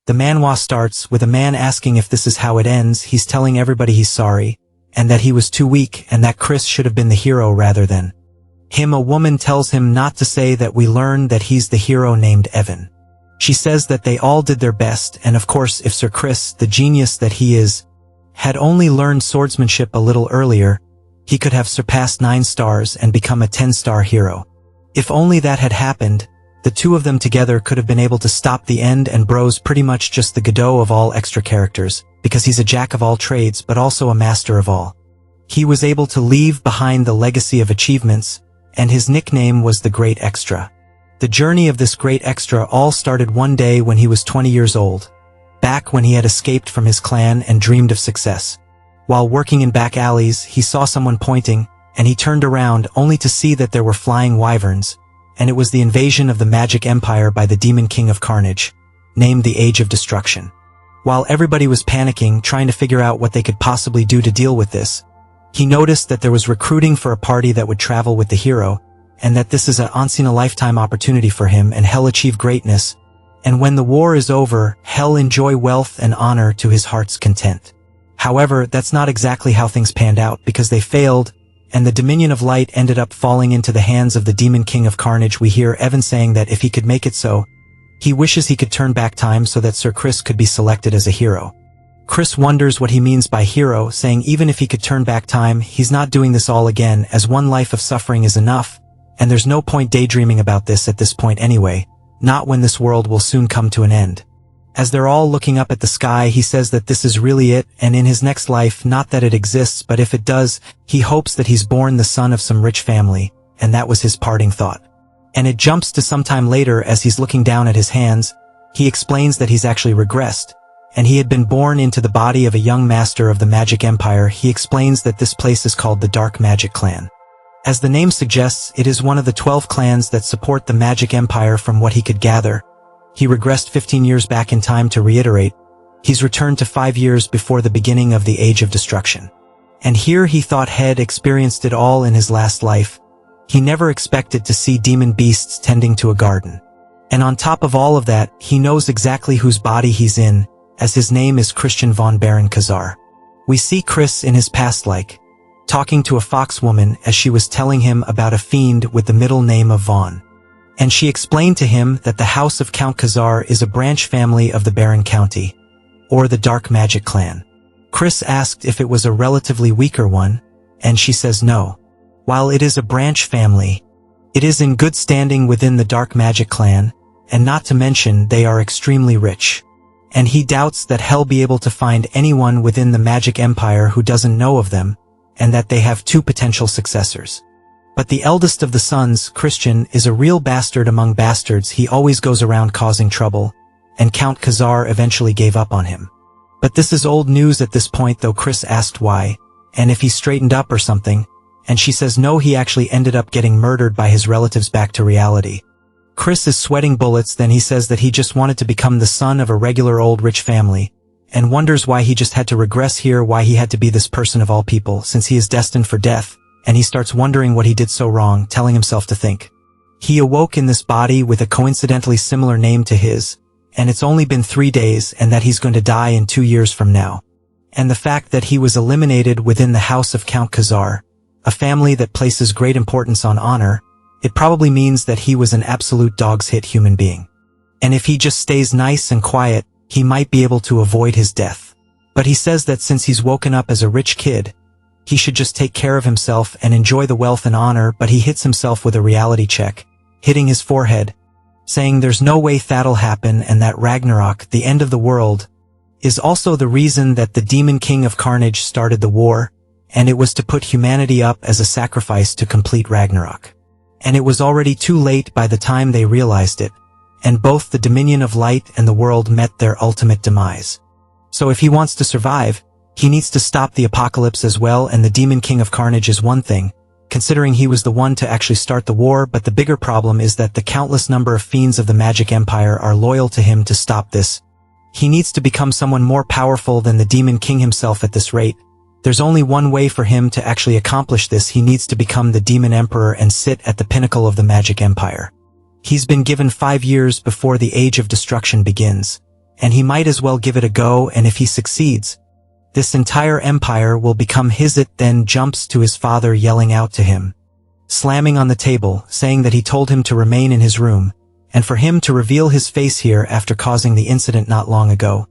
The manhwa starts with a man asking if this is how it ends. He's telling everybody he's sorry, and that he was too weak and that Chris should have been the hero rather than him. A woman tells him not to say that. We learn that he's the hero named Evan. She says that they all did their best, and of course if Sir Chris, the genius that he is, had only learned swordsmanship a little earlier, he could have surpassed 9 stars and become a 10-star hero. If only that had happened, the two of them together could have been able to stop the end, and Bro's pretty much just the Godot of all extra characters, because he's a jack of all trades but also a master of all. He was able to leave behind the legacy of achievements, and his nickname was the Great Extra. The journey of this Great Extra all started one day when he was 20 years old, back when he had escaped from his clan and dreamed of success. While working in back alleys, he saw someone pointing, and he turned around only to see that there were flying wyverns, and it was the invasion of the Magic Empire by the Demon King of Carnage, named the Age of Destruction. While everybody was panicking, trying to figure out what they could possibly do to deal with this, he noticed that there was recruiting for a party that would travel with the hero, and that this is a once-in-a-lifetime opportunity for him, and Hell achieve greatness, and when the war is over, Hell enjoy wealth and honor to his heart's content. However, that's not exactly how things panned out, because they failed, and the Dominion of Light ended up falling into the hands of the Demon King of Carnage. We hear Evan saying that if he could make it so, he wishes he could turn back time so that Sir Chris could be selected as a hero. Chris wonders what he means by hero, saying even if he could turn back time, he's not doing this all again, as one life of suffering is enough, and there's no point daydreaming about this at this point anyway, not when this world will soon come to an end. As they're all looking up at the sky, he says that this is really it, and in his next life, not that it exists, but if it does, he hopes that he's born the son of some rich family, and that was his parting thought. And it jumps to some time later as he's looking down at his hands. He explains that he's actually regressed, and he had been born into the body of a young master of the Magic Empire. He explains that this place is called the Dark Magic Clan. As the name suggests, it is one of the 12 clans that support the Magic Empire. From what he could gather, he regressed 15 years back in time. To reiterate, he's returned to 5 years before the beginning of the Age of Destruction. And here he thought had experienced it all in his last life. He never expected to see demon beasts tending to a garden. And on top of all of that, he knows exactly whose body he's in, as his name is Christian von Baron Kazar. We see Chris in his past talking to a fox woman as she was telling him about a fiend with the middle name of Von. And she explained to him that the House of Count Kazar is a branch family of the Baron County, or the Dark Magic Clan. Chris asked if it was a relatively weaker one, and she says no. While it is a branch family, it is in good standing within the Dark Magic Clan, and not to mention they are extremely rich. And he doubts that he'll be able to find anyone within the Magic Empire who doesn't know of them, and that they have 2 potential successors. But the eldest of the sons, Christian, is a real bastard among bastards. He always goes around causing trouble, and Count Kazar eventually gave up on him. But this is old news at this point, though Chris asked why, and if he straightened up or something, and she says no, he actually ended up getting murdered by his relatives. Back to reality. Chris is sweating bullets. Then he says that he just wanted to become the son of a regular old rich family, and wonders why he just had to regress here, why he had to be this person of all people, since he is destined for death, and he starts wondering what he did so wrong, telling himself to think. He awoke in this body with a coincidentally similar name to his, and it's only been 3 days, and that he's going to die in 2 years from now. And the fact that he was eliminated within the House of Count Kazar, a family that places great importance on honor, it probably means that he was an absolute dog's hit human being. And if he just stays nice and quiet, he might be able to avoid his death. But he says that since he's woken up as a rich kid, he should just take care of himself and enjoy the wealth and honor. But he hits himself with a reality check, hitting his forehead, saying there's no way that'll happen, and that Ragnarok, the end of the world, is also the reason that the Demon King of Carnage started the war, and it was to put humanity up as a sacrifice to complete Ragnarok. And it was already too late by the time they realized it, and both the Dominion of Light and the world met their ultimate demise. So if he wants to survive, he needs to stop the apocalypse as well, and the Demon King of Carnage is one thing, considering he was the one to actually start the war, but the bigger problem is that the countless number of fiends of the Magic Empire are loyal to him. To stop this, he needs to become someone more powerful than the Demon King himself. At this rate, there's only one way for him to actually accomplish this. He needs to become the Demon Emperor and sit at the pinnacle of the Magic Empire. He's been given 5 years before the Age of Destruction begins, and he might as well give it a go, and if he succeeds, this entire empire will become his. It then jumps to his father yelling out to him, slamming on the table, saying that he told him to remain in his room, and for him to reveal his face here after causing the incident not long ago.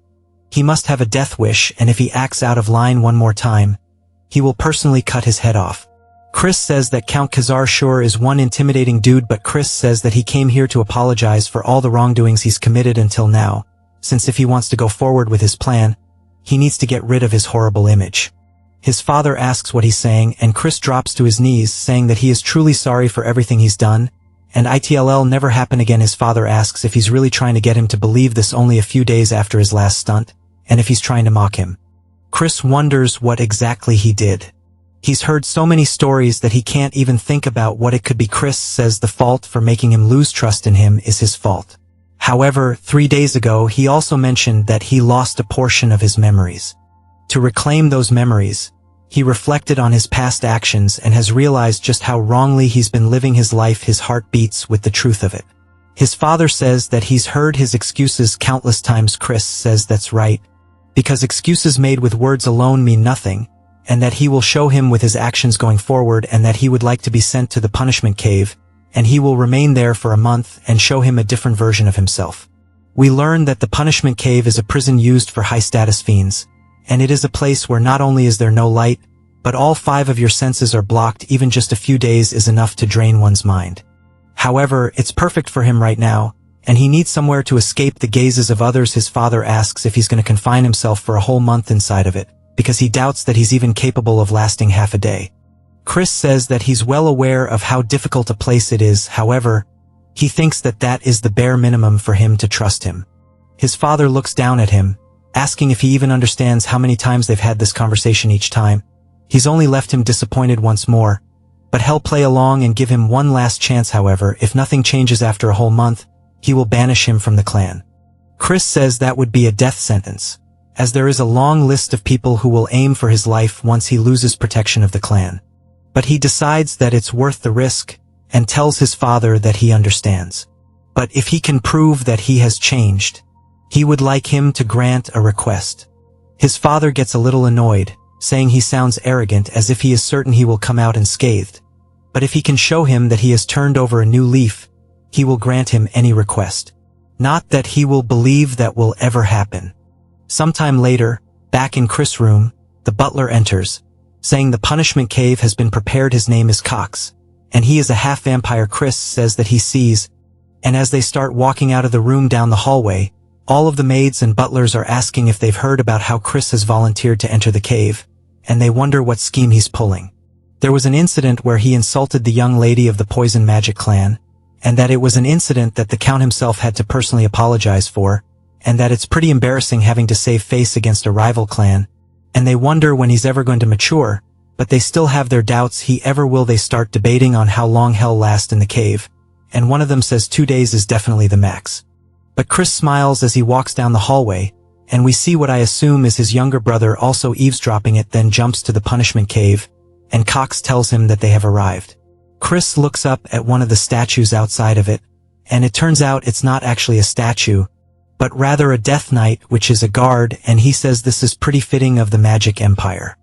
He must have a death wish, and if he acts out of line one more time, he will personally cut his head off. Chris says that Count Khazar sure is one intimidating dude, but Chris says that he came here to apologize for all the wrongdoings he's committed until now, since if he wants to go forward with his plan, he needs to get rid of his horrible image. His father asks what he's saying, and Chris drops to his knees, saying that he is truly sorry for everything he's done, and it'll never happen again. His father asks if he's really trying to get him to believe this only a few days after his last stunt, and if he's trying to mock him. Chris wonders what exactly he did. He's heard so many stories that he can't even think about what it could be. Chris says the fault for making him lose trust in him is his fault. However, 3 days ago he also mentioned that he lost a portion of his memories. To reclaim those memories, he reflected on his past actions and has realized just how wrongly he's been living his life. His heart beats with the truth of it. His father says that he's heard his excuses countless times. Chris says that's right, because excuses made with words alone mean nothing, and that he will show him with his actions going forward, and that he would like to be sent to the punishment cave, and he will remain there for a month and show him a different version of himself. We learn that the punishment cave is a prison used for high-status fiends, and it is a place where not only is there no light, but all 5 of your senses are blocked. Even just a few days is enough to drain one's mind. However, it's perfect for him right now, and he needs somewhere to escape the gazes of others. His father asks if he's going to confine himself for a whole month inside of it, because he doubts that he's even capable of lasting half a day. Chris says that he's well aware of how difficult a place it is. However, he thinks that that is the bare minimum for him to trust him. His father looks down at him, asking if he even understands how many times they've had this conversation. Each time, he's only left him disappointed once more, but he'll play along and give him one last chance. However, if nothing changes after a whole month, he will banish him from the clan. Chris says that would be a death sentence, as there is a long list of people who will aim for his life once he loses protection of the clan. But he decides that it's worth the risk, and tells his father that he understands. But if he can prove that he has changed, he would like him to grant a request. His father gets a little annoyed, saying he sounds arrogant, as if he is certain he will come out unscathed. But if he can show him that he has turned over a new leaf, he will grant him any request. Not that he will believe that will ever happen. Sometime later, back in Chris' room, the butler enters, saying the punishment cave has been prepared. His name is Cox, and he is a half-vampire. Chris says that he sees, and as they start walking out of the room down the hallway, all of the maids and butlers are asking if they've heard about how Chris has volunteered to enter the cave, and they wonder what scheme he's pulling. There was an incident where he insulted the young lady of the Poison Magic clan, and that it was an incident that the Count himself had to personally apologize for, and that it's pretty embarrassing having to save face against a rival clan, and they wonder when he's ever going to mature, but they still have their doubts he ever will. They start debating on how long he'll last in the cave, and one of them says 2 days is definitely the max. But Chris smiles as he walks down the hallway, and we see what I assume is his younger brother also eavesdropping. It then jumps to the punishment cave, and Cox tells him that they have arrived. Chris looks up at one of the statues outside of it, and it turns out it's not actually a statue, but rather a Death Knight, which is a guard, and he says this is pretty fitting of the Magic Empire.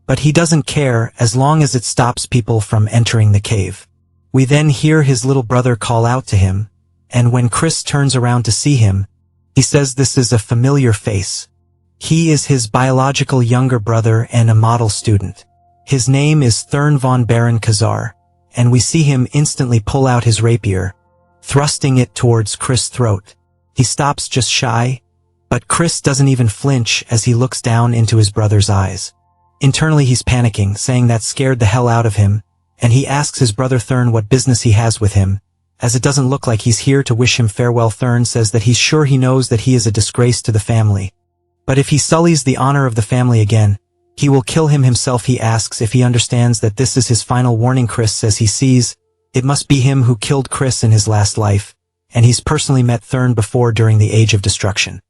But he doesn't care as long as it stops people from entering the cave. We then hear his little brother call out to him, and when Chris turns around to see him, he says this is a familiar face. He is his biological younger brother and a model student. His name is Thurn von Baron Khazar, and we see him instantly pull out his rapier, thrusting it towards Chris' throat. He stops just shy, but Chris doesn't even flinch as he looks down into his brother's eyes. Internally he's panicking, saying that scared the hell out of him, and he asks his brother Thurn what business he has with him, as it doesn't look like he's here to wish him farewell. Thurn says that he's sure he knows that he is a disgrace to the family, but if he sullies the honor of the family again, he will kill him himself. He asks if he understands that this is his final warning. Chris says he sees it must be him who killed Chris in his last life, and he's personally met Thurn before during the Age of Destruction.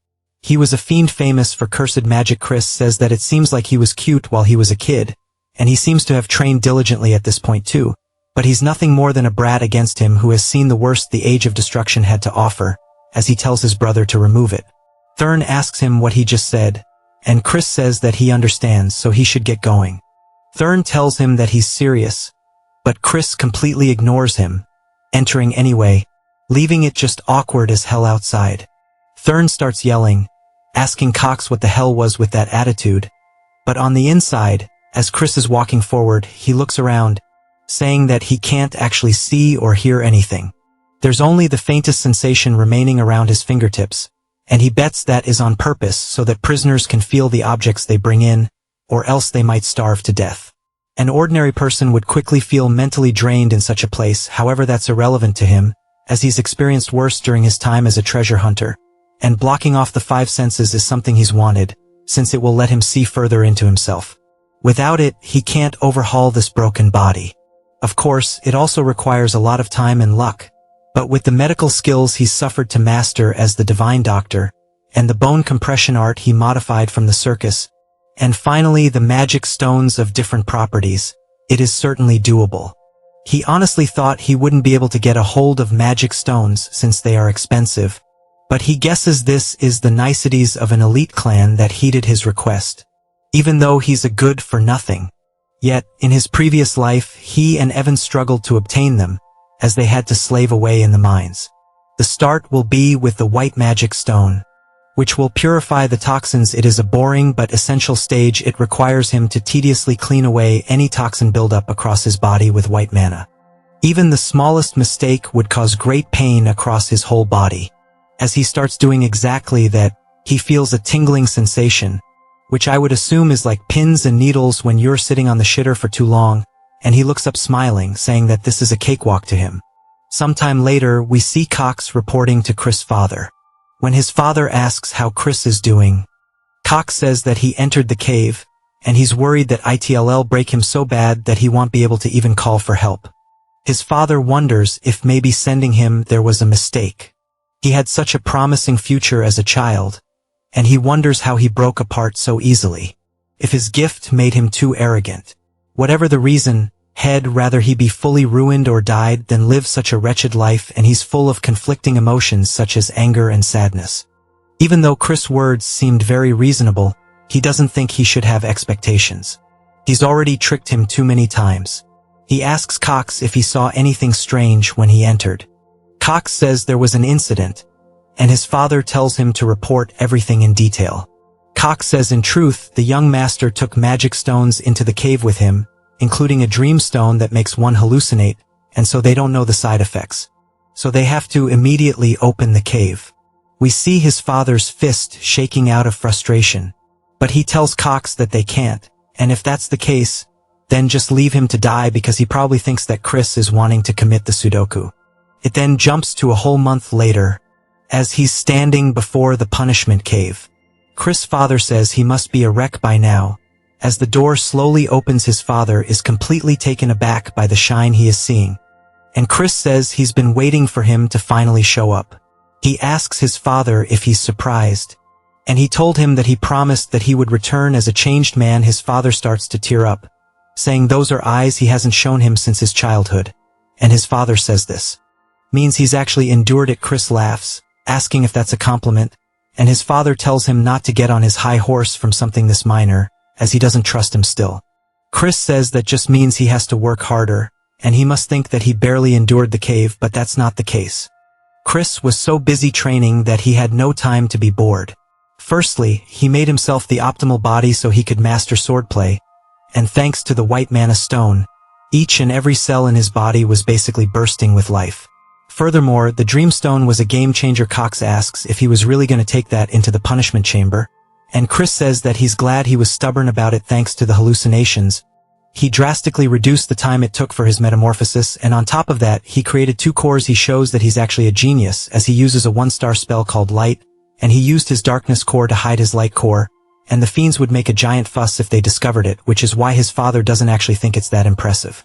He was a fiend famous for cursed magic. Chris says that it seems like he was cute while he was a kid, and he seems to have trained diligently at this point too, but he's nothing more than a brat against him who has seen the worst the Age of Destruction had to offer, as he tells his brother to remove it. Thurn asks him what he just said, and Chris says that he understands, so he should get going. Thurn tells him that he's serious, but Chris completely ignores him, entering anyway, leaving it just awkward as hell outside. Thurn starts yelling, asking Cox what the hell was with that attitude, but on the inside, as Chris is walking forward, he looks around, saying that he can't actually see or hear anything. There's only the faintest sensation remaining around his fingertips, and he bets that is on purpose so that prisoners can feel the objects they bring in, or else they might starve to death. An ordinary person would quickly feel mentally drained in such a place, however that's irrelevant to him, as he's experienced worse during his time as a treasure hunter, and blocking off the five senses is something he's wanted, since it will let him see further into himself. Without it, he can't overhaul this broken body. Of course, it also requires a lot of time and luck, but with the medical skills he's suffered to master as the divine doctor, and the bone compression art he modified from the circus, and finally the magic stones of different properties, it is certainly doable. He honestly thought he wouldn't be able to get a hold of magic stones since they are expensive, but he guesses this is the niceties of an elite clan that heeded his request, even though he's a good-for-nothing. Yet, in his previous life, he and Evan struggled to obtain them, as they had to slave away in the mines. The start will be with the white magic stone, which will purify the toxins. It is a boring but essential stage. It requires him to tediously clean away any toxin buildup across his body with white mana. Even the smallest mistake would cause great pain across his whole body. As he starts doing exactly that, he feels a tingling sensation, which I would assume is like pins and needles when you're sitting on the shitter for too long, and he looks up smiling, saying that this is a cakewalk to him. Sometime later, we see Cox reporting to Chris' father. When his father asks how Chris is doing, Cox says that he entered the cave, and he's worried that it'll break him so bad that he won't be able to even call for help. His father wonders if maybe sending him there was a mistake. He had such a promising future as a child, and he wonders how he broke apart so easily. If his gift made him too arrogant. Whatever the reason, he'd rather he be fully ruined or died than live such a wretched life, and he's full of conflicting emotions such as anger and sadness. Even though Chris' words seemed very reasonable, he doesn't think he should have expectations. He's already tricked him too many times. He asks Cox if he saw anything strange when he entered. Cox says there was an incident, and his father tells him to report everything in detail. Cox says in truth, the young master took magic stones into the cave with him, including a dream stone that makes one hallucinate, and so they don't know the side effects. So they have to immediately open the cave. We see his father's fist shaking out of frustration, but he tells Cox that they can't, and if that's the case, then just leave him to die because he probably thinks that Chris is wanting to commit the Sudoku. It then jumps to a whole month later, as he's standing before the punishment cave. Chris' father says he must be a wreck by now. As the door slowly opens, his father is completely taken aback by the shine he is seeing. And Chris says he's been waiting for him to finally show up. He asks his father if he's surprised, and he told him that he promised that he would return as a changed man. His father starts to tear up, saying those are eyes he hasn't shown him since his childhood. And his father says this means he's actually endured it. Chris laughs, asking if that's a compliment, and his father tells him not to get on his high horse from something this minor, as he doesn't trust him still. Chris says that just means he has to work harder, and he must think that he barely endured the cave, but that's not the case. Chris was so busy training that he had no time to be bored. Firstly, he made himself the optimal body so he could master swordplay, and thanks to the white mana stone, each and every cell in his body was basically bursting with life. Furthermore, the Dreamstone was a game-changer. Cox asks if he was really going to take that into the punishment chamber, and Chris says that he's glad he was stubborn about it thanks to the hallucinations. He drastically reduced the time it took for his metamorphosis, and on top of that, he created 2 cores. He shows that he's actually a genius, as he uses a 1-star spell called Light, and he used his darkness core to hide his light core, and the fiends would make a giant fuss if they discovered it, which is why his father doesn't actually think it's that impressive.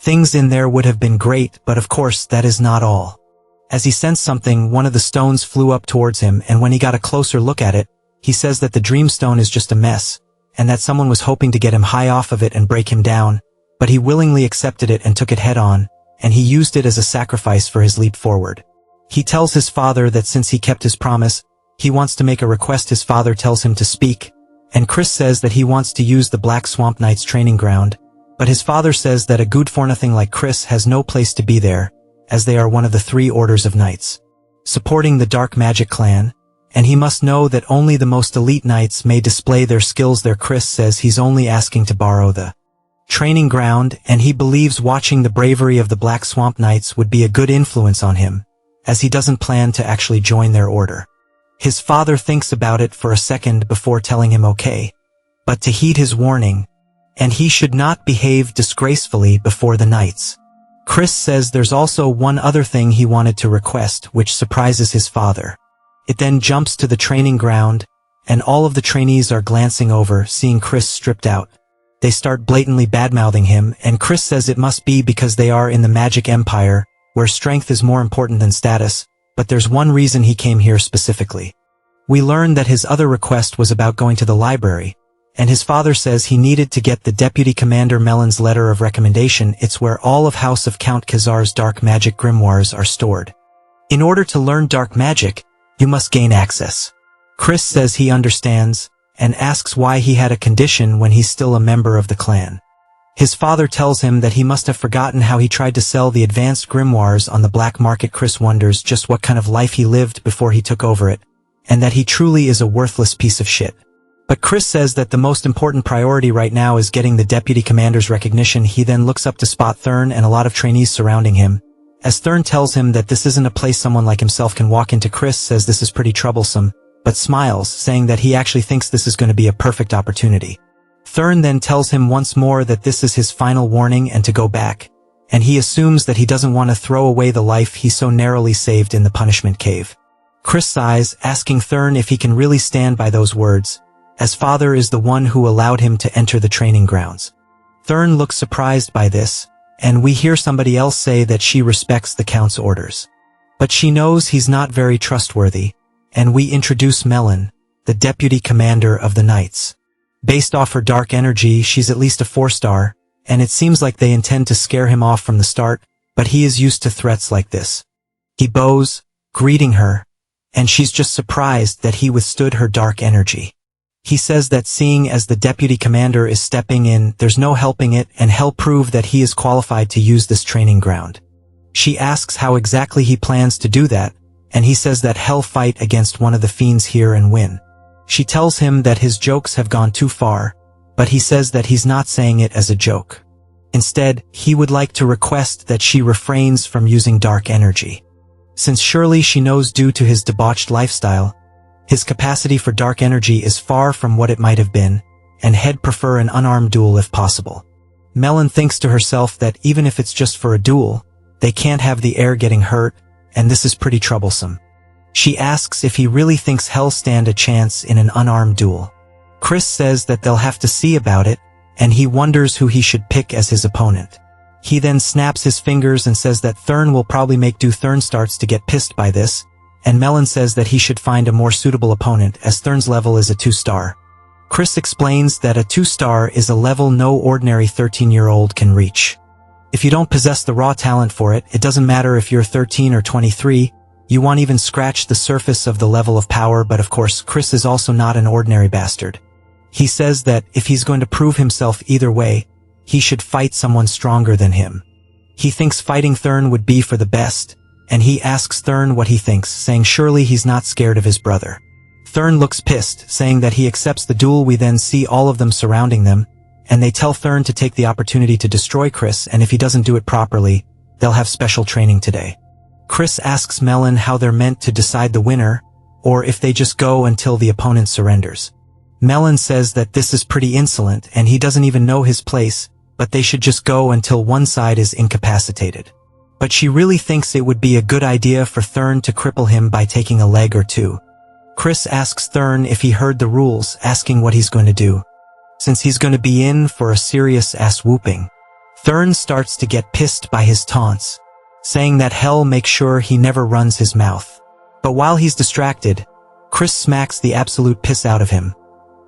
Things in there would have been great, but of course that is not all. As he sensed something, one of the stones flew up towards him, and when he got a closer look at it, he says that the Dreamstone is just a mess, and that someone was hoping to get him high off of it and break him down, but he willingly accepted it and took it head on, and he used it as a sacrifice for his leap forward. He tells his father that since he kept his promise, He wants to make a request his father tells him to speak, and Chris says that he wants to use the Black Swamp Knights training ground, but his father says that a good-for-nothing like Chris has no place to be there, as they are one of the 3 orders of knights, supporting the Dark Magic clan, and he must know that only the most elite knights may display their skills there. Chris says he's only asking to borrow the training ground, and he believes watching the bravery of the Black Swamp Knights would be a good influence on him, as he doesn't plan to actually join their order. His father thinks about it for a second before telling him okay, but to heed his warning, and he should not behave disgracefully before the knights. Chris says there's also one other thing he wanted to request, which surprises his father. It then jumps to the training ground, and all of the trainees are glancing over, seeing Chris stripped out. They start blatantly badmouthing him, and Chris says it must be because they are in the Magic Empire, where strength is more important than status, but there's one reason he came here specifically. We learn that his other request was about going to the library, and his father says he needed to get the Deputy Commander Melon's letter of recommendation. It's where all of House of Count Khazar's dark magic grimoires are stored. In order to learn dark magic, you must gain access. Chris says he understands, and asks why he had a condition when he's still a member of the clan. His father tells him that he must have forgotten how he tried to sell the advanced grimoires on the black market. Chris wonders just what kind of life he lived before he took over it, and that he truly is a worthless piece of shit. But Chris says that the most important priority right now is getting the deputy commander's recognition. He then looks up to spot Thurn and a lot of trainees surrounding him, as Thurn tells him that this isn't a place someone like himself can walk into. Chris says this is pretty troublesome, but smiles, saying that he actually thinks this is going to be a perfect opportunity. Thurn then tells him once more that this is his final warning and to go back, and he assumes that he doesn't want to throw away the life he so narrowly saved in the punishment cave. Chris sighs, asking Thurn if he can really stand by those words, as father is the one who allowed him to enter the training grounds. Thurn looks surprised by this, and we hear somebody else say that she respects the Count's orders. But she knows he's not very trustworthy, and we introduce Melon, the deputy commander of the Knights. Based off her dark energy, she's at least a 4-star, and it seems like they intend to scare him off from the start, but he is used to threats like this. He bows, greeting her, and she's just surprised that he withstood her dark energy. He says that seeing as the deputy commander is stepping in, there's no helping it, and he'll prove that he is qualified to use this training ground. She asks how exactly he plans to do that, and he says that he'll fight against one of the fiends here and win. She tells him that his jokes have gone too far, but he says that he's not saying it as a joke. Instead, he would like to request that she refrains from using dark energy, since surely she knows due to his debauched lifestyle, his capacity for dark energy is far from what it might have been, and he'd prefer an unarmed duel if possible. Melon thinks to herself that even if it's just for a duel, they can't have the heir getting hurt, and this is pretty troublesome. She asks if he really thinks he'll stand a chance in an unarmed duel. Chris says that they'll have to see about it, and he wonders who he should pick as his opponent. He then snaps his fingers and says that Thurn will probably make do. Thurn starts to get pissed by this, and Melon says that he should find a more suitable opponent as Thurn's level is a 2-star. Chris explains that a 2-star is a level no ordinary 13-year-old can reach. If you don't possess the raw talent for it, it doesn't matter if you're 13 or 23, you won't even scratch the surface of the level of power. But of course, Chris is also not an ordinary bastard. He says that if he's going to prove himself either way, he should fight someone stronger than him. He thinks fighting Thurn would be for the best, and he asks Thurn what he thinks, saying surely he's not scared of his brother. Thurn looks pissed, saying that he accepts the duel. We then see all of them surrounding them, and they tell Thurn to take the opportunity to destroy Chris, and if he doesn't do it properly, they'll have special training today. Chris asks Melon how they're meant to decide the winner, or if they just go until the opponent surrenders. Melon says that this is pretty insolent and he doesn't even know his place, but they should just go until one side is incapacitated. But she really thinks it would be a good idea for Thurn to cripple him by taking a leg or two. Chris asks Thurn if he heard the rules, asking what he's going to do, since he's going to be in for a serious ass whooping. Thurn starts to get pissed by his taunts, saying that hell make sure he never runs his mouth. But while he's distracted, Chris smacks the absolute piss out of him,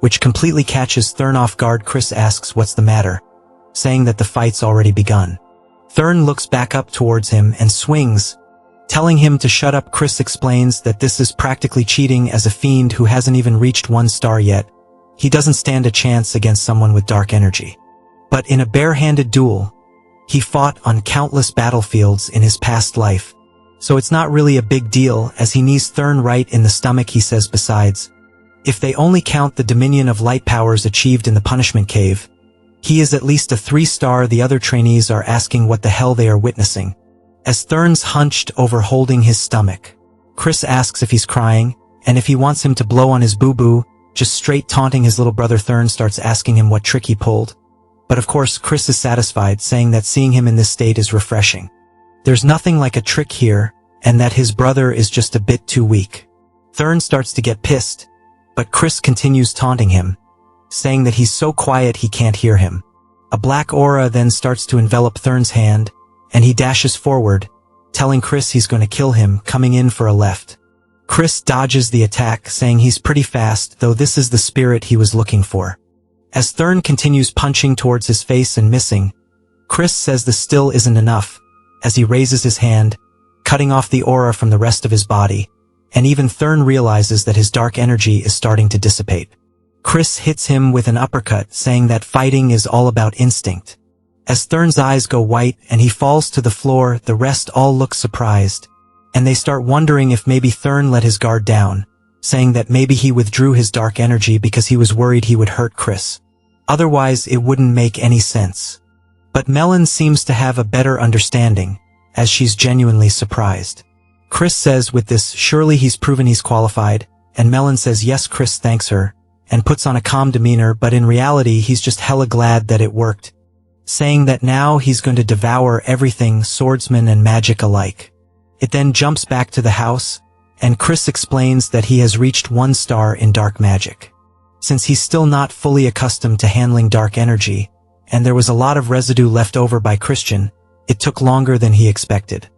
which completely catches Thurn off guard. Chris asks what's the matter, saying that the fight's already begun. Thurn looks back up towards him and swings, Telling him to shut up, Chris explains that this is practically cheating. As a fiend who hasn't even reached 1 star yet, he doesn't stand a chance against someone with dark energy. But in a bare-handed duel, he fought on countless battlefields in his past life. So it's not really a big deal, as he knees Thurn right in the stomach. He says besides, if they only count the dominion of light powers achieved in the punishment cave, he is at least a 3-star. The other trainees are asking what the hell they are witnessing, as Thurn's hunched over holding his stomach. Chris asks if he's crying, and if he wants him to blow on his boo-boo, just straight taunting his little brother. Thurn starts asking him what trick he pulled. But of course Chris is satisfied, saying that seeing him in this state is refreshing. There's nothing like a trick here, and that his brother is just a bit too weak. Thurn starts to get pissed, but Chris continues taunting him, saying that he's so quiet he can't hear him. A black aura then starts to envelop Thurn's hand, and he dashes forward, telling Chris he's going to kill him, coming in for a left. Chris dodges the attack, saying he's pretty fast, though this is the spirit he was looking for. As Thurn continues punching towards his face and missing, Chris says this still isn't enough, as he raises his hand, cutting off the aura from the rest of his body, and even Thurn realizes that his dark energy is starting to dissipate. Chris hits him with an uppercut, saying that fighting is all about instinct. As Thurn's eyes go white and he falls to the floor, the rest all look surprised, and they start wondering if maybe Thurn let his guard down, saying that maybe he withdrew his dark energy because he was worried he would hurt Chris. Otherwise, it wouldn't make any sense. But Melon seems to have a better understanding, as she's genuinely surprised. Chris says with this, surely he's proven he's qualified, and Melon says yes. Chris thanks her, and puts on a calm demeanor, but in reality he's just hella glad that it worked, saying that now he's going to devour everything, swordsman and magic alike. It then jumps back to the house, and Chris explains that he has reached 1 star in dark magic. Since he's still not fully accustomed to handling dark energy, and there was a lot of residue left over by Christian, it took longer than he expected.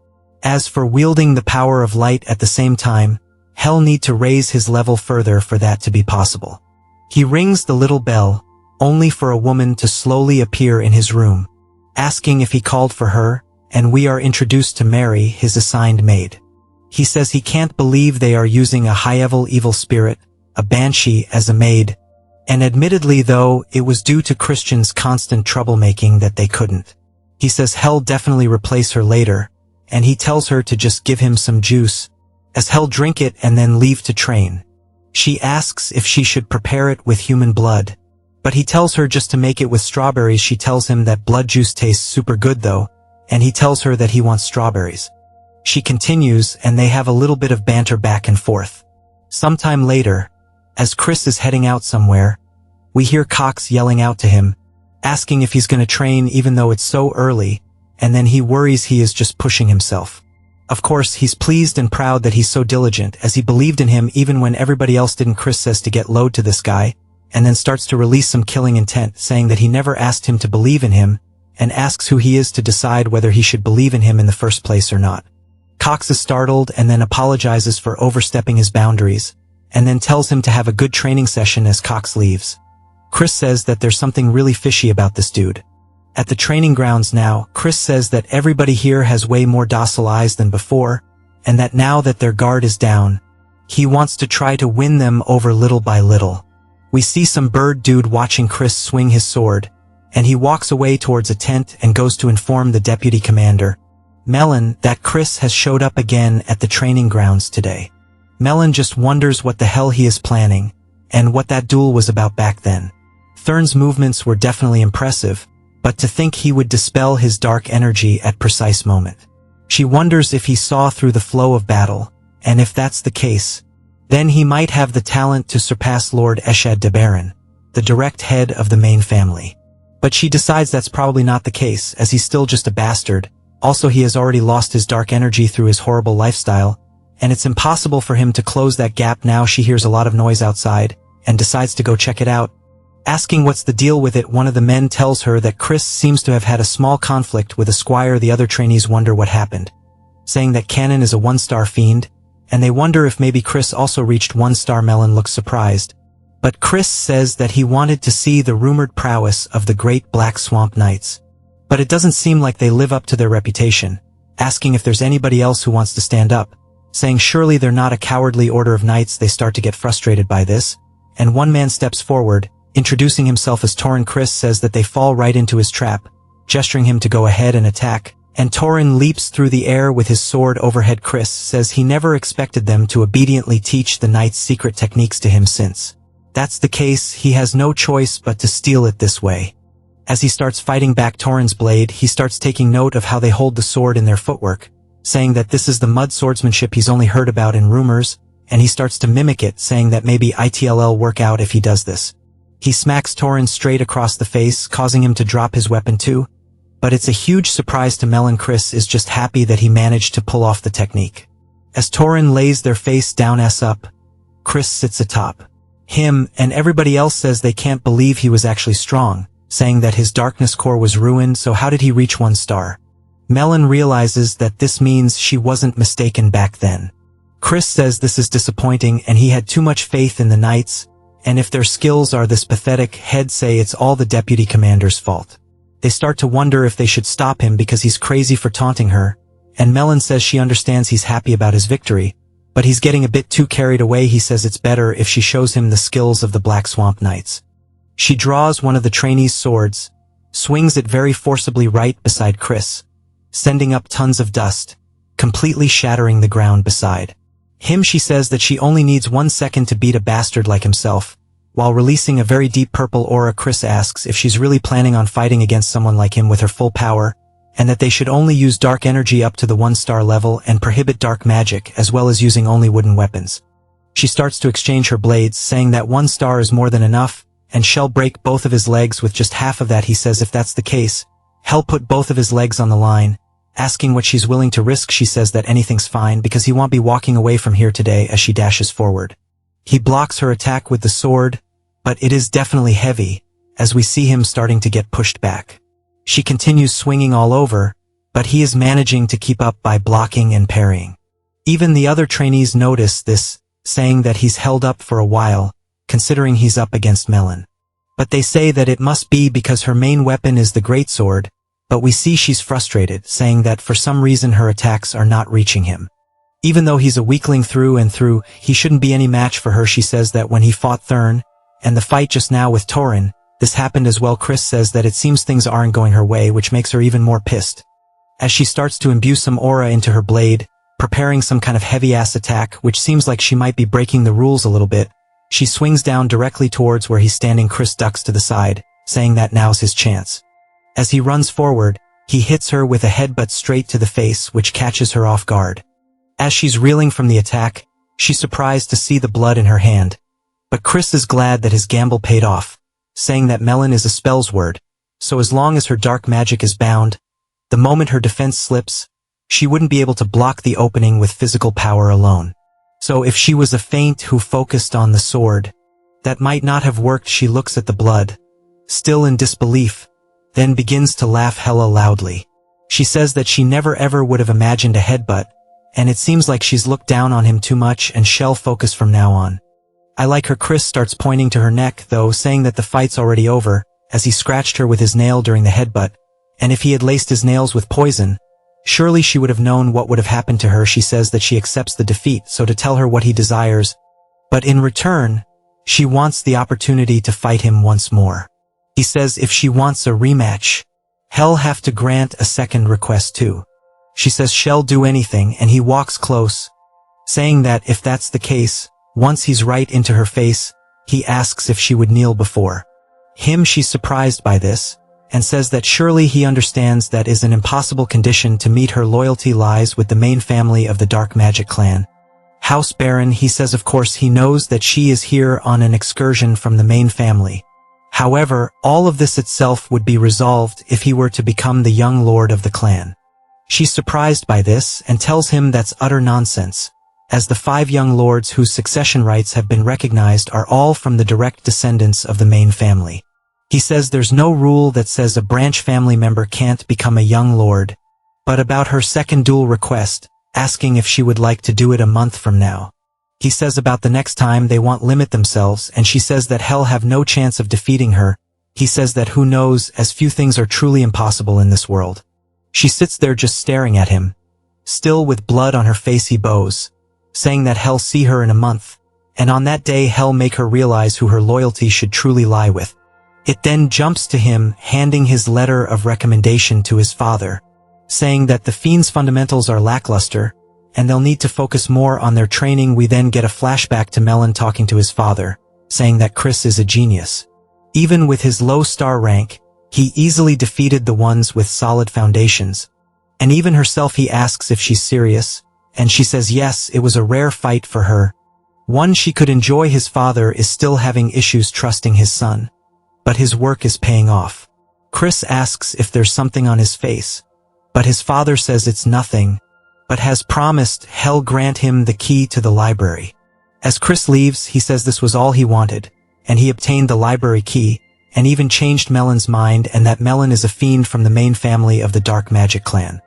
As for wielding the power of light at the same time, he'll need to raise his level further for that to be possible. He rings the little bell, only for a woman to slowly appear in his room, asking if he called for her, and we are introduced to Mary, his assigned maid. He says he can't believe they are using a high-level evil spirit, a banshee, as a maid, and admittedly though, it was due to Christian's constant troublemaking that they couldn't. He says he'll definitely replace her later, and he tells her to just give him some juice, as he'll drink it and then leave to train. She asks if she should prepare it with human blood, but he tells her just to make it with strawberries. She tells him that blood juice tastes super good though, and he tells her that he wants strawberries. She continues, and they have a little bit of banter back and forth. Sometime later, as Chris is heading out somewhere, we hear Cox yelling out to him, asking if he's going to train even though it's so early, and then he worries he is just pushing himself. Of course, he's pleased and proud that he's so diligent, as he believed in him even when everybody else didn't. Chris says to get low to this guy, and then starts to release some killing intent, saying that he never asked him to believe in him, and asks who he is to decide whether he should believe in him in the first place or not. Cox is startled and then apologizes for overstepping his boundaries, and then tells him to have a good training session as Cox leaves. Chris says that there's something really fishy about this dude. At the training grounds now, Chris says that everybody here has way more docile eyes than before, and that now that their guard is down, he wants to try to win them over little by little. We see some bird dude watching Chris swing his sword, and he walks away towards a tent and goes to inform the deputy commander, Melon, that Chris has showed up again at the training grounds today. Melon just wonders what the hell he is planning, and what that duel was about back then. Thurn's movements were definitely impressive, but to think he would dispel his dark energy at precise moment. She wonders if he saw through the flow of battle, and if that's the case, then he might have the talent to surpass Lord Eshad de Baron, the direct head of the main family. But she decides that's probably not the case, as he's still just a bastard. Also, he has already lost his dark energy through his horrible lifestyle, and it's impossible for him to close that gap now. She hears a lot of noise outside, and decides to go check it out. Asking what's the deal with it, one of the men tells her that Chris seems to have had a small conflict with a squire. The other trainees wonder what happened, saying that Cannon is a 1-star fiend, and they wonder if maybe Chris also reached 1-star. Melon looks surprised, but Chris says that he wanted to see the rumored prowess of the great Black Swamp Knights. But it doesn't seem like they live up to their reputation, asking if there's anybody else who wants to stand up, saying surely they're not a cowardly order of knights. They start to get frustrated by this, and one man steps forward, introducing himself as Torin. Chris says that they fall right into his trap, gesturing him to go ahead and attack, and Torin leaps through the air with his sword overhead. Chris says he never expected them to obediently teach the knights secret techniques to him, since that's the case, he has no choice but to steal it this way. As he starts fighting back Torin's blade, he starts taking note of how they hold the sword in their footwork, saying that this is the mud swordsmanship he's only heard about in rumors, and he starts to mimic it, saying that maybe it'll work out if he does this. He smacks Torin straight across the face, causing him to drop his weapon too, but it's a huge surprise to Melon. Chris is just happy that he managed to pull off the technique. As Torin lays their face down up, Chris sits atop him, and everybody else says they can't believe he was actually strong, saying that his darkness core was ruined, so how did he reach 1 star? Melon realizes that this means she wasn't mistaken back then. Chris says this is disappointing and he had too much faith in the knights, and if their skills are this pathetic, he'd say it's all the deputy commander's fault. They start to wonder if they should stop him because he's crazy for taunting her, and Melon says she understands he's happy about his victory, but he's getting a bit too carried away. He says it's better if she shows him the skills of the Black Swamp Knights. She draws one of the trainees' swords, swings it very forcibly right beside Chris, sending up tons of dust, completely shattering the ground beside him. She says that she only needs 1 second to beat a bastard like himself, while releasing a very deep purple aura. Chris asks if she's really planning on fighting against someone like him with her full power, and that they should only use dark energy up to the 1-star level and prohibit dark magic, as well as using only wooden weapons. She starts to exchange her blades, saying that 1 star is more than enough, and she'll break both of his legs with just half of that. He says if that's the case, he'll put both of his legs on the line. Asking what she's willing to risk, she says that anything's fine because he won't be walking away from here today. As she dashes forward, he blocks her attack with the sword, but it is definitely heavy, as we see him starting to get pushed back. She continues swinging all over, but he is managing to keep up by blocking and parrying. Even the other trainees notice this, saying that he's held up for a while, considering he's up against Melon. But they say that it must be because her main weapon is the greatsword, but we see she's frustrated, saying that for some reason her attacks are not reaching him. Even though he's a weakling through and through, he shouldn't be any match for her. She says that when he fought Thurn, and the fight just now with Torin, this happened as well. Chris says that it seems things aren't going her way, which makes her even more pissed. As she starts to imbue some aura into her blade, preparing some kind of heavy-ass attack, which seems like she might be breaking the rules a little bit, she swings down directly towards where he's standing. Chris ducks to the side, saying that now's his chance. As he runs forward, he hits her with a headbutt straight to the face, which catches her off guard. As she's reeling from the attack, she's surprised to see the blood in her hand. But Chris is glad that his gamble paid off, saying that Melon is a spells word, so as long as her dark magic is bound, the moment her defense slips, she wouldn't be able to block the opening with physical power alone. So if she was a feint who focused on the sword, that might not have worked. She looks at the blood, still in disbelief, then begins to laugh hella loudly. She says that she never ever would have imagined a headbutt, and it seems like she's looked down on him too much and shall focus from now on. I like her. Chris starts pointing to her neck though, saying that the fight's already over, as he scratched her with his nail during the headbutt, and if he had laced his nails with poison, surely she would have known what would have happened to her. She says that she accepts the defeat, so to tell her what he desires, but in return, she wants the opportunity to fight him once more. He says if she wants a rematch, he'll have to grant a second request too. She says she'll do anything, and he walks close, saying that if that's the case, once he's right into her face, he asks if she would kneel before him. She's surprised by this, and says that surely he understands that is an impossible condition to meet. Her loyalty lies with the main family of the Dark Magic clan, House Baron. He says of course he knows that she is here on an excursion from the main family. However, all of this itself would be resolved if he were to become the young lord of the clan. She's surprised by this and tells him that's utter nonsense, as the 5 young lords whose succession rights have been recognized are all from the direct descendants of the main family. He says there's no rule that says a branch family member can't become a young lord, but about her second dual request, asking if she would like to do it a month from now. He says about the next time they won't limit themselves, and she says that he'll have no chance of defeating her. He says that who knows, as few things are truly impossible in this world. She sits there just staring at him, Still with blood on her face he bows, saying that Hell see her in a month, and on that day Hell make her realize who her loyalty should truly lie with. It then jumps to him handing his letter of recommendation to his father, saying that the Fiend's fundamentals are lackluster, and they'll need to focus more on their training. We then get a flashback to Melon talking to his father, saying that Chris is a genius. Even with his low star rank, he easily defeated the ones with solid foundations. And even herself he asks if she's serious, and she says yes, it was a rare fight for her. One she could enjoy. His father is still having issues trusting his son, but his work is paying off. Chris asks if there's something on his face, but his father says it's nothing, but has promised Hell grant him the key to the library. As Chris leaves, he says this was all he wanted, and he obtained the library key, and even changed Melon's mind, and that Melon is a fiend from the main family of the Dark Magic clan.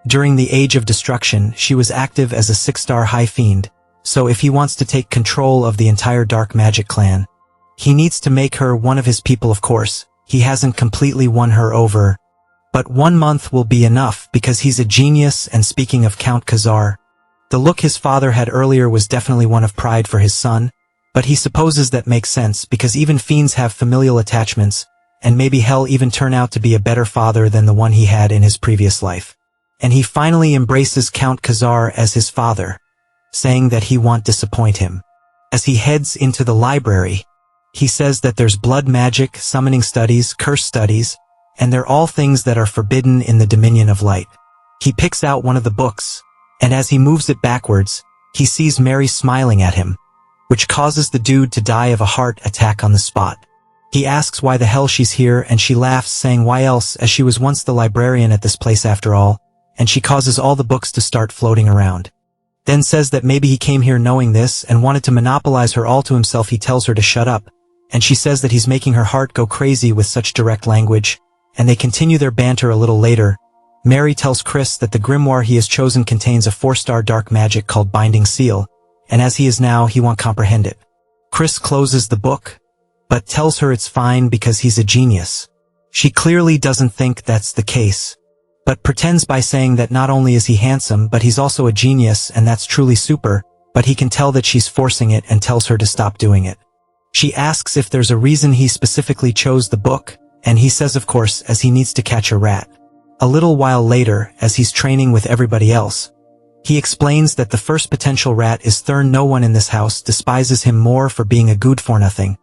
During the Age of Destruction, she was active as a 6-star high fiend, so if he wants to take control of the entire Dark Magic clan, he needs to make her one of his people. Of course, he hasn't completely won her over, but 1 month will be enough because he's a genius. And speaking of Count Khazar, the look his father had earlier was definitely one of pride for his son, but he supposes that makes sense because even fiends have familial attachments, and maybe Hell even turn out to be a better father than the one he had in his previous life. And he finally embraces Count Khazar as his father, saying that he won't disappoint him. As he heads into the library, he says that there's blood magic, summoning studies, curse studies, and they're all things that are forbidden in the Dominion of Light. He picks out one of the books, and as he moves it backwards, he sees Mary smiling at him, which causes the dude to die of a heart attack on the spot. He asks why the hell she's here, and she laughs, saying why else, as she was once the librarian at this place after all, and she causes all the books to start floating around. Then says that maybe he came here knowing this and wanted to monopolize her all to himself. He tells her to shut up, and she says that he's making her heart go crazy with such direct language, and they continue their banter a little later. Mary tells Chris that the grimoire he has chosen contains a 4-star dark magic called Binding Seal, and as he is now, he won't comprehend it. Chris closes the book, but tells her it's fine because he's a genius. She clearly doesn't think that's the case, but pretends by saying that not only is he handsome, but he's also a genius, and that's truly super, but he can tell that she's forcing it and tells her to stop doing it. She asks if there's a reason he specifically chose the book, and he says of course, as he needs to catch a rat. A little while later, as he's training with everybody else, he explains that the first potential rat is Thurn. No one in this house despises him more for being a good-for-nothing.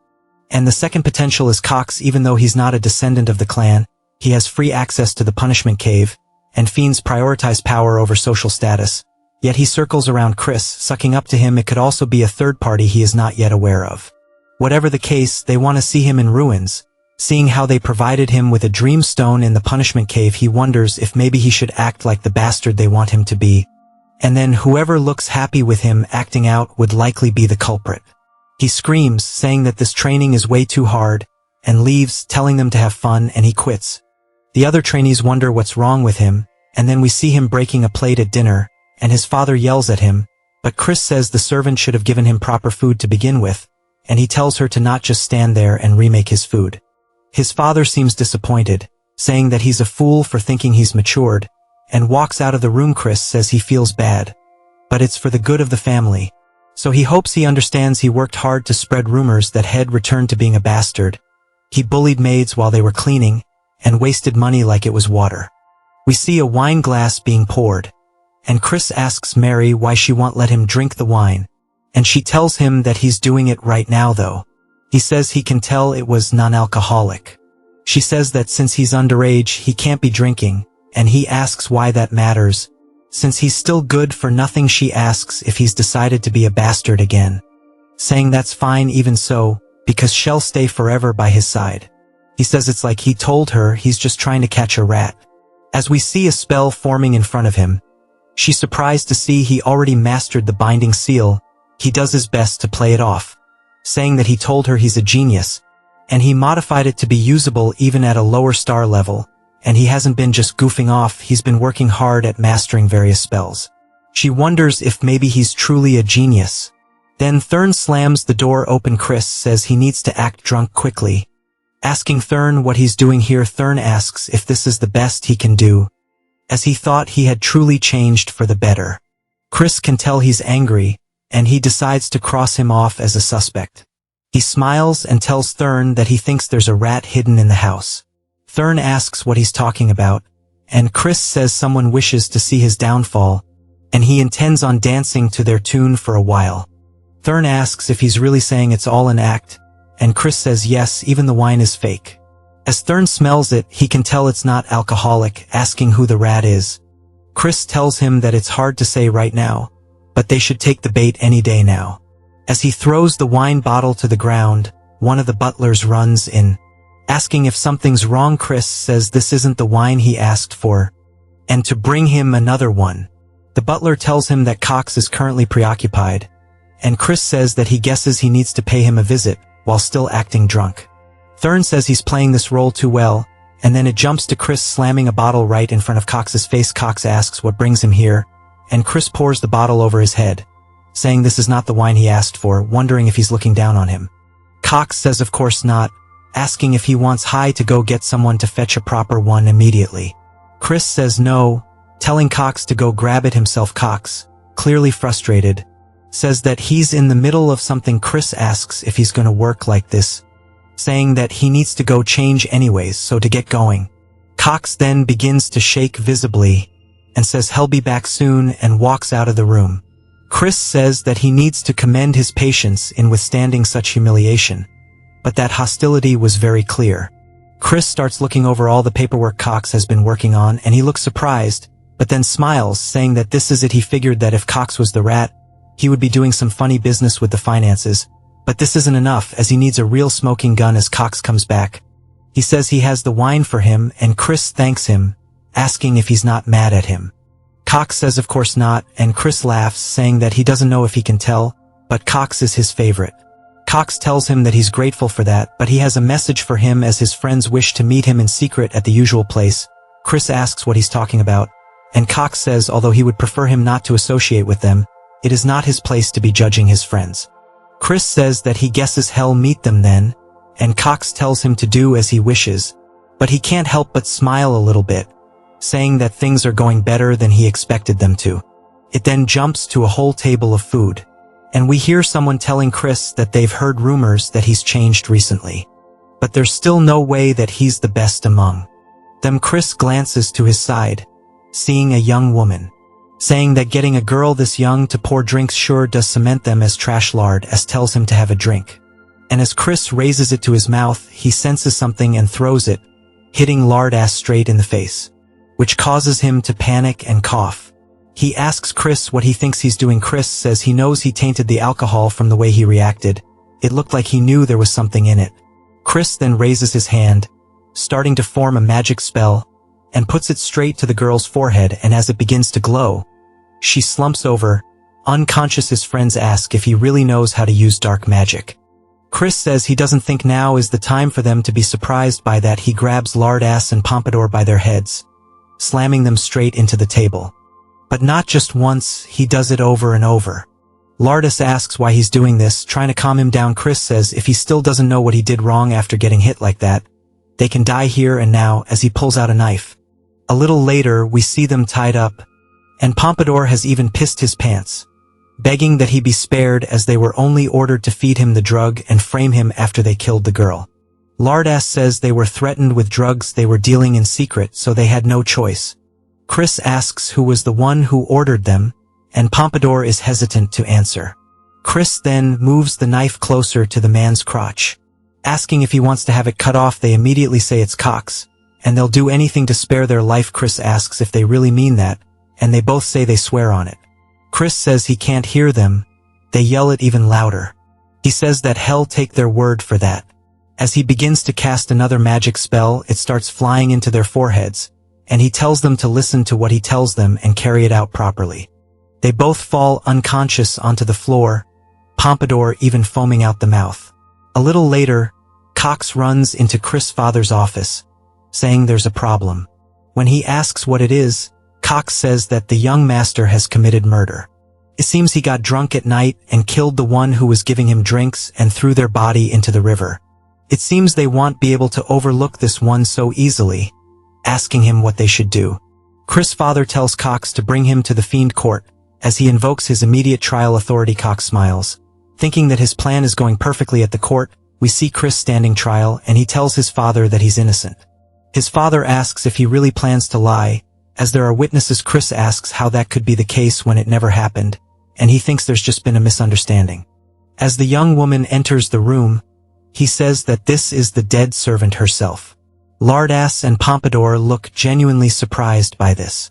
And the second potential is Cox. Even though he's not a descendant of the clan, he has free access to the punishment cave, and fiends prioritize power over social status. Yet he circles around Chris, sucking up to him. It could also be a third party he is not yet aware of. Whatever the case, they want to see him in ruins. Seeing how they provided him with a dream stone in the punishment cave, he wonders if maybe he should act like the bastard they want him to be. And then whoever looks happy with him acting out would likely be the culprit. He screams, saying that this training is way too hard, and leaves, telling them to have fun, and he quits. The other trainees wonder what's wrong with him, and then we see him breaking a plate at dinner, and his father yells at him, but Chris says the servant should have given him proper food to begin with, and he tells her to not just stand there and remake his food. His father seems disappointed, saying that he's a fool for thinking he's matured, and walks out of the room. Chris says he feels bad, but it's for the good of the family. So he hopes he understands he worked hard to spread rumors that Head returned to being a bastard. He bullied maids while they were cleaning, and wasted money like it was water. We see a wine glass being poured, and Chris asks Mary why she won't let him drink the wine, and she tells him that he's doing it right now though. He says he can tell it was non-alcoholic. She says that since he's underage, he can't be drinking, and he asks why that matters. Since he's still good for nothing, she asks if he's decided to be a bastard again, saying that's fine even so, because she'll stay forever by his side. He says it's like he told her he's just trying to catch a rat. As we see a spell forming in front of him, she's surprised to see he already mastered the Binding Seal. He does his best to play it off, saying that he told her he's a genius, and he modified it to be usable even at a lower star level, and he hasn't been just goofing off, he's been working hard at mastering various spells. She wonders if maybe he's truly a genius. Then Thurn slams the door open. Chris says he needs to act drunk quickly. Asking Thurn what he's doing here, Thurn asks if this is the best he can do, as he thought he had truly changed for the better. Chris can tell he's angry, and he decides to cross him off as a suspect. He smiles and tells Thurn that he thinks there's a rat hidden in the house. Thurn asks what he's talking about, and Chris says someone wishes to see his downfall, and he intends on dancing to their tune for a while. Thurn asks if he's really saying it's all an act, and Chris says yes, even the wine is fake. As Thurn smells it, he can tell it's not alcoholic, asking who the rat is. Chris tells him that it's hard to say right now, but they should take the bait any day now. As he throws the wine bottle to the ground, one of the butlers runs in. Asking if something's wrong, Chris says this isn't the wine he asked for, and to bring him another one. The butler tells him that Cox is currently preoccupied, and Chris says that he guesses he needs to pay him a visit, while still acting drunk. Thurn says he's playing this role too well, and then it jumps to Chris slamming a bottle right in front of Cox's face. Cox asks what brings him here, and Chris pours the bottle over his head, saying this is not the wine he asked for, wondering if he's looking down on him. Cox says of course not, asking if he wants Hai to go get someone to fetch a proper one immediately. Chris says no, telling Cox to go grab it himself. Cox, clearly frustrated, says that he's in the middle of something. Chris asks if he's gonna work like this, saying that he needs to go change anyways, so to get going. Cox then begins to shake visibly, and says he'll be back soon and walks out of the room. Chris says that he needs to commend his patience in withstanding such humiliation, but that hostility was very clear. Chris starts looking over all the paperwork Cox has been working on, and he looks surprised, but then smiles, saying that this is it. He figured that if Cox was the rat, he would be doing some funny business with the finances, but this isn't enough, as he needs a real smoking gun. As Cox comes back, he says he has the wine for him, and Chris thanks him, asking if he's not mad at him. Cox says of course not, and Chris laughs, saying that he doesn't know if he can tell, but Cox is his favorite. Cox tells him that he's grateful for that, but he has a message for him as his friends wish to meet him in secret at the usual place. Chris asks what he's talking about, and Cox says although he would prefer him not to associate with them, it is not his place to be judging his friends. Chris says that he guesses he'll meet them then, and Cox tells him to do as he wishes, but he can't help but smile a little bit, saying that things are going better than he expected them to. It then jumps to a whole table of food, and we hear someone telling Chris that they've heard rumors that he's changed recently, but there's still no way that he's the best among them. Chris glances to his side, seeing a young woman, saying that getting a girl this young to pour drinks sure does cement them as trash. Lard as tells him to have a drink, and as Chris raises it to his mouth, he senses something and throws it, hitting Lard ass straight in the face, which causes him to panic and cough. He asks Chris what he thinks he's doing. Chris says he knows he tainted the alcohol from the way he reacted. It looked like he knew there was something in it. Chris then raises his hand, starting to form a magic spell, and puts it straight to the girl's forehead, and as it begins to glow, she slumps over, unconscious. His friends ask if he really knows how to use dark magic. Chris says he doesn't think now is the time for them to be surprised by that. He grabs Lardass and Pompadour by their heads, slamming them straight into the table. But not just once, he does it over and over. Lardass asks why he's doing this, trying to calm him down. Chris says if he still doesn't know what he did wrong after getting hit like that, they can die here and now, as he pulls out a knife. A little later, we see them tied up, and Pompadour has even pissed his pants, begging that he be spared as they were only ordered to feed him the drug and frame him after they killed the girl. Lardass says they were threatened with drugs they were dealing in secret, so they had no choice. Chris asks who was the one who ordered them, and Pompadour is hesitant to answer. Chris then moves the knife closer to the man's crotch, asking if he wants to have it cut off. They immediately say it's Cox, and they'll do anything to spare their life. Chris asks if they really mean that, and they both say they swear on it. Chris says he can't hear them. They yell it even louder. He says that hell take their word for that. As he begins to cast another magic spell, it starts flying into their foreheads, and he tells them to listen to what he tells them and carry it out properly. They both fall unconscious onto the floor, Pompadour even foaming out the mouth. A little later, Cox runs into Chris' father's office, saying there's a problem. When he asks what it is, Cox says that the young master has committed murder. It seems he got drunk at night and killed the one who was giving him drinks and threw their body into the river. It seems they won't be able to overlook this one so easily, asking him what they should do. Chris' father tells Cox to bring him to the Fiend Court. As he invokes his immediate trial authority, Cox smiles. Thinking that his plan is going perfectly at the court, we see Chris standing trial, and he tells his father that he's innocent. His father asks if he really plans to lie. As there are witnesses, Chris asks how that could be the case when it never happened, and he thinks there's just been a misunderstanding. As the young woman enters the room, he says that this is the dead servant herself. Lardass and Pompadour look genuinely surprised by this.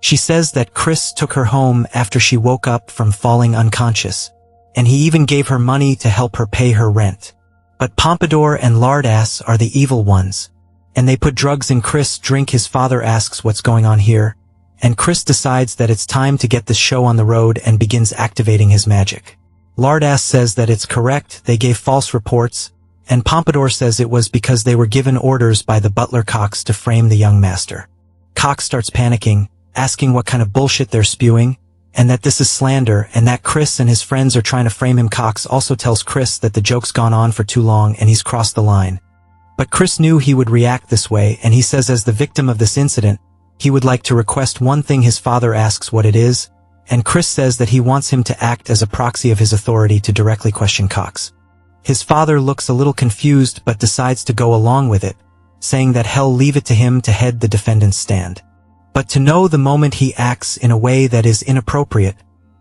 She says that Chris took her home after she woke up from falling unconscious, and he even gave her money to help her pay her rent. But Pompadour and Lardass are the evil ones, and they put drugs in Chris' drink. His father asks what's going on here, and Chris decides that it's time to get this show on the road and begins activating his magic. Lardass says that it's correct, they gave false reports, and Pompadour says it was because they were given orders by the butler Cox to frame the young master. Cox starts panicking, asking what kind of bullshit they're spewing, and that this is slander, and that Chris and his friends are trying to frame him. Cox also tells Chris that the joke's gone on for too long and he's crossed the line. But Chris knew he would react this way, and he says as the victim of this incident, he would like to request one thing. His father asks what it is, and Chris says that he wants him to act as a proxy of his authority to directly question Cox. His father looks a little confused but decides to go along with it, saying that hell, leave it to him to head the defendant's stand. But to know the moment he acts in a way that is inappropriate,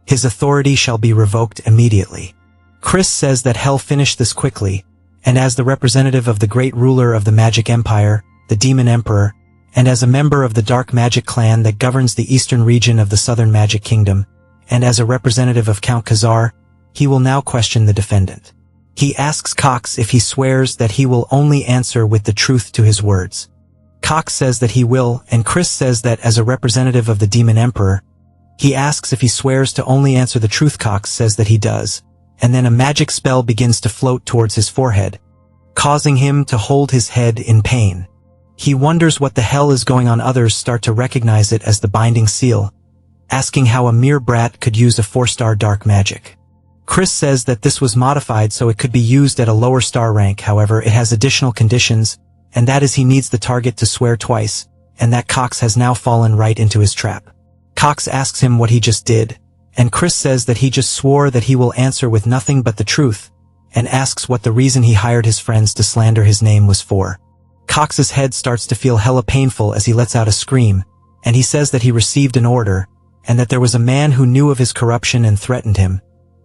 his authority shall be revoked immediately. Chris says that hell, finish this quickly, and as the representative of the great ruler of the magic empire, the Demon Emperor, and as a member of the dark magic clan that governs the eastern region of the southern magic kingdom, and as a representative of Count Khazar, he will now question the defendant. He asks Cox if he swears that he will only answer with the truth to his words. Cox says that he will, and Chris says that as a representative of the Demon Emperor, he asks if he swears to only answer the truth. Cox says that he does, and then a magic spell begins to float towards his forehead, causing him to hold his head in pain. He wonders what the hell is going on. Others start to recognize it as the binding seal, asking how a mere brat could use a 4-star dark magic. Chris says that this was modified so it could be used at a lower star rank. However, it has additional conditions, and that is he needs the target to swear twice, and that Cox has now fallen right into his trap. Cox asks him what he just did, and Chris says that he just swore that he will answer with nothing but the truth, and asks what the reason he hired his friends to slander his name was for. Cox's head starts to feel hella painful as he lets out a scream, and he says that he received an order, and that there was a man who knew of his corruption and threatened him,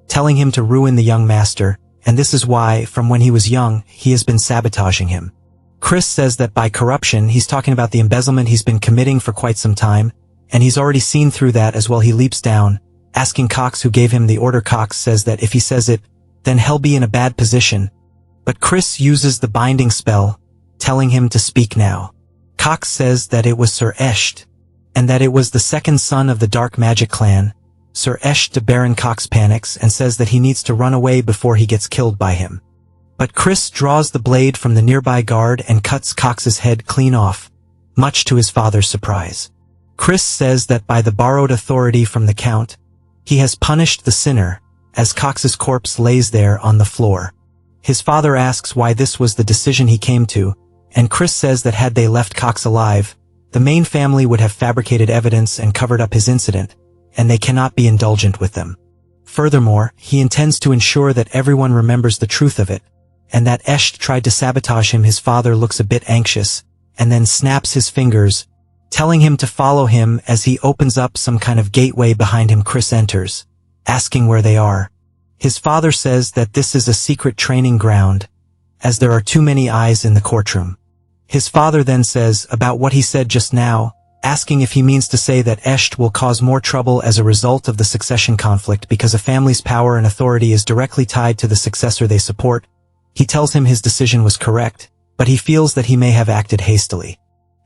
telling him to ruin the young master, and this is why, from when he was young, he has been sabotaging him. Chris says that by corruption, he's talking about the embezzlement he's been committing for quite some time, and he's already seen through that as well. He leaps down, asking Cox who gave him the order. Cox says that if he says it, then he'll be in a bad position. But Chris uses the binding spell, telling him to speak now. Cox says that it was Sir Esht, and that it was the second son of the dark magic clan, Sir Esht de Baron. Cox panics and says that he needs to run away before he gets killed by him. But Chris draws the blade from the nearby guard and cuts Cox's head clean off, much to his father's surprise. Chris says that by the borrowed authority from the Count, he has punished the sinner, as Cox's corpse lays there on the floor. His father asks why this was the decision he came to, and Chris says that had they left Cox alive, the main family would have fabricated evidence and covered up his incident, and they cannot be indulgent with them. Furthermore, he intends to ensure that everyone remembers the truth of it, and that Esht tried to sabotage him. His father looks a bit anxious, and then snaps his fingers, telling him to follow him as he opens up some kind of gateway behind him. Chris enters, asking where they are. His father says that this is a secret training ground, as there are too many eyes in the courtroom. His father then says about what he said just now, asking if he means to say that Esht will cause more trouble as a result of the succession conflict because a family's power and authority is directly tied to the successor they support. He tells him his decision was correct, but he feels that he may have acted hastily.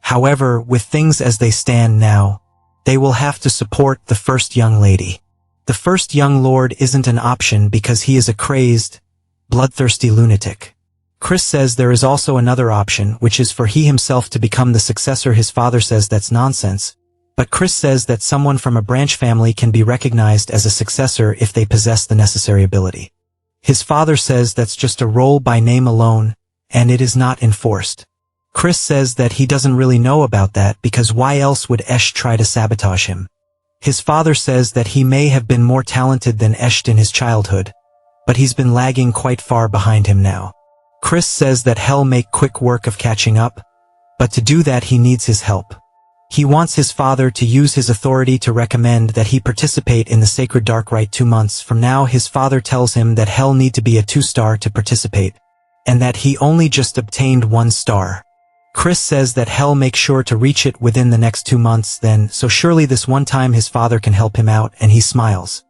However, with things as they stand now, they will have to support the first young lady. The first young lord isn't an option because he is a crazed, bloodthirsty lunatic. Chris says there is also another option, which is for he himself to become the successor. His father says that's nonsense, but Chris says that someone from a branch family can be recognized as a successor if they possess the necessary ability. His father says that's just a role by name alone, and it is not enforced. Chris says that he doesn't really know about that because why else would Esh try to sabotage him? His father says that he may have been more talented than Esh in his childhood, but he's been lagging quite far behind him now. Chris says that he'll make quick work of catching up, but to do that he needs his help. He wants his father to use his authority to recommend that he participate in the Sacred Dark Rite 2 months from now. His father tells him that he'll need to be a 2-star to participate, and that he only just obtained 1 star. Chris says that he'll make sure to reach it within the next 2 months then, so surely this one time his father can help him out, and he smiles.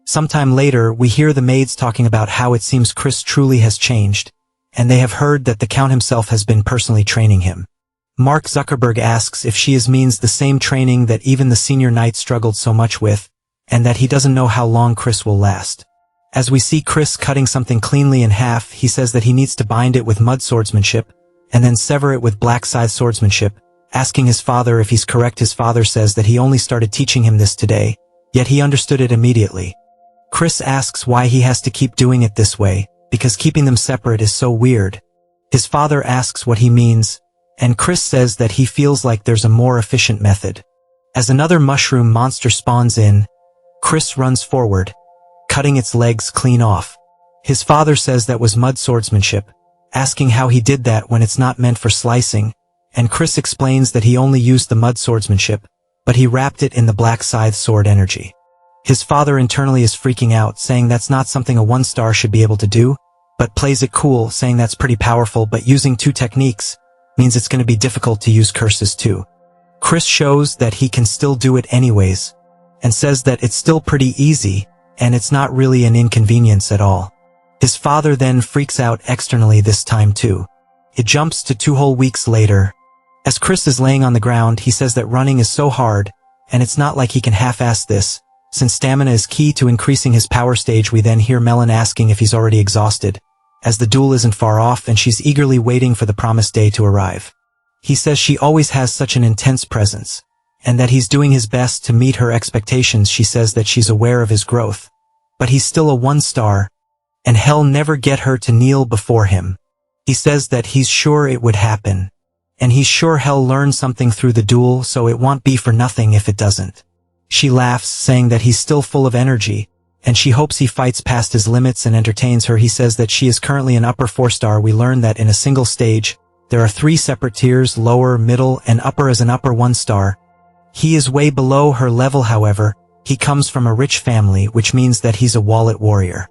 Sometime later, we hear the maids talking about how it seems Chris truly has changed, and they have heard that the Count himself has been personally training him. Mark Zuckerberg asks if she means the same training that even the senior knight struggled so much with, and that he doesn't know how long Chris will last. As we see Chris cutting something cleanly in half, he says that he needs to bind it with mud swordsmanship, and then sever it with black scythe swordsmanship. Asking his father if he's correct, his father says that he only started teaching him this today, yet he understood it immediately. Chris asks why he has to keep doing it this way, because keeping them separate is so weird. His father asks what he means, and Chris says that he feels like there's a more efficient method. As another mushroom monster spawns in, Chris runs forward, cutting its legs clean off. His father says that was mud swordsmanship, asking how he did that when it's not meant for slicing, and Chris explains that he only used the mud swordsmanship, but he wrapped it in the black scythe sword energy. His father internally is freaking out, saying that's not something a 1-star should be able to do, but plays it cool, saying that's pretty powerful, but using 2 techniques means it's going to be difficult to use curses too. Chris shows that he can still do it anyways, and says that it's still pretty easy, and it's not really an inconvenience at all. His father then freaks out externally this time too. It jumps to 2 whole weeks later. As Chris is laying on the ground, he says that running is so hard, and it's not like he can half-ass this, since stamina is key to increasing his power stage. We then hear Melon asking if he's already exhausted, as the duel isn't far off and she's eagerly waiting for the promised day to arrive. He says she always has such an intense presence, and that he's doing his best to meet her expectations. She says that she's aware of his growth, but he's still a 1-star, and he'll never get her to kneel before him. He says that he's sure it would happen, and he's sure he'll learn something through the duel, so it won't be for nothing if it doesn't. She laughs, saying that he's still full of energy, and she hopes he fights past his limits and entertains her. He says that she is currently an upper 4-star. We learn that in a single stage, there are 3 separate tiers, lower, middle, and upper. As an upper 1-star, he is way below her level. However, he comes from a rich family, which means that he's a wallet warrior.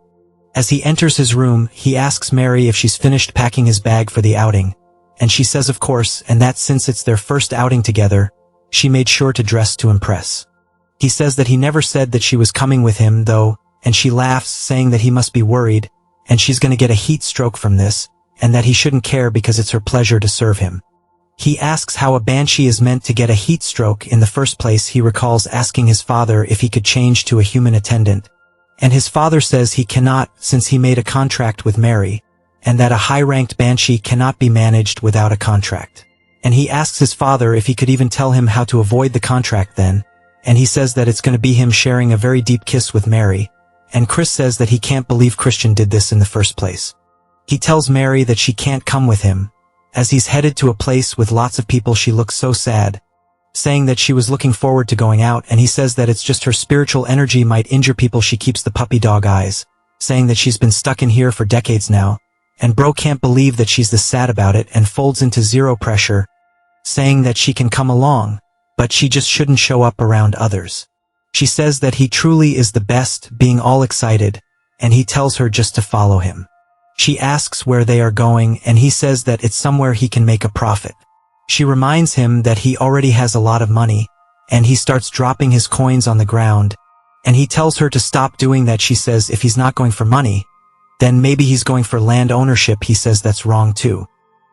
As he enters his room, he asks Mary if she's finished packing his bag for the outing, and she says of course, and that since it's their first outing together, she made sure to dress to impress. He says that he never said that she was coming with him, though, and she laughs, saying that he must be worried, and she's gonna get a heat stroke from this, and that he shouldn't care because it's her pleasure to serve him. He asks how a banshee is meant to get a heat stroke in the first place. He recalls asking his father if he could change to a human attendant, and his father says he cannot since he made a contract with Mary, and that a high-ranked banshee cannot be managed without a contract. And he asks his father if he could even tell him how to avoid the contract then, and he says that it's going to be him sharing a very deep kiss with Mary, and Chris says that he can't believe Christian did this in the first place. He tells Mary that she can't come with him, as he's headed to a place with lots of people. She looks so sad, saying that she was looking forward to going out, and he says that it's just her spiritual energy might injure people. She keeps the puppy dog eyes, saying that she's been stuck in here for decades now, and bro can't believe that she's this sad about it and folds into 0 pressure, saying that she can come along, but she just shouldn't show up around others. She says that he truly is the best, being all excited, and he tells her just to follow him. She asks where they are going, and he says that it's somewhere he can make a profit. She reminds him that he already has a lot of money, and he starts dropping his coins on the ground, and he tells her to stop doing that. She says if he's not going for money, then maybe he's going for land ownership. He says that's wrong too.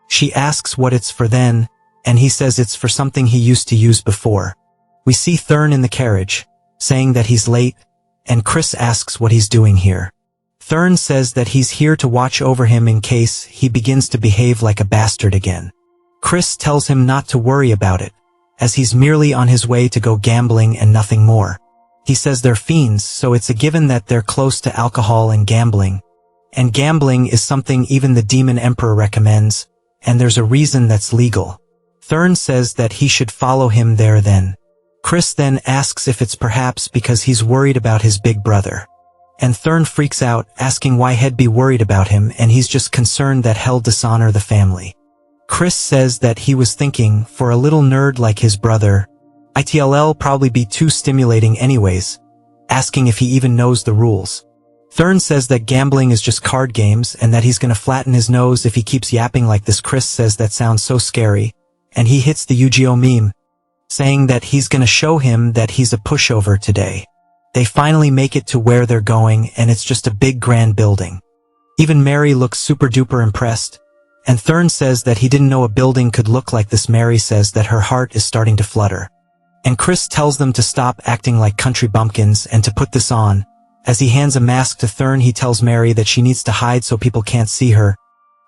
She asks what it's for then, and he says it's for something he used to use before. We see Thurn in the carriage, saying that he's late, and Chris asks what he's doing here. Thurn says that he's here to watch over him in case he begins to behave like a bastard again. Chris tells him not to worry about it, as he's merely on his way to go gambling and nothing more. He says they're fiends, so it's a given that they're close to alcohol and gambling is something even the Demon Emperor recommends, and there's a reason that's legal. Thurn says that he should follow him there then. Chris then asks if it's perhaps because he's worried about his big brother. And Thurn freaks out, asking why he'd be worried about him, and he's just concerned that he'll dishonor the family. Chris says that he was thinking, for a little nerd like his brother, it'll probably be too stimulating anyways, asking if he even knows the rules. Thurn says that gambling is just card games and that he's gonna flatten his nose if he keeps yapping like this. Chris says that sounds so scary, and he hits the Yu-Gi-Oh meme, saying that he's gonna show him that he's a pushover today. They finally make it to where they're going, and it's just a big grand building. Even Mary looks super duper impressed, and Thurn says that he didn't know a building could look like this. Mary says that her heart is starting to flutter. And Chris tells them to stop acting like country bumpkins and to put this on. As he hands a mask to Thurn, he tells Mary that she needs to hide so people can't see her.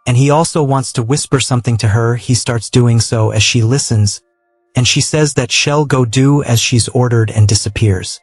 And he also wants to whisper something to her. He starts doing so as she listens, and she says that she'll go do as she's ordered and disappears.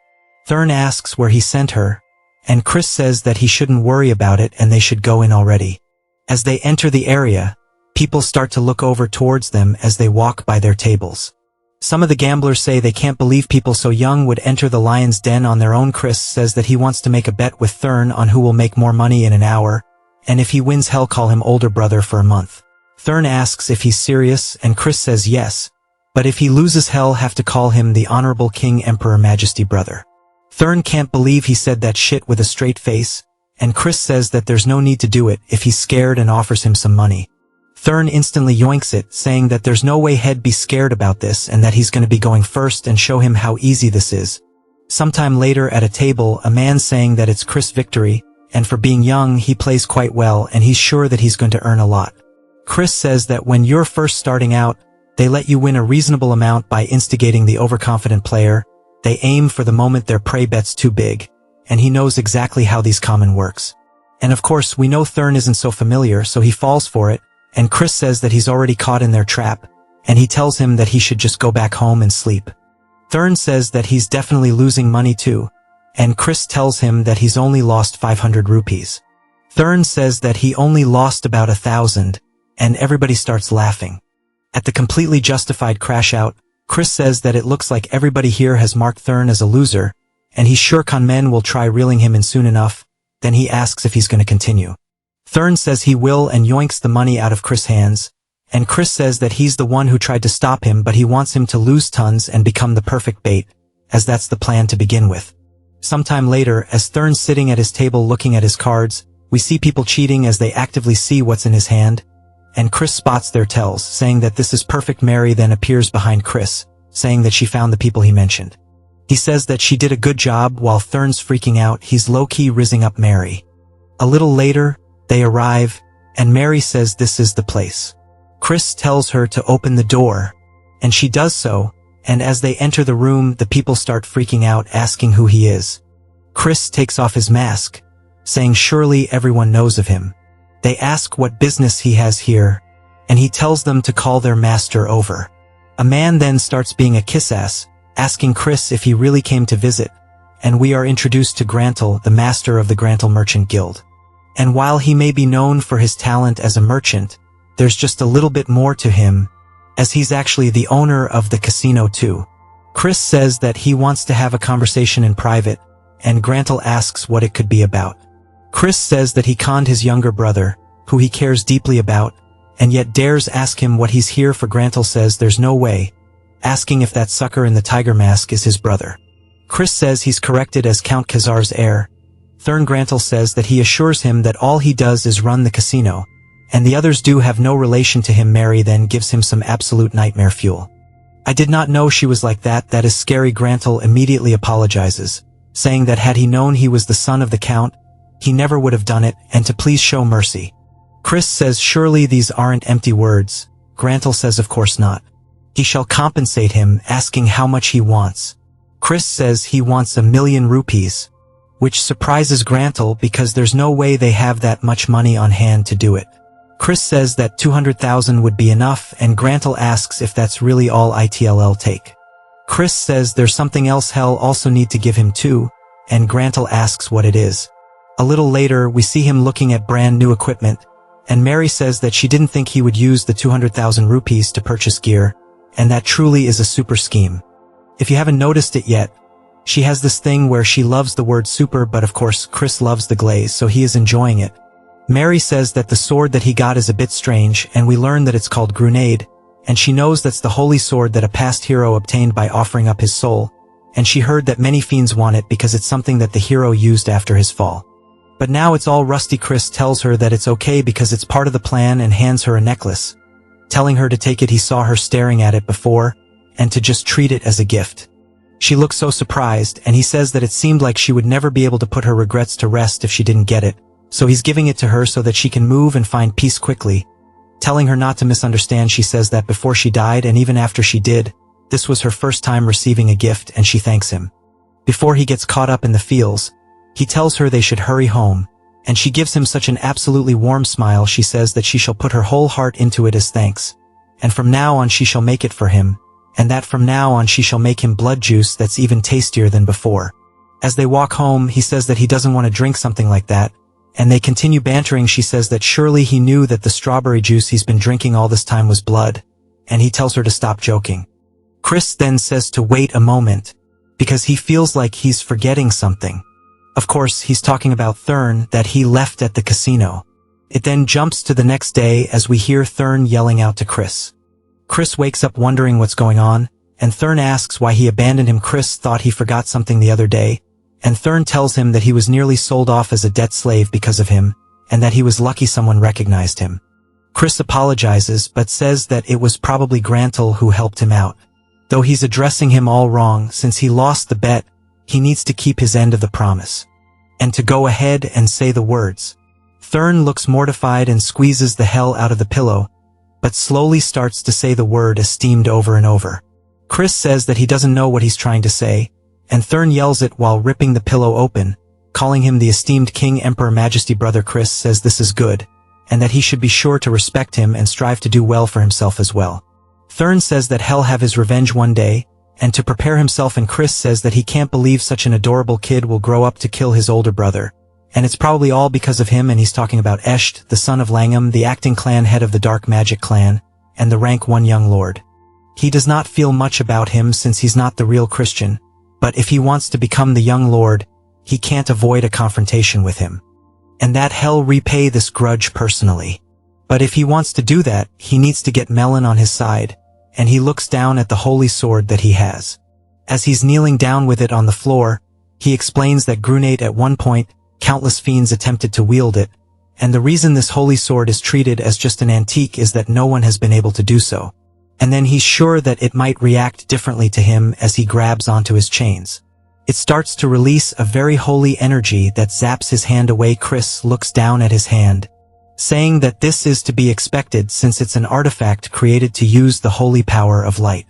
Thurn asks where he sent her, and Chris says that he shouldn't worry about it and they should go in already. As they enter the area, people start to look over towards them as they walk by their tables. Some of the gamblers say they can't believe people so young would enter the lion's den on their own. Chris says that he wants to make a bet with Thurn on who will make more money in an hour, and if he wins he'll call him older brother for a month. Thurn asks if he's serious, and Chris says yes, but if he loses he'll have to call him the Honorable King Emperor Majesty brother. Thurn can't believe he said that shit with a straight face, and Chris says that there's no need to do it if he's scared and offers him some money. Thurn instantly yoinks it, saying that there's no way he'd be scared about this and that he's gonna be going first and show him how easy this is. Sometime later at a table, a man saying that it's Chris' victory, and for being young he plays quite well and he's sure that he's going to earn a lot. Chris says that when you're first starting out, they let you win a reasonable amount by instigating the overconfident player. They aim for the moment their prey bet's too big, and he knows exactly how these common works. And of course we know Thurn isn't so familiar, so he falls for it, and Chris says that he's already caught in their trap, and he tells him that he should just go back home and sleep. Thurn says that he's definitely losing money too, and Chris tells him that he's only lost 500 rupees. Thurn says that he only lost about 1,000, and everybody starts laughing. At the completely justified crash out, Chris says that it looks like everybody here has marked Thurn as a loser, and he's sure con men will try reeling him in soon enough. Then he asks if he's going to continue. Thurn says he will and yoinks the money out of Chris' hands, and Chris says that he's the one who tried to stop him, but he wants him to lose tons and become the perfect bait, as that's the plan to begin with. Sometime later, as Thurn's sitting at his table looking at his cards, we see people cheating as they actively see what's in his hand, and Chris spots their tells, saying that this is perfect. Mary then appears behind Chris, saying that she found the people he mentioned. He says that she did a good job. While Thurn's freaking out, he's low-key rizzing up Mary. A little later, they arrive, and Mary says this is the place. Chris tells her to open the door, and she does so, and as they enter the room, the people start freaking out, asking who he is. Chris takes off his mask, saying surely everyone knows of him. They ask what business he has here, and he tells them to call their master over. A man then starts being a kiss-ass, asking Chris if he really came to visit, and we are introduced to Grantle, the master of the Grantle Merchant Guild. And while he may be known for his talent as a merchant, there's just a little bit more to him, as he's actually the owner of the casino too. Chris says that he wants to have a conversation in private, and Grantle asks what it could be about. Chris says that he conned his younger brother, who he cares deeply about, and yet dares ask him what he's here for. Grantle says there's no way, asking if that sucker in the tiger mask is his brother. Chris says he's corrected as Count Khazar's heir. Thurn Grantle says that he assures him that all he does is run the casino, and the others do have no relation to him. Mary then gives him some absolute nightmare fuel. I did not know she was like that. That is scary. Grantle immediately apologizes, saying that had he known he was the son of the Count, he never would have done it, and to please show mercy. Chris says surely these aren't empty words. Grantle says of course not. He shall compensate him, asking how much he wants. Chris says he wants 1,000,000 rupees, which surprises Grantle because there's no way they have that much money on hand to do it. Chris says that 200,000 would be enough, and Grantle asks if that's really all it'll take. Chris says there's something else he'll also need to give him too, and Grantle asks what it is. A little later, we see him looking at brand new equipment, and Mary says that she didn't think he would use the 200,000 rupees to purchase gear, and that truly is a super scheme. If you haven't noticed it yet, she has this thing where she loves the word super, but of course Chris loves the glaze, so he is enjoying it. Mary says that the sword that he got is a bit strange, and we learn that it's called grenade, and she knows that's the holy sword that a past hero obtained by offering up his soul, and she heard that many fiends want it because it's something that the hero used after his fall. But now it's all rusty. Chris tells her that it's okay because it's part of the plan and hands her a necklace, telling her to take it. He saw her staring at it before, and to just treat it as a gift. She looks so surprised, and he says that it seemed like she would never be able to put her regrets to rest if she didn't get it, so he's giving it to her so that she can move and find peace quickly. Telling her not to misunderstand, she says that before she died and even after she did, this was her first time receiving a gift, and she thanks him. Before he gets caught up in the feels, he tells her they should hurry home, and she gives him such an absolutely warm smile. She says that she shall put her whole heart into it as thanks, and from now on she shall make it for him, and that from now on she shall make him blood juice that's even tastier than before. As they walk home, he says that he doesn't want to drink something like that, and they continue bantering. She says that surely he knew that the strawberry juice he's been drinking all this time was blood, and he tells her to stop joking. Chris then says to wait a moment, because he feels like he's forgetting something. Of course, he's talking about Thurn that he left at the casino. It then jumps to the next day as we hear Thurn yelling out to Chris. Chris wakes up wondering what's going on, and Thurn asks why he abandoned him. Chris thought he forgot something the other day, and Thurn tells him that he was nearly sold off as a debt slave because of him, and that he was lucky someone recognized him. Chris apologizes but says that it was probably Grantel who helped him out. Though he's addressing him all wrong, since he lost the bet, he needs to keep his end of the promise, and to go ahead and say the words. Thurn looks mortified and squeezes the hell out of the pillow, but slowly starts to say the word esteemed over and over. Chris says that he doesn't know what he's trying to say, and Thurn yells it while ripping the pillow open, calling him the esteemed King Emperor Majesty. Brother Chris says this is good, and that he should be sure to respect him and strive to do well for himself as well. Thurn says that he'll have his revenge one day, and to prepare himself, and Chris says that he can't believe such an adorable kid will grow up to kill his older brother, and it's probably all because of him. And he's talking about Esht, the son of Langham, the acting clan head of the Dark Magic clan, and the rank 1 young lord. He does not feel much about him since he's not the real Christian, but if he wants to become the young lord, he can't avoid a confrontation with him, and that he'll repay this grudge personally. But if he wants to do that, he needs to get Melon on his side, and he looks down at the holy sword that he has. As he's kneeling down with it on the floor, he explains that Grunate at one point, countless fiends attempted to wield it, and the reason this holy sword is treated as just an antique is that no one has been able to do so. And then he's sure that it might react differently to him as he grabs onto his chains. It starts to release a very holy energy that zaps his hand away. Chris looks down at his hand, saying that this is to be expected since it's an artifact created to use the holy power of light.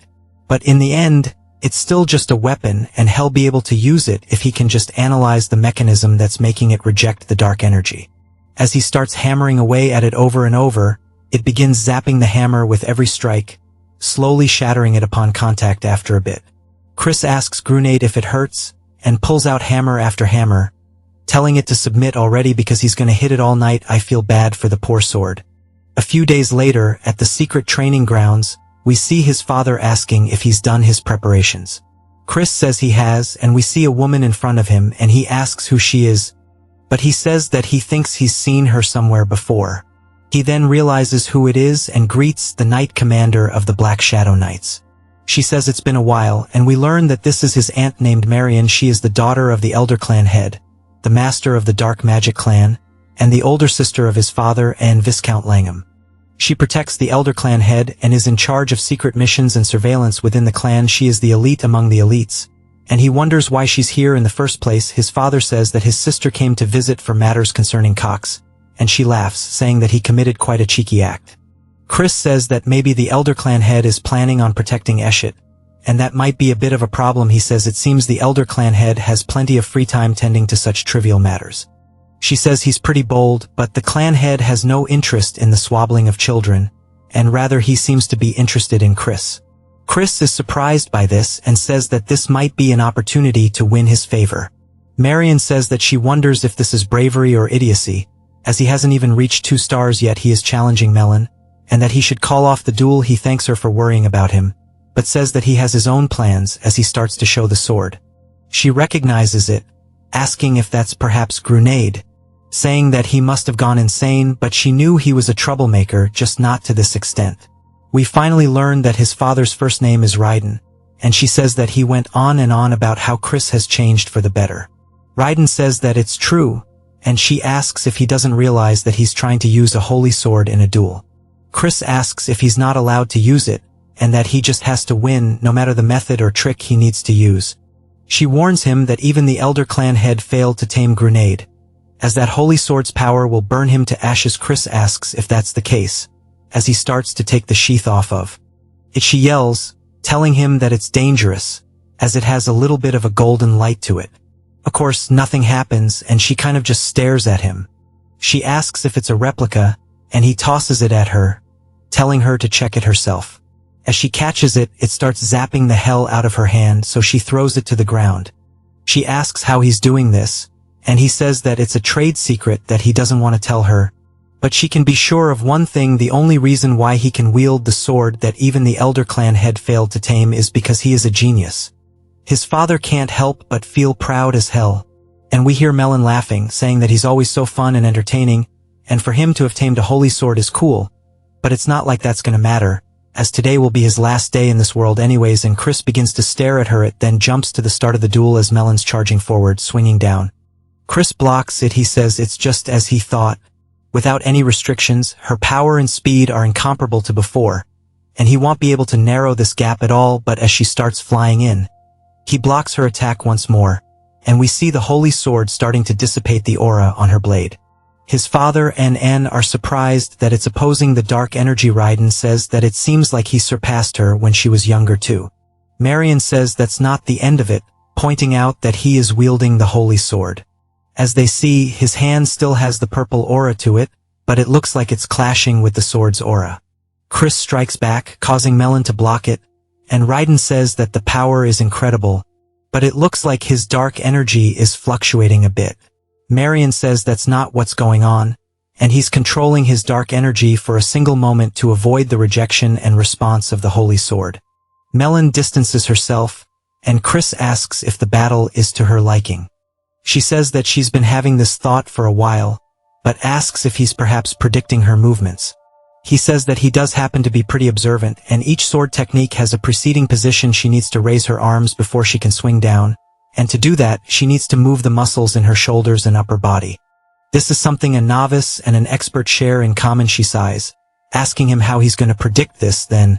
But in the end, it's still just a weapon, and he'll be able to use it if he can just analyze the mechanism that's making it reject the dark energy. As he starts hammering away at it over and over, it begins zapping the hammer with every strike, slowly shattering it upon contact after a bit. Chris asks Grunate if it hurts, and pulls out hammer after hammer, telling it to submit already because he's gonna hit it all night. I feel bad for the poor sword. A few days later, at the secret training grounds, we see his father asking if he's done his preparations. Chris says he has, and we see a woman in front of him, and he asks who she is, but he says that he thinks he's seen her somewhere before. He then realizes who it is and greets the Knight Commander of the Black Shadow Knights. She says it's been a while, and we learn that this is his aunt named Marion. She is the daughter of the Elder Clan head, the master of the Dark Magic clan, and the older sister of his father and Viscount Langham. She protects the Elder Clan head and is in charge of secret missions and surveillance within the clan. She is the elite among the elites, and he wonders why she's here in the first place. His father says that his sister came to visit for matters concerning Cox, and she laughs, saying that he committed quite a cheeky act. Chris says that maybe the Elder Clan head is planning on protecting Eshet, and that might be a bit of a problem. He says it seems the Elder Clan head has plenty of free time tending to such trivial matters. She says he's pretty bold, but the clan head has no interest in the swabbling of children, and rather he seems to be interested in Chris. Chris is surprised by this and says that this might be an opportunity to win his favor. Marion says that she wonders if this is bravery or idiocy, As he hasn't even reached 2 stars yet, he is challenging Melon, and that he should call off the duel. He thanks her for worrying about him, but says that he has his own plans as he starts to show the sword. She recognizes it, asking if that's perhaps Grenade, saying that he must have gone insane, but she knew he was a troublemaker, just not to this extent. We finally learn that his father's first name is Raiden, and she says that he went on and on about how Chris has changed for the better. Raiden says that it's true, and she asks if he doesn't realize that he's trying to use a holy sword in a duel. Chris asks if he's not allowed to use it, and that he just has to win no matter the method or trick he needs to use. She warns him that even the Elder Clan head failed to tame Grenade, as that holy sword's power will burn him to ashes. Chris asks if that's the case, as he starts to take the sheath off of it. She yells, telling him that it's dangerous, as it has a little bit of a golden light to it. Of course, nothing happens, and she kind of just stares at him. She asks if it's a replica, and he tosses it at her, telling her to check it herself. As she catches it, it starts zapping the hell out of her hand, so she throws it to the ground. She asks how he's doing this, and he says that it's a trade secret that he doesn't want to tell her. But she can be sure of one thing: the only reason why he can wield the sword that even the Elder Clan head failed to tame is because he is a genius. His father can't help but feel proud as hell. And we hear Melon laughing, saying that he's always so fun and entertaining, and for him to have tamed a holy sword is cool. But it's not like that's gonna matter, as today will be his last day in this world anyways. And Chris begins to stare at her. It then jumps to the start of the duel as Melon's charging forward, swinging down. Chris blocks it. He says it's just as he thought. Without any restrictions, her power and speed are incomparable to before, and he won't be able to narrow this gap at all. But as she starts flying in, he blocks her attack once more, and we see the holy sword starting to dissipate the aura on her blade. His father and N are surprised that it's opposing the dark energy. Raiden says that it seems like he surpassed her when she was younger too. Marion says that's not the end of it, pointing out that he is wielding the holy sword. As they see, his hand still has the purple aura to it, but it looks like it's clashing with the sword's aura. Chris strikes back, causing Melon to block it, and Raiden says that the power is incredible, but it looks like his dark energy is fluctuating a bit. Marion says that's not what's going on, and he's controlling his dark energy for a single moment to avoid the rejection and response of the holy sword. Melon distances herself, and Chris asks if the battle is to her liking. She says that she's been having this thought for a while, but asks if he's perhaps predicting her movements. He says that he does happen to be pretty observant, and each sword technique has a preceding position. She needs to raise her arms before she can swing down, and to do that, she needs to move the muscles in her shoulders and upper body. This is something a novice and an expert share in common. She sighs, asking him how he's going to predict this then,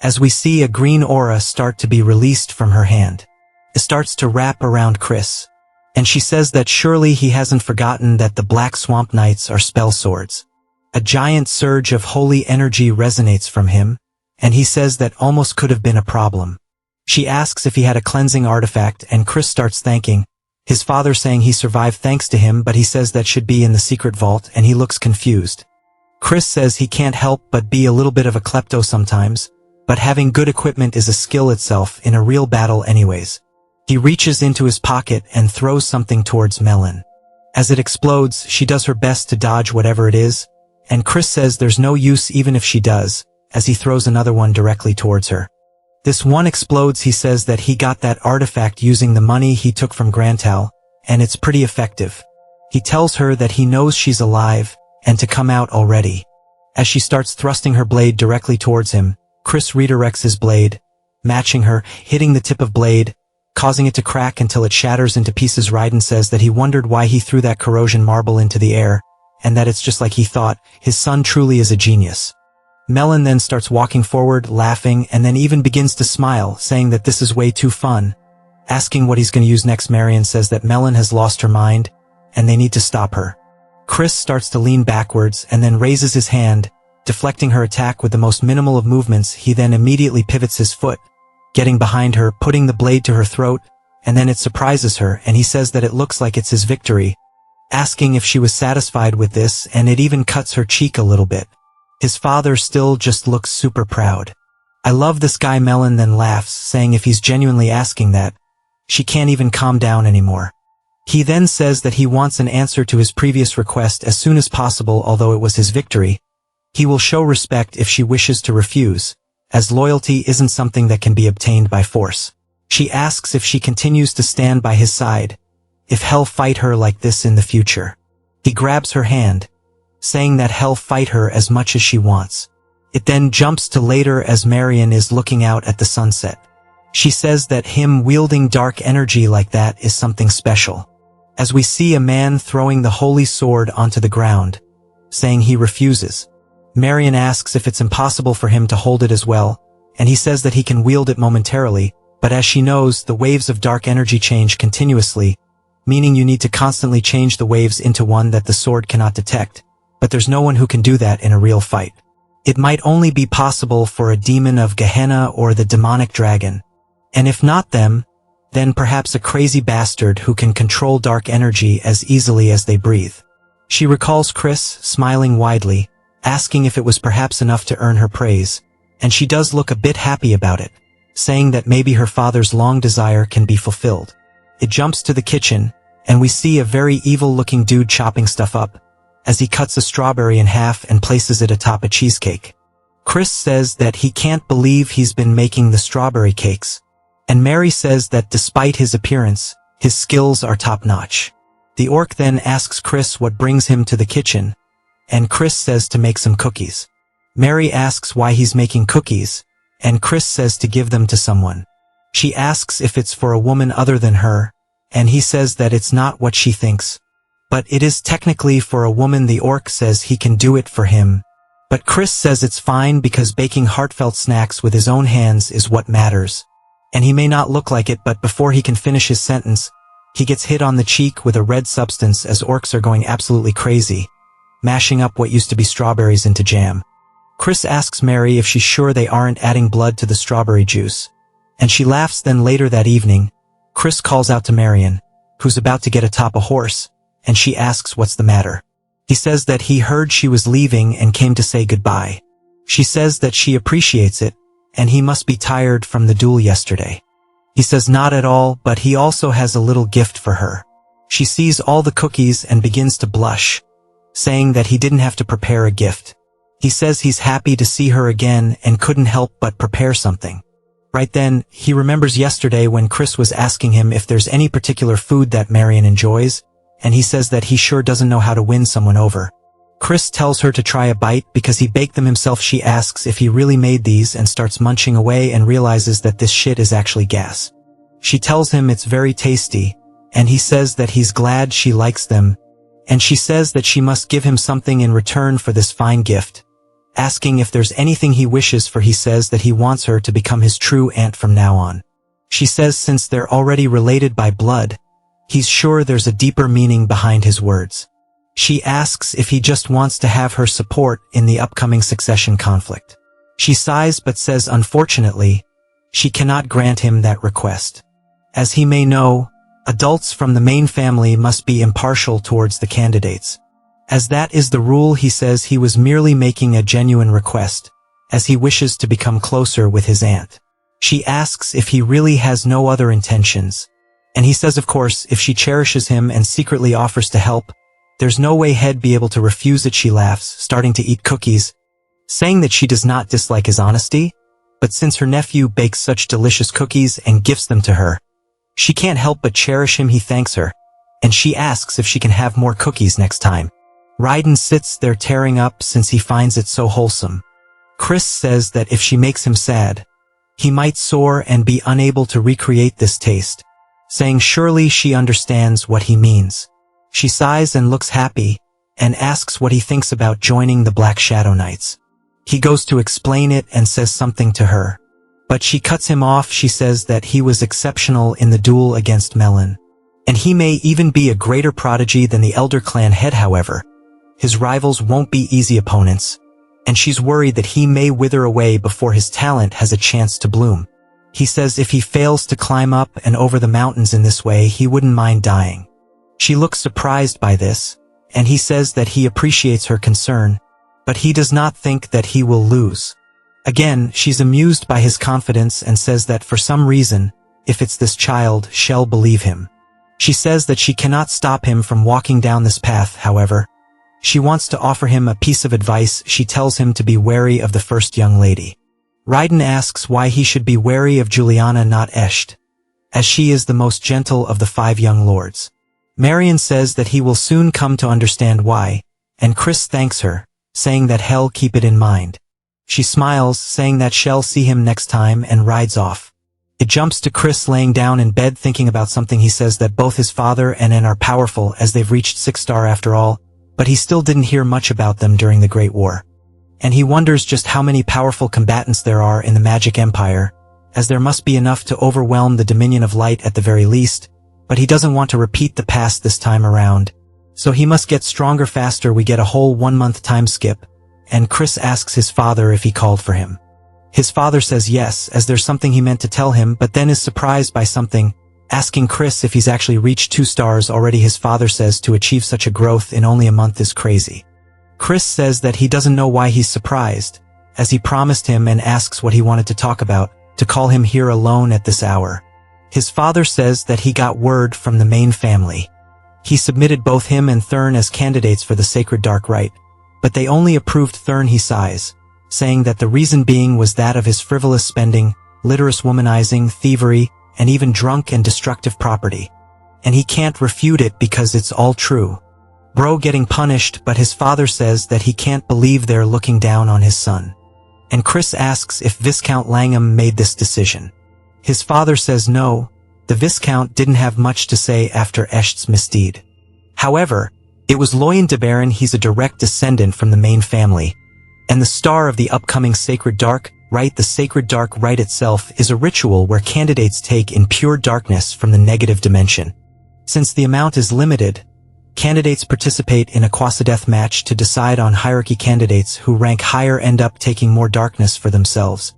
as we see a green aura start to be released from her hand. It starts to wrap around Chris, and she says that surely he hasn't forgotten that the Black Swamp Knights are spell swords. A giant surge of holy energy resonates from him, and he says that almost could have been a problem. She asks if he had a cleansing artifact, and Chris starts thanking his father, saying he survived thanks to him, but he says that should be in the secret vault, and he looks confused. Chris says he can't help but be a little bit of a klepto sometimes, but having good equipment is a skill itself in a real battle anyways. He reaches into his pocket and throws something towards Melon. As it explodes, she does her best to dodge whatever it is, and Chris says there's no use even if she does, as he throws another one directly towards her. This one explodes. He says that he got that artifact using the money he took from Grantal, and it's pretty effective. He tells her that he knows she's alive, and to come out already. As she starts thrusting her blade directly towards him, Chris redirects his blade, matching her, hitting the tip of blade, causing it to crack until it shatters into pieces. Raiden says that he wondered why he threw that corrosion marble into the air, and that it's just like he thought. His son truly is a genius. Melon then starts walking forward, laughing, and then even begins to smile, saying that this is way too fun. Asking what he's going to use next, Marion says that Melon has lost her mind, and they need to stop her. Chris starts to lean backwards and then raises his hand, deflecting her attack with the most minimal of movements. He then immediately pivots his foot, getting behind her, putting the blade to her throat, and then it surprises her, and he says that it looks like it's his victory, asking if she was satisfied with this, and it even cuts her cheek a little bit. His father still just looks super proud. I love this guy. Melon then laughs, saying if he's genuinely asking that, she can't even calm down anymore. He then says that he wants an answer to his previous request as soon as possible. Although it was his victory, he will show respect if she wishes to refuse, as loyalty isn't something that can be obtained by force. She asks if she continues to stand by his side, if hell fight her like this in the future. He grabs her hand, saying that hell fight her as much as she wants. It then jumps to later as Marion is looking out at the sunset. She says that him wielding dark energy like that is something special. As we see a man throwing the holy sword onto the ground, saying he refuses. Marion asks if it's impossible for him to hold it as well, and he says that he can wield it momentarily, but as she knows, the waves of dark energy change continuously, meaning you need to constantly change the waves into one that the sword cannot detect, but there's no one who can do that in a real fight. It might only be possible for a demon of Gehenna or the demonic dragon, and if not them, then perhaps a crazy bastard who can control dark energy as easily as they breathe. She recalls Chris, smiling widely, asking if it was perhaps enough to earn her praise, and she does look a bit happy about it, saying that maybe her father's long desire can be fulfilled. It jumps to the kitchen, and we see a very evil-looking dude chopping stuff up, as he cuts a strawberry in half and places it atop a cheesecake. Chris says that he can't believe he's been making the strawberry cakes, and Mary says that despite his appearance, his skills are top-notch. The orc then asks Chris what brings him to the kitchen, and Chris says to make some cookies. Mary asks why he's making cookies, and Chris says to give them to someone. She asks if it's for a woman other than her, and he says that it's not what she thinks, but it is technically for a woman. The orc says he can do it for him, but Chris says it's fine because baking heartfelt snacks with his own hands is what matters. And he may not look like it, but before he can finish his sentence, he gets hit on the cheek with a red substance as orcs are going absolutely crazy, mashing up what used to be strawberries into jam. Chris asks Mary if she's sure they aren't adding blood to the strawberry juice, and she laughs. Then later that evening, Chris calls out to Marion, who's about to get atop a horse, and she asks what's the matter. He says that he heard she was leaving and came to say goodbye. She says that she appreciates it, and he must be tired from the duel yesterday. He says not at all, but he also has a little gift for her. She sees all the cookies and begins to blush, saying that he didn't have to prepare a gift. He says he's happy to see her again and couldn't help but prepare something. Right then, he remembers yesterday when Chris was asking him if there's any particular food that Marion enjoys, and he says that he sure doesn't know how to win someone over. Chris tells her to try a bite because he baked them himself. She asks if he really made these and starts munching away and realizes that this shit is actually gas. She tells him it's very tasty, and he says that he's glad she likes them, and she says that she must give him something in return for this fine gift, asking if there's anything he wishes for. He says that he wants her to become his true aunt from now on. She says since they're already related by blood, he's sure there's a deeper meaning behind his words. She asks if he just wants to have her support in the upcoming succession conflict. She sighs but says unfortunately, she cannot grant him that request. As he may know, adults from the main family must be impartial towards the candidates. As that is the rule, he says he was merely making a genuine request, as he wishes to become closer with his aunt. She asks if he really has no other intentions, and he says of course if she cherishes him and secretly offers to help, there's no way he'd be able to refuse it. She laughs, starting to eat cookies, saying that she does not dislike his honesty, but since her nephew bakes such delicious cookies and gifts them to her, she can't help but cherish him. He thanks her, and she asks if she can have more cookies next time. Raiden sits there tearing up since he finds it so wholesome. Chris says that if she makes him sad, he might soar and be unable to recreate this taste, saying surely she understands what he means. She sighs and looks happy, and asks what he thinks about joining the Black Shadow Knights. He goes to explain it and says something to her, but she cuts him off. She says that he was exceptional in the duel against Melon, and he may even be a greater prodigy than the Elder Clan head. However, his rivals won't be easy opponents, and she's worried that he may wither away before his talent has a chance to bloom. He says if he fails to climb up and over the mountains in this way, he wouldn't mind dying. She looks surprised by this, and he says that he appreciates her concern, but he does not think that he will lose. Again, she's amused by his confidence and says that for some reason, if it's this child, she'll believe him. She says that she cannot stop him from walking down this path, however. She wants to offer him a piece of advice. She tells him to be wary of the first young lady. Raiden asks why he should be wary of Juliana, not Esht, as she is the most gentle of the 5 young lords. Marion says that he will soon come to understand why, and Chris thanks her, saying that hell keep it in mind. She smiles, saying that she'll see him next time, and rides off. It jumps to Chris laying down in bed thinking about something. He says that both his father and N are powerful, as they've reached 6-star after all, but he still didn't hear much about them during the Great War. And he wonders just how many powerful combatants there are in the Magic Empire, as there must be enough to overwhelm the Dominion of Light at the very least, but he doesn't want to repeat the past this time around. So he must get stronger faster. We get a whole 1-month time skip, and Chris asks his father if he called for him. His father says yes, as there's something he meant to tell him, but then is surprised by something, asking Chris if he's actually reached 2 stars already. His father says to achieve such a growth in only a month is crazy. Chris says that he doesn't know why he's surprised, as he promised him, and asks what he wanted to talk about, to call him here alone at this hour. His father says that he got word from the main family. He submitted both him and Thurn as candidates for the Sacred Dark Rite, but they only approved Thurn. He sighs, saying that the reason being was that of his frivolous spending, litterous womanizing, thievery, and even drunk and destructive property. And he can't refute it because it's all true. Bro getting punished, but his father says that he can't believe they're looking down on his son. And Chris asks if Viscount Langham made this decision. His father says no, the Viscount didn't have much to say after Esht's misdeed. However, it was Loyen de Baron. He's a direct descendant from the main family, and the star of the upcoming Sacred Dark Rite. The Sacred Dark Rite itself is a ritual where candidates take in pure darkness from the negative dimension. Since the amount is limited, candidates participate in a quasi-death match to decide on hierarchy. Candidates who rank higher end up taking more darkness for themselves,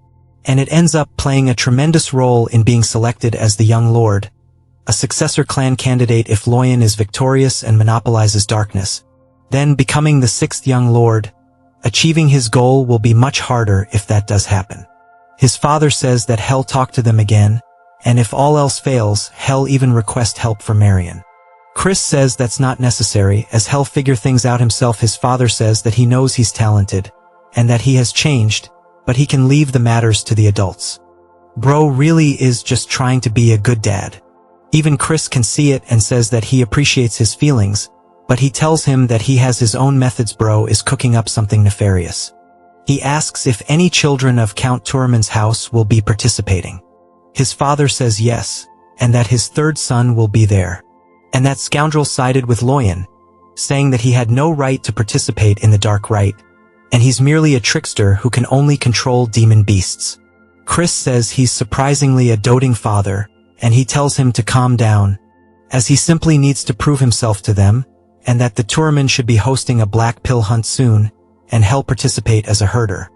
and it ends up playing a tremendous role in being selected as the Young Lord, a successor clan candidate if Loyen is victorious and monopolizes darkness, then becoming the 6th Young Lord. Achieving his goal will be much harder if that does happen. His father says that Hell talk to them again, and if all else fails, Hell even request help for Marion. Chris says that's not necessary, as Hell figure things out himself. His father says that he knows he's talented, and that he has changed, but he can leave the matters to the adults. Bro really is just trying to be a good dad. Even Chris can see it and says that he appreciates his feelings, but he tells him that he has his own methods. Bro is cooking up something nefarious. He asks if any children of Count Turman's house will be participating. His father says yes, and that his 3rd son will be there. And that scoundrel sided with Loyen, saying that he had no right to participate in the Dark Rite, and he's merely a trickster who can only control demon beasts. Chris says he's surprisingly a doting father, and he tells him to calm down, as he simply needs to prove himself to them, and that the Turman should be hosting a black pill hunt soon, and Hell participate as a herder.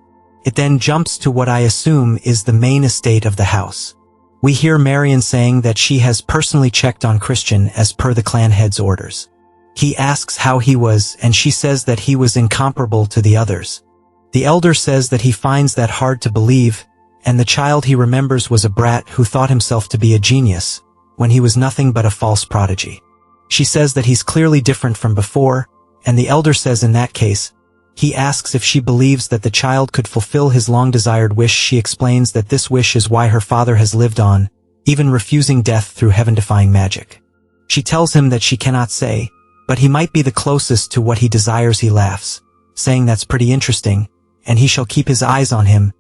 It then jumps to what I assume is the main estate of the house. We hear Marion saying that she has personally checked on Christian as per the clan head's orders. He asks how he was, and she says that he was incomparable to the others. The elder says that he finds that hard to believe, and the child he remembers was a brat who thought himself to be a genius, when he was nothing but a false prodigy. She says that he's clearly different from before, and the elder says in that case, he asks if she believes that the child could fulfill his long-desired wish. She explains that this wish is why her father has lived on, even refusing death through heaven-defying magic. She tells him that she cannot say, but he might be the closest to what he desires. He laughs, saying that's pretty interesting, and he shall keep his eyes on him,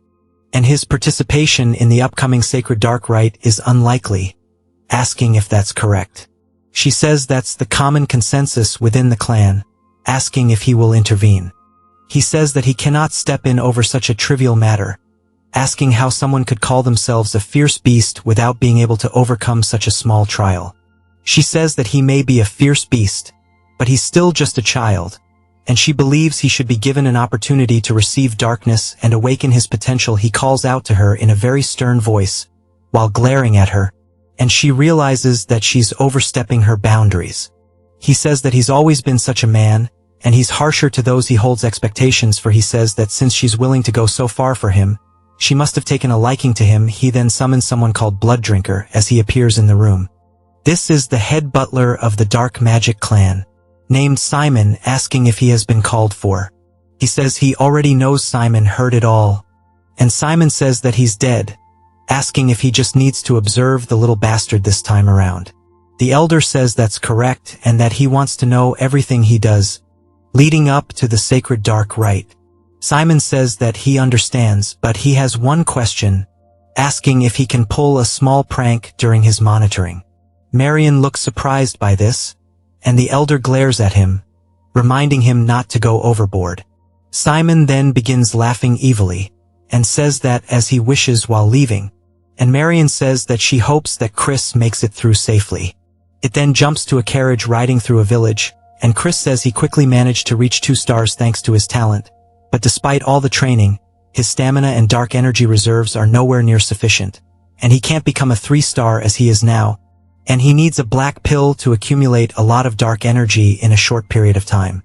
and his participation in the upcoming Sacred Dark Rite is unlikely, asking if that's correct. She says that's the common consensus within the clan, asking if he will intervene. He says that he cannot step in over such a trivial matter, asking how someone could call themselves a fierce beast without being able to overcome such a small trial. She says that he may be a fierce beast, but he's still just a child, and she believes he should be given an opportunity to receive darkness and awaken his potential. He calls out to her in a very stern voice, while glaring at her, and she realizes that she's overstepping her boundaries. He says that he's always been such a man, and he's harsher to those he holds expectations for. He says that since she's willing to go so far for him, she must have taken a liking to him. He then summons someone called Blood Drinker as he appears in the room. This is the head butler of the dark magic clan, named Simon, asking if he has been called for. He says he already knows Simon heard it all, and Simon says that he's dead, asking if he just needs to observe the little bastard this time around. The elder says that's correct and that he wants to know everything he does, leading up to the sacred dark rite. Simon says that he understands, but he has one question, asking if he can pull a small prank during his monitoring. Marion looks surprised by this, and the elder glares at him, reminding him not to go overboard. Simon then begins laughing evilly, and says that as he wishes while leaving, and Marion says that she hopes that Chris makes it through safely. It then jumps to a carriage riding through a village, and Chris says he quickly managed to reach 2 stars thanks to his talent, but despite all the training, his stamina and dark energy reserves are nowhere near sufficient, and he can't become a 3-star as he is now, and he needs a black pill to accumulate a lot of dark energy in a short period of time.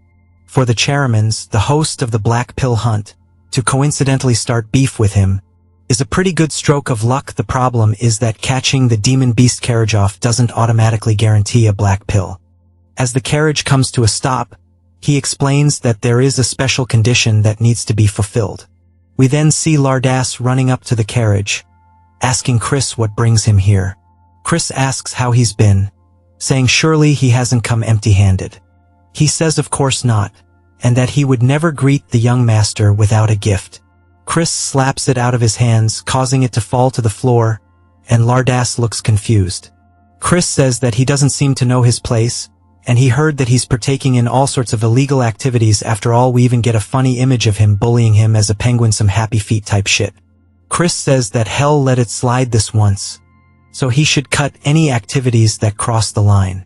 For the Chairmans, the host of the black pill hunt, to coincidentally start beef with him, is a pretty good stroke of luck. The problem is that catching the demon beast carriage off doesn't automatically guarantee a black pill. As the carriage comes to a stop, he explains that there is a special condition that needs to be fulfilled. We then see Lardass running up to the carriage, asking Chris what brings him here. Chris asks how he's been, saying surely he hasn't come empty-handed. He says of course not, and that he would never greet the young master without a gift. Chris slaps it out of his hands, causing it to fall to the floor, and Lardass looks confused. Chris says that he doesn't seem to know his place, and he heard that he's partaking in all sorts of illegal activities. After all, we even get a funny image of him bullying him as a penguin, some happy feet type shit. Chris says that hell let it slide this once, so he should cut any activities that cross the line.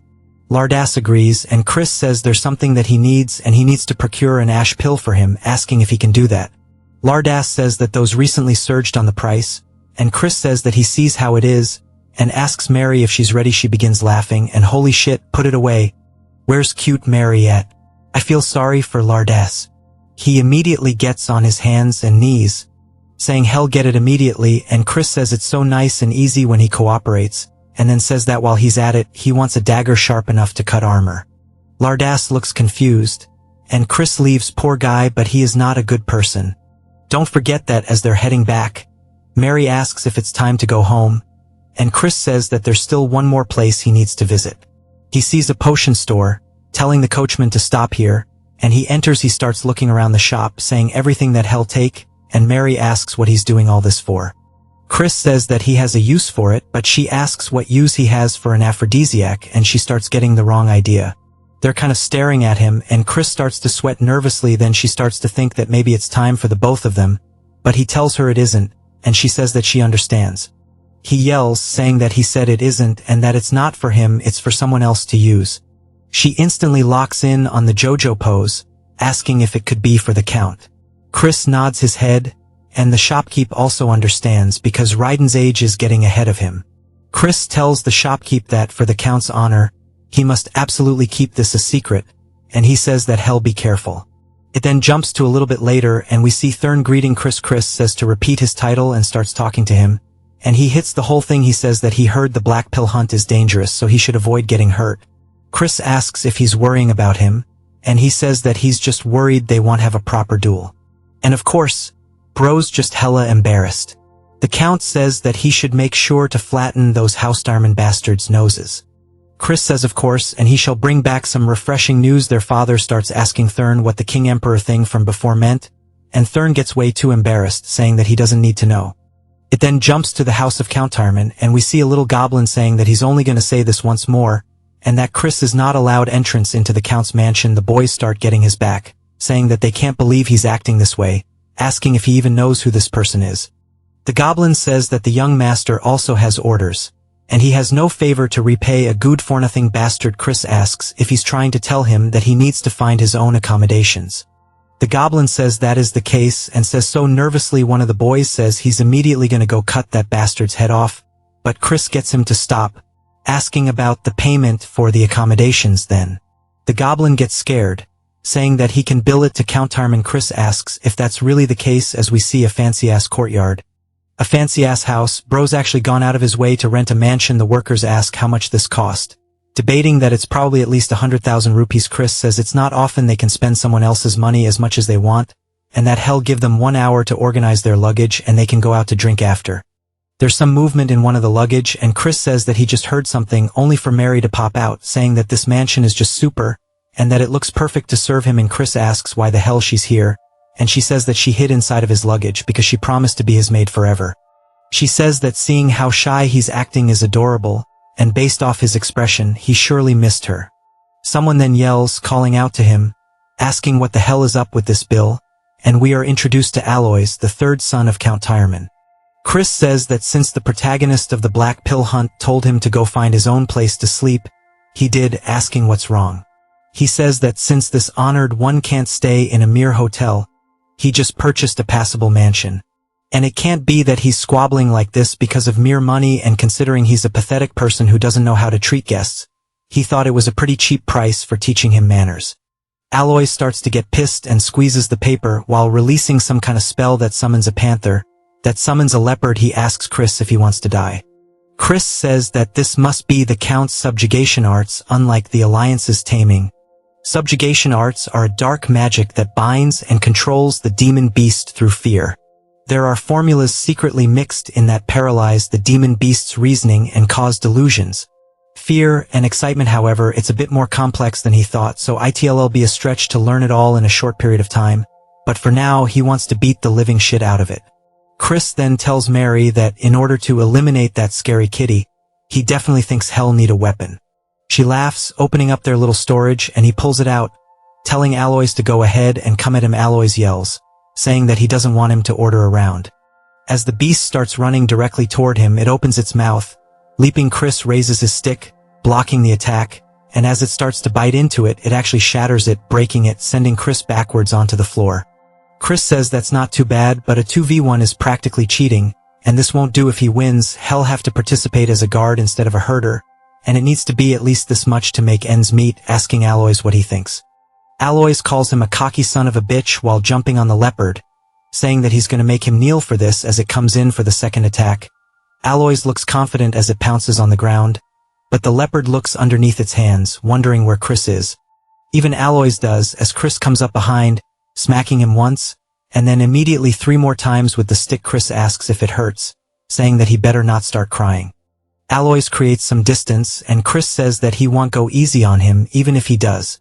Lardass agrees, and Chris says there's something that he needs, and he needs to procure an ash pill for him, asking if he can do that. Lardass says that those recently surged on the price, and Chris says that he sees how it is, and asks Mary if she's ready. She begins laughing, and holy shit, put it away. Where's cute Mary at? I feel sorry for Lardass. He immediately gets on his hands and knees, saying hell get it immediately, and Chris says it's so nice and easy when he cooperates, and then says that while he's at it, he wants a dagger sharp enough to cut armor. Lardass looks confused, and Chris leaves. Poor guy, but he is not a good person. Don't forget that as they're heading back, Mary asks if it's time to go home, and Chris says that there's still one more place he needs to visit. He sees a potion store, telling the coachman to stop here, and he enters. He starts looking around the shop, saying everything that hell take, and Mary asks what he's doing all this for. Chris says that he has a use for it, but she asks what use he has for an aphrodisiac, and she starts getting the wrong idea. They're kind of staring at him, and Chris starts to sweat nervously. Then she starts to think that maybe it's time for the both of them, but he tells her it isn't, and she says that she understands. He yells, saying that he said it isn't and that it's not for him, it's for someone else to use. She instantly locks in on the JoJo pose, asking if it could be for the Count. Chris nods his head, and the shopkeep also understands because Raiden's age is getting ahead of him. Chris tells the shopkeep that for the Count's honor, he must absolutely keep this a secret, and he says that hell be careful. It then jumps to a little bit later, and we see Thurn greeting Chris. Chris says to repeat his title and starts talking to him, and he hits the whole thing. He says that he heard the black pill hunt is dangerous, so he should avoid getting hurt. Chris asks if he's worrying about him, and he says that he's just worried they won't have a proper duel. And of course, bro's just hella embarrassed. The Count says that he should make sure to flatten those Hausdarman bastards' noses. Chris says of course, and he shall bring back some refreshing news. Their father starts asking Thurn what the King Emperor thing from before meant, and Thurn gets way too embarrassed, saying that he doesn't need to know. It then jumps to the house of Count Tarman, and we see a little goblin saying that he's only going to say this once more, and that Chris is not allowed entrance into the Count's mansion. The boys start getting his back, saying that they can't believe he's acting this way, asking if he even knows who this person is. The goblin says that the young master also has orders, and he has no favor to repay a good-for-nothing bastard. Chris asks if he's trying to tell him that he needs to find his own accommodations. The goblin says that is the case, and says so nervously. One of the boys says he's immediately going to go cut that bastard's head off, but Chris gets him to stop, asking about the payment for the accommodations. Then the goblin gets scared, saying that he can bill it to Count Tarman. Chris asks if that's really the case, as we see a fancy-ass courtyard, A fancy-ass house. Bro's actually gone out of his way to rent a mansion. The workers ask how much this cost. Debating that it's probably at least 100,000 rupees, Chris says it's not often they can spend someone else's money as much as they want, and that he'll give them 1 hour to organize their luggage and they can go out to drink after. There's some movement in one of the luggage, and Chris says that he just heard something, only for Mary to pop out, saying that this mansion is just super, and that it looks perfect to serve him, and Chris asks why the hell she's here, and she says that she hid inside of his luggage because she promised to be his maid forever. She says that seeing how shy he's acting is adorable, and based off his expression, he surely missed her. Someone then yells, calling out to him, asking what the hell is up with this bill, and we are introduced to Aloys, the third son of Count Tyreman. Chris says that since the protagonist of the Black Pill Hunt told him to go find his own place to sleep, he did, asking what's wrong. He says that since this honored one can't stay in a mere hotel, he just purchased a passable mansion. And it can't be that he's squabbling like this because of mere money, and considering he's a pathetic person who doesn't know how to treat guests, he thought it was a pretty cheap price for teaching him manners. Aloys starts to get pissed and squeezes the paper while releasing some kind of spell that summons a panther, that summons a leopard. He asks Chris if he wants to die. Chris says that this must be the Count's subjugation arts, unlike the Alliance's taming. Subjugation arts are a dark magic that binds and controls the demon beast through fear. There are formulas secretly mixed in that paralyze the demon beast's reasoning and cause delusions. Fear and excitement, however, it's a bit more complex than he thought, so it'll be a stretch to learn it all in a short period of time, but for now he wants to beat the living shit out of it. Chris then tells Mary that in order to eliminate that scary kitty, he definitely thinks hell need a weapon. She laughs, opening up their little storage, and he pulls it out, telling Aloys to go ahead and come at him. Aloys yells, saying that he doesn't want him to order around. As the beast starts running directly toward him, it opens its mouth. Leaping, Chris raises his stick, blocking the attack, and as it starts to bite into it, it actually shatters it, breaking it, sending Chris backwards onto the floor. Chris says that's not too bad, but a 2v1 is practically cheating, and this won't do if he wins. He'll have to participate as a guard instead of a herder, and it needs to be at least this much to make ends meet, asking Aloys what he thinks. Aloys calls him a cocky son of a bitch while jumping on the leopard, saying that he's going to make him kneel for this as it comes in for the second attack. Aloys looks confident as it pounces on the ground, but the leopard looks underneath its hands, wondering where Chris is. Even Aloys does, as Chris comes up behind, smacking him once, and then immediately 3 more times with the stick. Chris asks if it hurts, saying that he better not start crying. Aloys creates some distance, and Chris says that he won't go easy on him even if he does.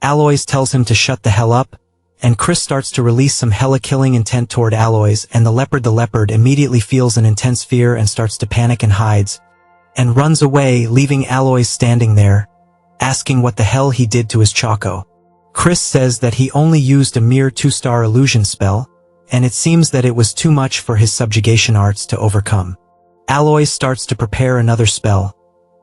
Aloys tells him to shut the hell up, and Chris starts to release some hella killing intent toward Aloys, and the leopard immediately feels an intense fear and starts to panic and hides, and runs away, leaving Aloys standing there, asking what the hell he did to his Choco. Chris says that he only used a mere 2-star illusion spell, and it seems that it was too much for his subjugation arts to overcome. Aloys starts to prepare another spell,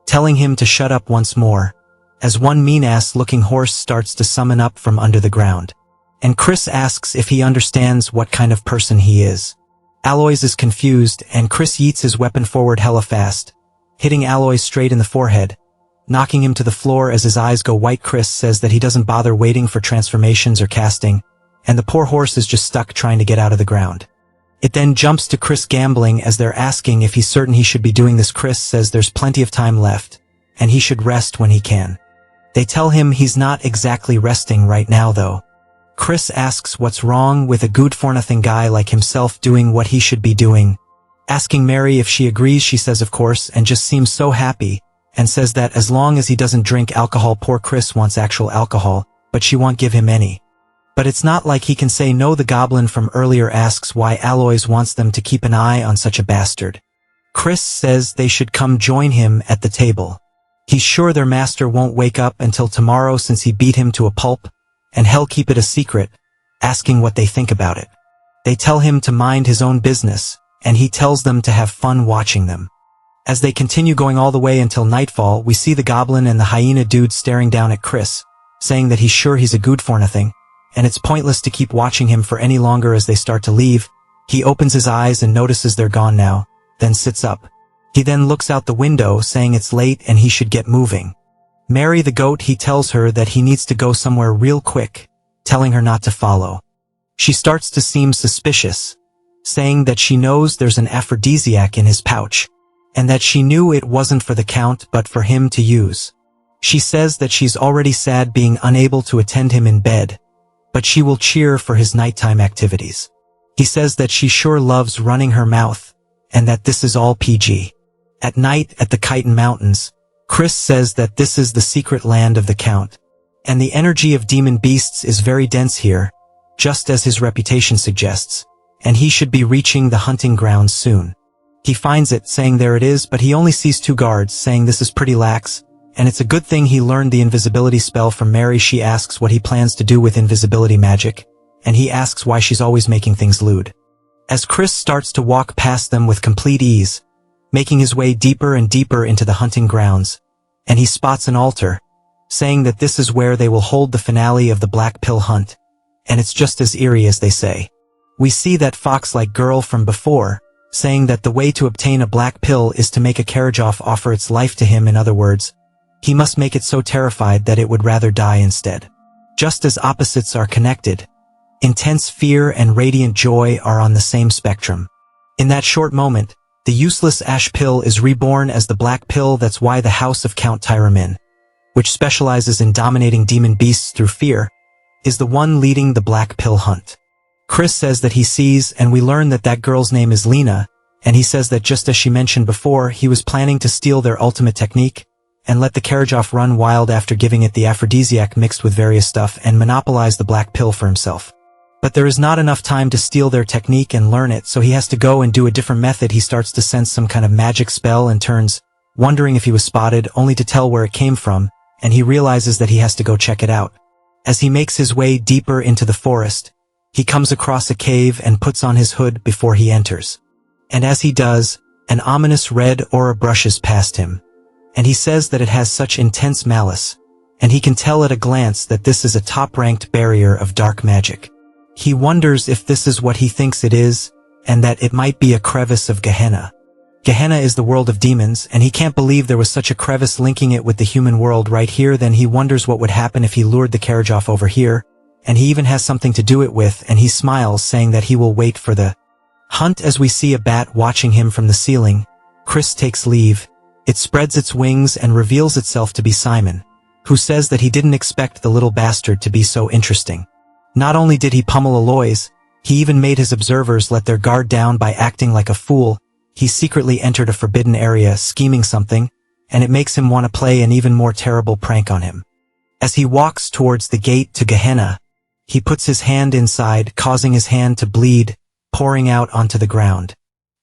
telling him to shut up once more, as one mean-ass looking horse starts to summon up from under the ground. And Chris asks if he understands what kind of person he is. Aloys is confused, and Chris yeets his weapon forward hella fast, hitting Aloys straight in the forehead, knocking him to the floor as his eyes go white. Chris says that he doesn't bother waiting for transformations or casting, and the poor horse is just stuck trying to get out of the ground. It then jumps to Chris gambling as they're asking if he's certain he should be doing this. Chris says there's plenty of time left, and he should rest when he can. They tell him he's not exactly resting right now though. Chris asks what's wrong with a good-for-nothing guy like himself doing what he should be doing. Asking Mary if she agrees, she says of course, and just seems so happy, and says that as long as he doesn't drink alcohol. Poor Chris wants actual alcohol, but she won't give him any. But it's not like he can say no. The goblin from earlier asks why Aloys wants them to keep an eye on such a bastard. Chris says they should come join him at the table. He's sure their master won't wake up until tomorrow since he beat him to a pulp, and hell keep it a secret, asking what they think about it. They tell him to mind his own business, and he tells them to have fun watching them. As they continue going all the way until nightfall, we see the goblin and the hyena dude staring down at Chris, saying that he's sure he's a good-for-nothing, and it's pointless to keep watching him for any longer. As they start to leave, he opens his eyes and notices they're gone now, then sits up. He then looks out the window, saying it's late and he should get moving. Mary the goat, he tells her that he needs to go somewhere real quick, telling her not to follow. She starts to seem suspicious, saying that she knows there's an aphrodisiac in his pouch, and that she knew it wasn't for the Count but for him to use. She says that she's already sad being unable to attend him in bed, but she will cheer for his nighttime activities. He says that she sure loves running her mouth, and that this is all PG. At night at the Khitan Mountains, Chris says that this is the secret land of the Count, and the energy of demon beasts is very dense here, just as his reputation suggests, and he should be reaching the hunting grounds soon. He finds it, saying there it is, but he only sees 2 guards, saying this is pretty lax, and it's a good thing he learned the invisibility spell from Mary. She asks what he plans to do with invisibility magic, and he asks why she's always making things lewd. As Chris starts to walk past them with complete ease, making his way deeper and deeper into the hunting grounds, and he spots an altar, saying that this is where they will hold the finale of the Black Pill hunt, and it's just as eerie as they say. We see that fox-like girl from before, saying that the way to obtain a black pill is to make a Karajoff offer its life to him. In other words, he must make it so terrified that it would rather die instead. Just as opposites are connected, intense fear and radiant joy are on the same spectrum. In that short moment, the useless ash pill is reborn as the black pill. That's why the house of Count Tyramin, which specializes in dominating demon beasts through fear, is the one leading the black pill hunt. Chris says that he sees, and we learn that that girl's name is Lena, and he says that just as she mentioned before, he was planning to steal their ultimate technique, and let the Karajoff run wild after giving it the aphrodisiac mixed with various stuff and monopolize the black pill for himself. But there is not enough time to steal their technique and learn it, so he has to go and do a different method. He starts to sense some kind of magic spell and turns, wondering if he was spotted, only to tell where it came from, and he realizes that he has to go check it out. As he makes his way deeper into the forest, he comes across a cave and puts on his hood before he enters. And as he does, an ominous red aura brushes past him, and he says that it has such intense malice, and he can tell at a glance that this is a top-ranked barrier of dark magic. He wonders if this is what he thinks it is, and that it might be a crevice of Gehenna. Gehenna is the world of demons, and he can't believe there was such a crevice linking it with the human world right here. Then he wonders what would happen if he lured the Karajoff over here, and he even has something to do it with, and he smiles, saying that he will wait for the hunt. As we see a bat watching him from the ceiling, Chris takes leave. It spreads its wings and reveals itself to be Simon, who says that he didn't expect the little bastard to be so interesting. Not only did he pummel Aloys, he even made his observers let their guard down by acting like a fool. He secretly entered a forbidden area, scheming something, and it makes him want to play an even more terrible prank on him. As he walks towards the gate to Gehenna, he puts his hand inside, causing his hand to bleed, pouring out onto the ground.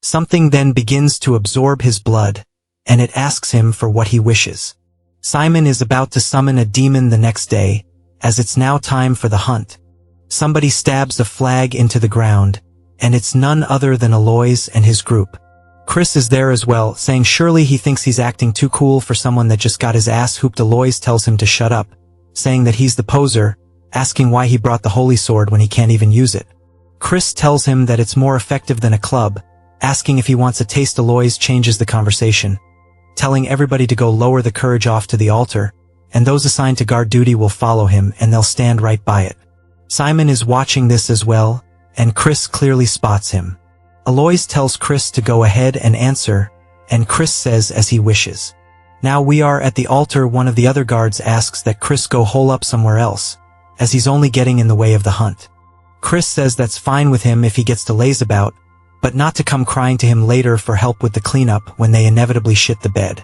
Something then begins to absorb his blood, and it asks him for what he wishes. Simon is about to summon a demon the next day, as it's now time for the hunt. Somebody stabs a flag into the ground, and it's none other than Aloys and his group. Chris is there as well, saying surely he thinks he's acting too cool for someone that just got his ass hooped. Aloys tells him to shut up, saying that he's the poser, asking why he brought the holy sword when he can't even use it. Chris tells him that it's more effective than a club, asking if he wants a taste. Aloys changes the conversation, telling everybody to go lower the Karajoff to the altar, and those assigned to guard duty will follow him and they'll stand right by it. Simon is watching this as well, and Chris clearly spots him. Aloys tells Chris to go ahead and answer, and Chris says as he wishes. Now we are at the altar. One of the other guards asks that Chris go hole up somewhere else, as he's only getting in the way of the hunt. Chris says that's fine with him if he gets to laze about, but not to come crying to him later for help with the cleanup when they inevitably shit the bed.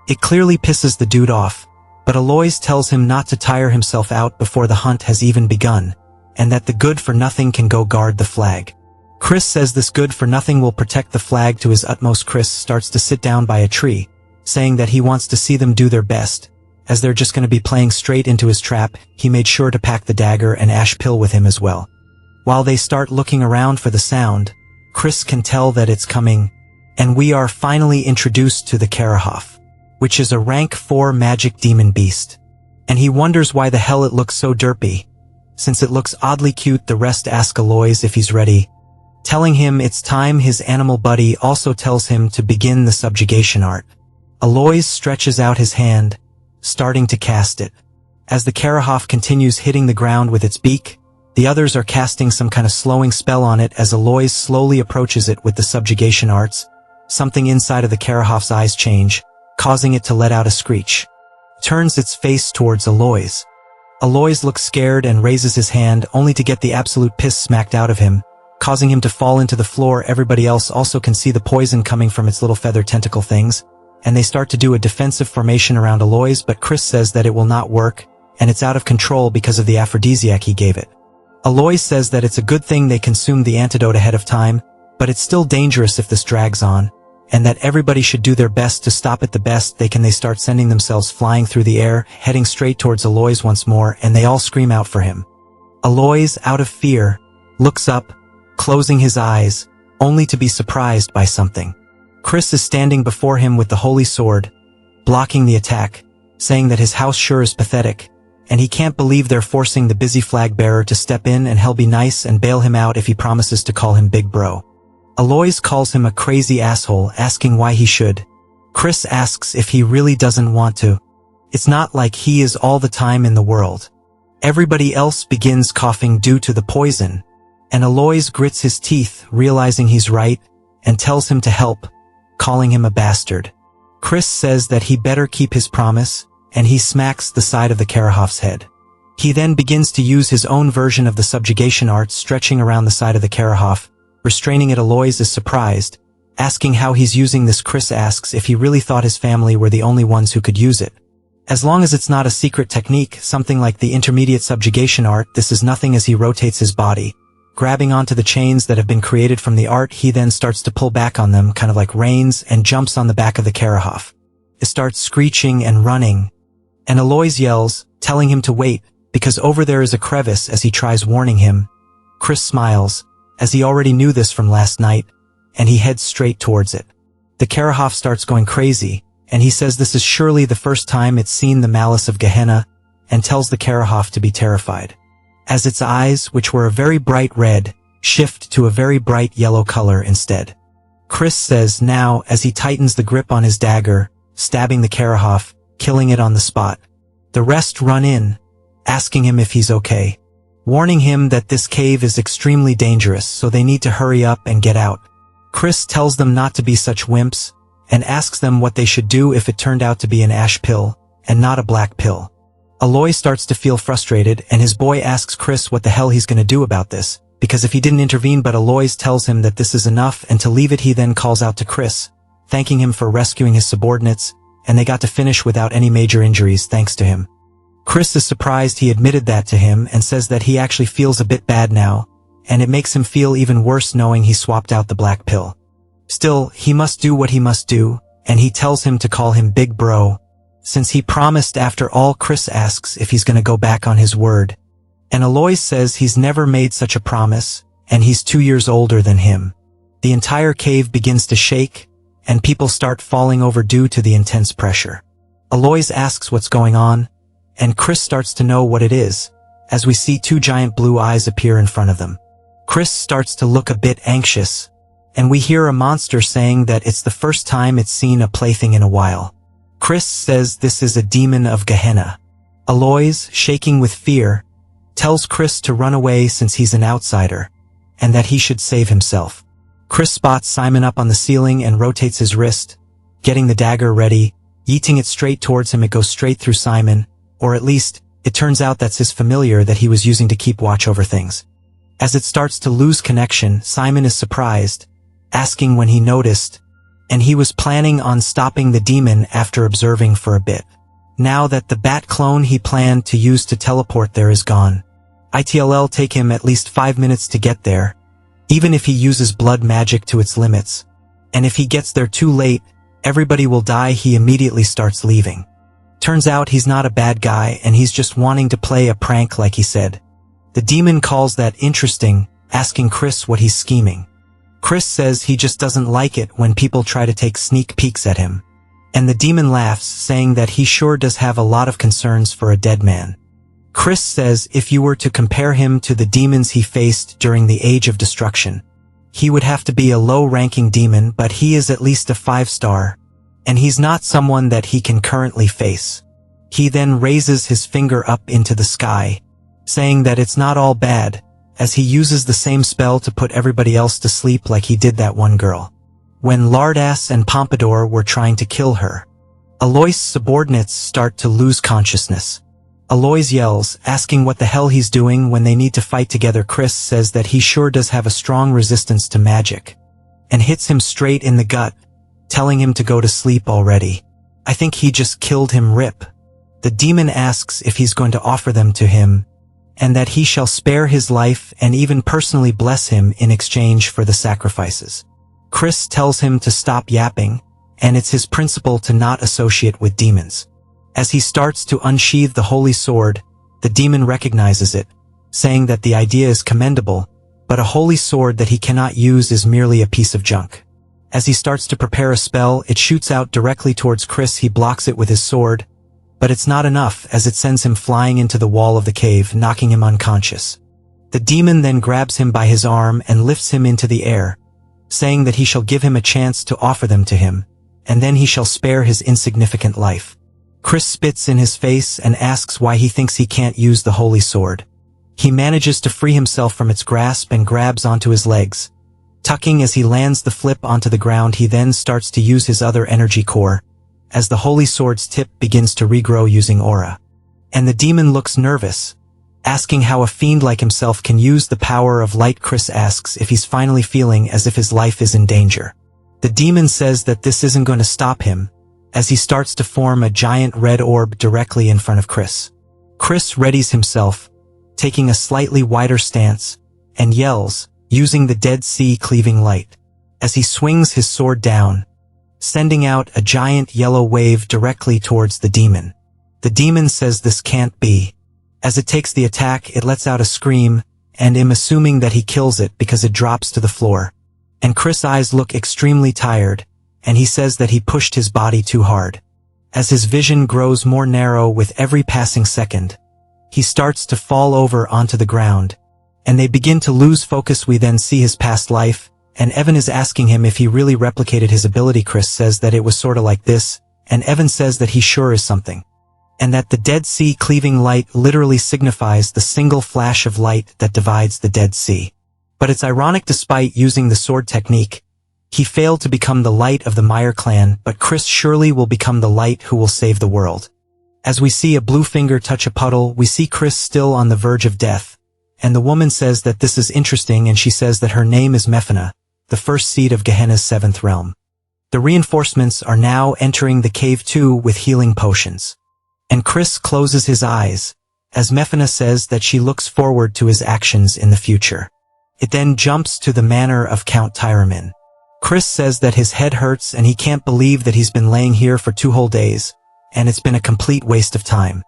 It clearly pisses the dude off, but Aloys tells him not to tire himself out before the hunt has even begun, and that the good-for-nothing can go guard the flag. Chris says this good-for-nothing will protect the flag to his utmost. Chris starts to sit down by a tree, saying that he wants to see them do their best, as they're just going to be playing straight into his trap. He made sure to pack the dagger and ash pill with him as well. While they start looking around for the sound, Chris can tell that it's coming, and we are finally introduced to the Karajoff, which is a rank 4 magic demon beast. And he wonders why the hell it looks so derpy. Since it looks oddly cute, the rest ask Aloys if he's ready, telling him it's time. His animal buddy also tells him to begin the subjugation art. Aloys stretches out his hand, starting to cast it. As the Karajoff continues hitting the ground with its beak, The others are casting some kind of slowing spell on it as Aloys slowly approaches it with the subjugation arts. Something inside of the Karahof's eyes change, causing it to let out a screech. Turns its face towards Aloys. Aloys looks scared and raises his hand only to get the absolute piss smacked out of him, causing him to fall into the floor. Everybody else also can see the poison coming from its little feather tentacle things, and they start to do a defensive formation around Aloys, but Chris says that it will not work, and it's out of control because of the aphrodisiac he gave it. Aloys says that it's a good thing they consumed the antidote ahead of time, but it's still dangerous if this drags on, and that everybody should do their best to stop it the best they can. They start sending themselves flying through the air, heading straight towards Aloys once more, and they all scream out for him. Aloys, out of fear, looks up, closing his eyes, only to be surprised by something. Chris is standing before him with the holy sword, blocking the attack, saying that his house sure is pathetic, and he can't believe they're forcing the busy flag bearer to step in and hell be nice and bail him out if he promises to call him Big Bro. Aloys calls him a crazy asshole, asking why he should. Chris asks if he really doesn't want to. It's not like he is all the time in the world. Everybody else begins coughing due to the poison, and Aloys grits his teeth, realizing he's right, and tells him to help, calling him a bastard. Chris says that he better keep his promise, and he smacks the side of the Karahof's head. He then begins to use his own version of the subjugation arts, stretching around the side of the Karahof, restraining it. Aloys is surprised, asking how he's using this. Chris asks if he really thought his family were the only ones who could use it. As long as it's not a secret technique, something like the intermediate subjugation art, this is nothing. As he rotates his body, grabbing onto the chains that have been created from the art, he then starts to pull back on them, kind of like reins, and jumps on the back of the Karahof. It starts screeching and running, and Aloys yells, telling him to wait, because over there is a crevice. As he tries warning him, Chris smiles, as he already knew this from last night, and he heads straight towards it. The Karahof starts going crazy, and he says this is surely the first time it's seen the malice of Gehenna, and tells the Karahof to be terrified, as its eyes, which were a very bright red, shift to a very bright yellow color instead. Chris says now, as he tightens the grip on his dagger, stabbing the Karahof, killing it on the spot. The rest run in, asking him if he's okay, warning him that this cave is extremely dangerous, so they need to hurry up and get out. Chris tells them not to be such wimps, and asks them what they should do if it turned out to be an ash pill, and not a black pill. Aloy starts to feel frustrated, and his boy asks Chris what the hell he's gonna do about this, because if he didn't intervene, but Aloys tells him that this is enough and to leave it. He then calls out to Chris, thanking him for rescuing his subordinates, and they got to finish without any major injuries thanks to him. Chris is surprised he admitted that to him and says that he actually feels a bit bad now, and it makes him feel even worse knowing he swapped out the black pill. Still, he must do what he must do, and he tells him to call him Big Bro, since he promised. After all, Chris asks if he's gonna go back on his word, and Aloys says he's never made such a promise, and he's 2 years older than him. The entire cave begins to shake, and people start falling over due to the intense pressure. Aloys asks what's going on, and Chris starts to know what it is, as we see 2 giant blue eyes appear in front of them. Chris starts to look a bit anxious, and we hear a monster saying that it's the first time it's seen a plaything in a while. Chris says this is a demon of Gehenna. Aloys, shaking with fear, tells Chris to run away since he's an outsider, and that he should save himself. Chris spots Simon up on the ceiling and rotates his wrist, getting the dagger ready, yeeting it straight towards him. It goes straight through Simon, or at least, it turns out that's his familiar that he was using to keep watch over things. As it starts to lose connection, Simon is surprised, asking when he noticed, and he was planning on stopping the demon after observing for a bit. Now that the bat clone he planned to use to teleport there is gone, it'll take him at least 5 minutes to get there, even if he uses blood magic to its limits. And if he gets there too late, everybody will die. He immediately starts leaving. Turns out he's not a bad guy, and he's just wanting to play a prank like he said. The demon calls that interesting, asking Chris what he's scheming. Chris says he just doesn't like it when people try to take sneak peeks at him. And the demon laughs, saying that he sure does have a lot of concerns for a dead man. Chris says if you were to compare him to the demons he faced during the Age of Destruction, he would have to be a low-ranking demon, but he is at least a 5-star, and he's not someone that he can currently face. He then raises his finger up into the sky, saying that it's not all bad, as he uses the same spell to put everybody else to sleep like he did that one girl. When Lardass and Pompadour were trying to kill her, Aloy's subordinates start to lose consciousness. Aloys yells, asking what the hell he's doing when they need to fight together. Chris says that he sure does have a strong resistance to magic, and hits him straight in the gut, telling him to go to sleep already. I think he just killed him. Rip. The demon asks if he's going to offer them to him, and that he shall spare his life and even personally bless him in exchange for the sacrifices. Chris tells him to stop yapping, and it's his principle to not associate with demons. As he starts to unsheathe the holy sword, the demon recognizes it, saying that the idea is commendable, but a holy sword that he cannot use is merely a piece of junk. As he starts to prepare a spell, it shoots out directly towards Chris. He blocks it with his sword, but it's not enough, as it sends him flying into the wall of the cave, knocking him unconscious. The demon then grabs him by his arm and lifts him into the air, saying that he shall give him a chance to offer them to him, and then he shall spare his insignificant life. Chris spits in his face and asks why he thinks he can't use the holy sword. He manages to free himself from its grasp and grabs onto his legs. Tucking as he lands the flip onto the ground, he then starts to use his other energy core, as the holy sword's tip begins to regrow using aura. And the demon looks nervous, asking how a fiend like himself can use the power of light. Chris asks if he's finally feeling as if his life is in danger. The demon says that this isn't going to stop him, as he starts to form a giant red orb directly in front of Chris. Chris readies himself, taking a slightly wider stance, and yells, using the Dead Sea cleaving light, as he swings his sword down, sending out a giant yellow wave directly towards the demon. The demon says this can't be. As it takes the attack, it lets out a scream, and I'm assuming that he kills it because it drops to the floor. And Chris' eyes look extremely tired, and he says that he pushed his body too hard. As his vision grows more narrow with every passing second, he starts to fall over onto the ground, and they begin to lose focus. We then see his past life, and Evan is asking him if he really replicated his ability. Chris says that it was sorta like this, and Evan says that he sure is something, and that the Dead Sea cleaving light literally signifies the single flash of light that divides the Dead Sea. But it's ironic, despite using the sword technique, he failed to become the light of the Meyer clan, but Chris surely will become the light who will save the world. As we see a blue finger touch a puddle, we see Chris still on the verge of death, and the woman says that this is interesting, and she says that her name is Mephina, the first seed of Gehenna's seventh realm. The reinforcements are now entering the cave too with healing potions. And Chris closes his eyes, as Mephina says that she looks forward to his actions in the future. It then jumps to the manor of Count Tyramin. Chris says that his head hurts and he can't believe that he's been laying here for 2 whole days, and it's been a complete waste of time.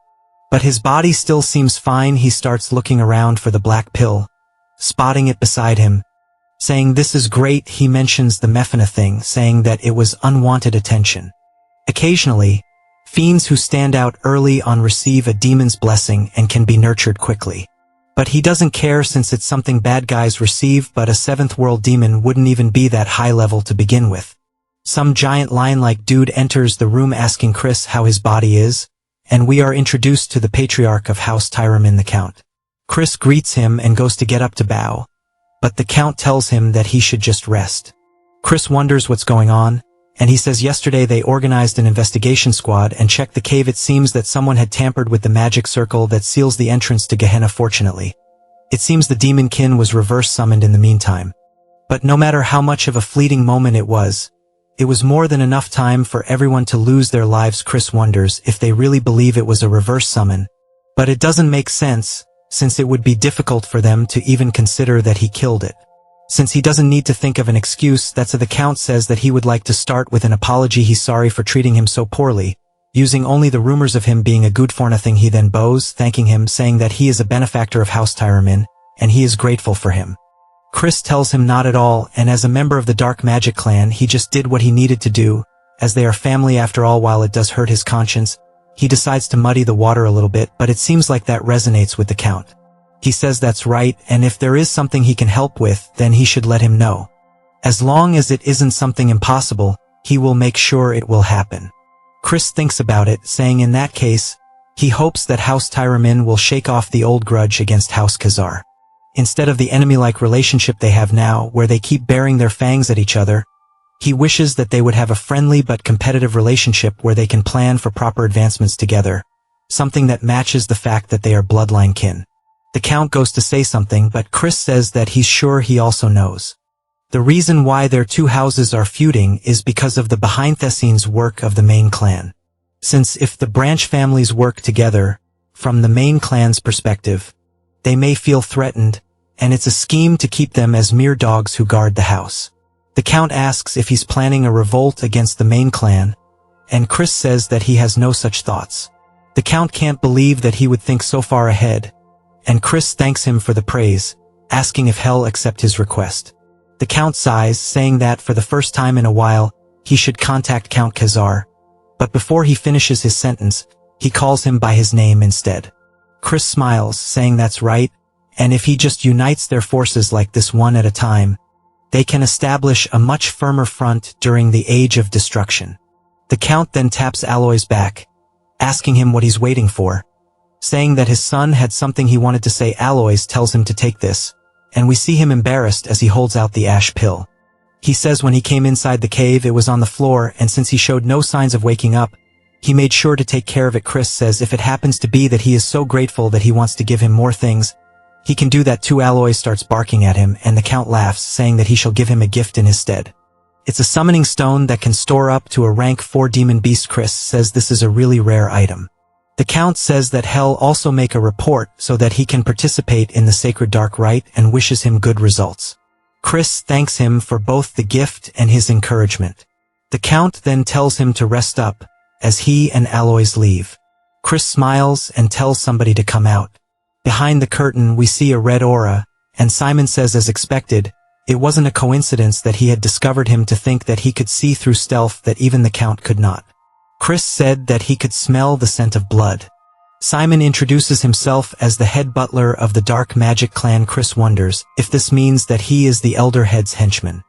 But his body still seems fine. He starts looking around for the black pill, spotting it beside him, saying this is great. He mentions the Mephina thing, saying that it was unwanted attention. Occasionally, fiends who stand out early on receive a demon's blessing and can be nurtured quickly. But he doesn't care, since it's something bad guys receive, but a 7th world demon wouldn't even be that high level to begin with. Some giant lion-like dude enters the room asking Chris how his body is, and we are introduced to the patriarch of House Tyramin, the Count. Chris greets him and goes to get up to bow, but the Count tells him that he should just rest. Chris wonders what's going on, and he says yesterday they organized an investigation squad and checked the cave. It seems that someone had tampered with the magic circle that seals the entrance to Gehenna. Fortunately, it seems the demon kin was reverse summoned in the meantime. But no matter how much of a fleeting moment it was more than enough time for everyone to lose their lives. Chris wonders if they really believe it was a reverse summon, but it doesn't make sense, since it would be difficult for them to even consider that he killed it, since he doesn't need to think of an excuse. That's the Count says that he would like to start with an apology. He's sorry for treating him so poorly, using only the rumors of him being a good for nothing. He then bows, thanking him, saying that he is a benefactor of House Tyramin, and he is grateful for him. Chris tells him not at all, and as a member of the Dark Magic clan, he just did what he needed to do, as they are family after all. While it does hurt his conscience, he decides to muddy the water a little bit, but it seems like that resonates with the Count. He says that's right, and if there is something he can help with, then he should let him know. As long as it isn't something impossible, he will make sure it will happen. Chris thinks about it, saying in that case, he hopes that House Tyramin will shake off the old grudge against House Khazar. Instead of the enemy-like relationship they have now, where they keep baring their fangs at each other, he wishes that they would have a friendly but competitive relationship where they can plan for proper advancements together, something that matches the fact that they are bloodline kin. The Count goes to say something, but Chris says that he's sure he also knows. The reason why their two houses are feuding is because of the behind-the-scenes work of the main clan. Since if the branch families work together, from the main clan's perspective, they may feel threatened, and it's a scheme to keep them as mere dogs who guard the house. The Count asks if he's planning a revolt against the main clan, and Chris says that he has no such thoughts. The Count can't believe that he would think so far ahead, and Chris thanks him for the praise, asking if he'll accept his request. The Count sighs, saying that for the first time in a while, he should contact Count Khazar, but before he finishes his sentence, he calls him by his name instead. Chris smiles, saying that's right, and if he just unites their forces like this one at a time, they can establish a much firmer front during the Age of Destruction. The Count then taps Aloy's back, asking him what he's waiting for, saying that his son had something he wanted to say. Aloy tells him to take this, and we see him embarrassed as he holds out the ash pill. He says when he came inside the cave it was on the floor, and since he showed no signs of waking up, he made sure to take care of it. Chris says if it happens to be that he is so grateful that he wants to give him more things, he can do that too. Aloy starts barking at him, and the Count laughs, saying that he shall give him a gift in his stead. It's a summoning stone that can store up to a rank 4 demon beast. Chris says this is a really rare item. The Count says that he'll also make a report so that he can participate in the sacred dark rite and wishes him good results. Chris thanks him for both the gift and his encouragement. The Count then tells him to rest up, as he and Aloy leave. Chris smiles and tells somebody to come out. Behind the curtain we see a red aura, and Simon says as expected, it wasn't a coincidence that he had discovered him to think that he could see through stealth that even the Count could not. Chris said that he could smell the scent of blood. Simon introduces himself as the head butler of the dark magic clan. Chris wonders if this means that he is the elder head's henchman.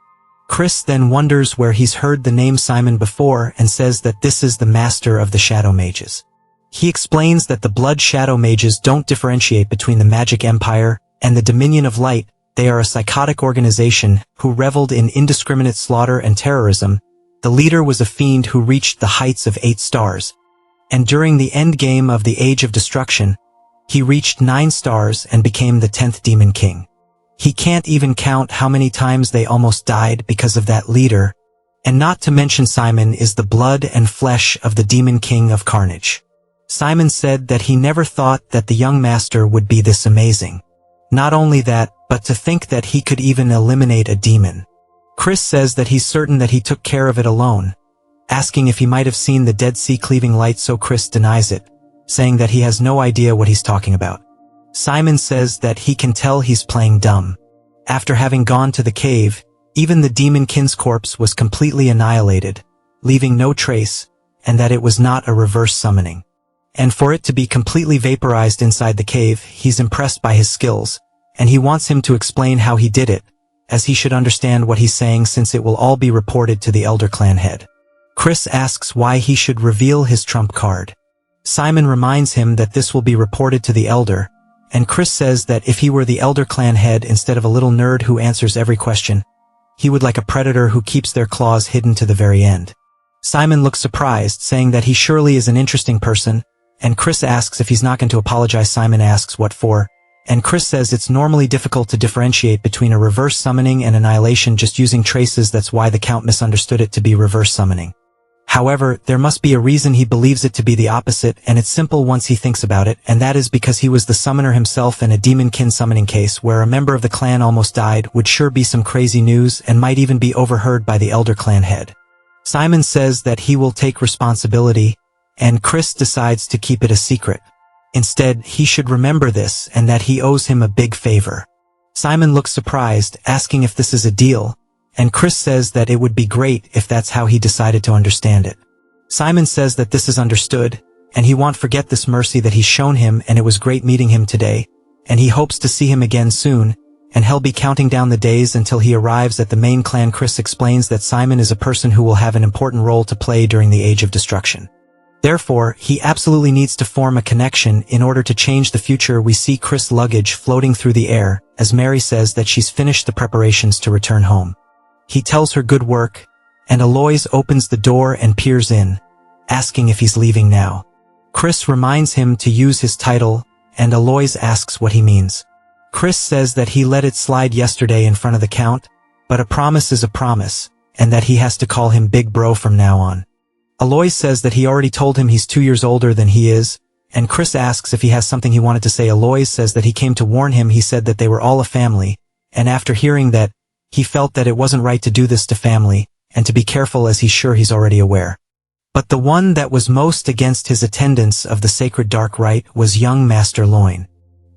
Chris then wonders where he's heard the name Simon before and says that this is the master of the shadow mages. He explains that the blood shadow mages don't differentiate between the magic empire and the dominion of light. They are a psychotic organization who reveled in indiscriminate slaughter and terrorism. The leader was a fiend who reached the heights of 8 stars. And during the endgame of the Age of Destruction, he reached 9 stars and became the 10th Demon King. He can't even count how many times they almost died because of that leader, and not to mention Simon is the blood and flesh of the Demon King of Carnage. Simon said that he never thought that the young master would be this amazing. Not only that, but to think that he could even eliminate a demon. Chris says that he's certain that he took care of it alone, asking if he might have seen the Dead Sea cleaving light, so Chris denies it, saying that he has no idea what he's talking about. Simon says that he can tell he's playing dumb. After having gone to the cave, even the Demon Kin's corpse was completely annihilated, leaving no trace, and that it was not a reverse summoning. And for it to be completely vaporized inside the cave, he's impressed by his skills, and he wants him to explain how he did it, as he should understand what he's saying since it will all be reported to the Elder Clan head. Chris asks why he should reveal his trump card. Simon reminds him that this will be reported to the Elder, and Chris says that if he were the Elder Clan head instead of a little nerd who answers every question, he would like a predator who keeps their claws hidden to the very end. Simon looks surprised, saying that he surely is an interesting person, and Chris asks if he's not going to apologize. Simon asks what for, and Chris says it's normally difficult to differentiate between a reverse summoning and annihilation just using traces. That's why the Count misunderstood it to be reverse summoning. However, there must be a reason he believes it to be the opposite, and it's simple once he thinks about it, and that is because he was the summoner himself in a Demon Kin summoning case where a member of the clan almost died. Would sure be some crazy news and might even be overheard by the Elder Clan head. Simon says that he will take responsibility, and Chris decides to keep it a secret. Instead, he should remember this and that he owes him a big favor. Simon looks surprised, asking if this is a deal, and Chris says that it would be great if that's how he decided to understand it. Simon says that this is understood, and he won't forget this mercy that he's shown him, and it was great meeting him today, and he hopes to see him again soon, and he'll be counting down the days until he arrives at the main clan. Chris explains that Simon is a person who will have an important role to play during the Age of Destruction. Therefore, he absolutely needs to form a connection in order to change the future. We see Chris' luggage floating through the air, as Mary says that she's finished the preparations to return home. He tells her good work, and Alois opens the door and peers in, asking if he's leaving now. Chris reminds him to use his title, and Alois asks what he means. Chris says that he let it slide yesterday in front of the Count, but a promise is a promise, and that he has to call him Big Bro from now on. Alois says that he already told him he's 2 years older than he is, and Chris asks if he has something he wanted to say. Alois says that he came to warn him. He said that they were all a family, and after hearing that, he felt that it wasn't right to do this to family, and to be careful as he's sure he's already aware. But the one that was most against his attendance of the sacred dark rite was young Master Loin.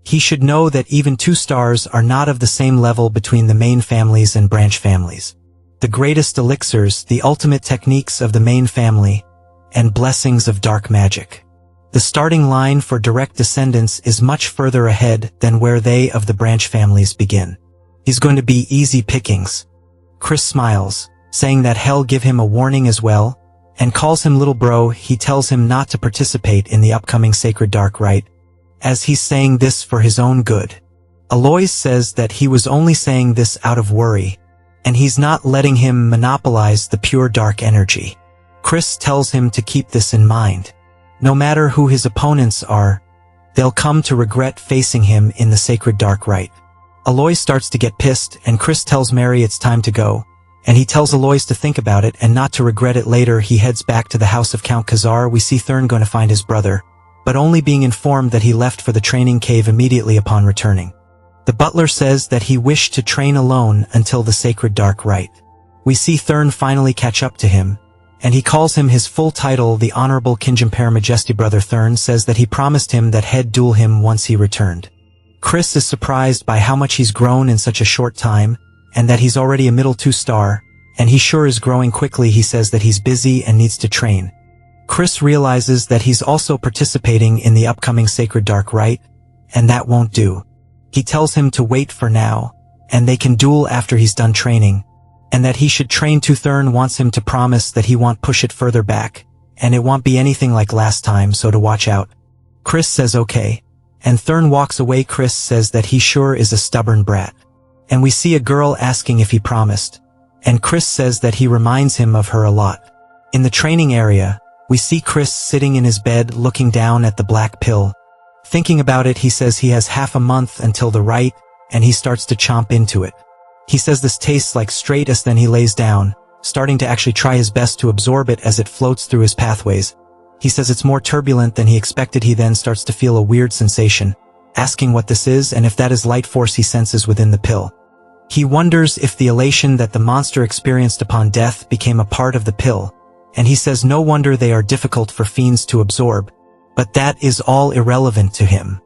He should know that even 2 stars are not of the same level between the main families and branch families. The greatest elixirs, the ultimate techniques of the main family, and blessings of dark magic. The starting line for direct descendants is much further ahead than where they of the branch families begin. He's going to be easy pickings. Chris smiles, saying that he'll give him a warning as well, and calls him little bro. He tells him not to participate in the upcoming sacred dark rite, as he's saying this for his own good. Alois says that he was only saying this out of worry, and he's not letting him monopolize the pure dark energy. Chris tells him to keep this in mind. No matter who his opponents are, they'll come to regret facing him in the sacred dark rite. Alois starts to get pissed, and Chris tells Mary it's time to go, and he tells Alois to think about it and not to regret it later. He heads back to the house of Count Khazar. We see Thurn going to find his brother, but only being informed that he left for the training cave immediately upon returning. The butler says that he wished to train alone until the sacred dark rite. We see Thurn finally catch up to him, and he calls him his full title, the Honorable Kinjimper Majesty. Brother Thurn says that he promised him that he'd duel him once he returned. Chris is surprised by how much he's grown in such a short time, and that he's already a middle 2-star, and he sure is growing quickly. He says that he's busy and needs to train. Chris realizes that he's also participating in the upcoming sacred dark rite, and that won't do. He tells him to wait for now, and they can duel after he's done training, and that he should train too. Thurn wants him to promise that he won't push it further back, and it won't be anything like last time, so to watch out. Chris says okay, and Thurn walks away. Chris says that he sure is a stubborn brat. And we see a girl asking if he promised, and Chris says that he reminds him of her a lot. In the training area, we see Chris sitting in his bed looking down at the black pill. Thinking about it, he says he has half a month until the rite, and he starts to chomp into it. He says this tastes like straight as. Then he lays down, starting to actually try his best to absorb it as it floats through his pathways. He says it's more turbulent than he expected. He then starts to feel a weird sensation, asking what this is and if that is light force he senses within the pill. He wonders if the elation that the monster experienced upon death became a part of the pill, and he says no wonder they are difficult for fiends to absorb, but that is all irrelevant to him.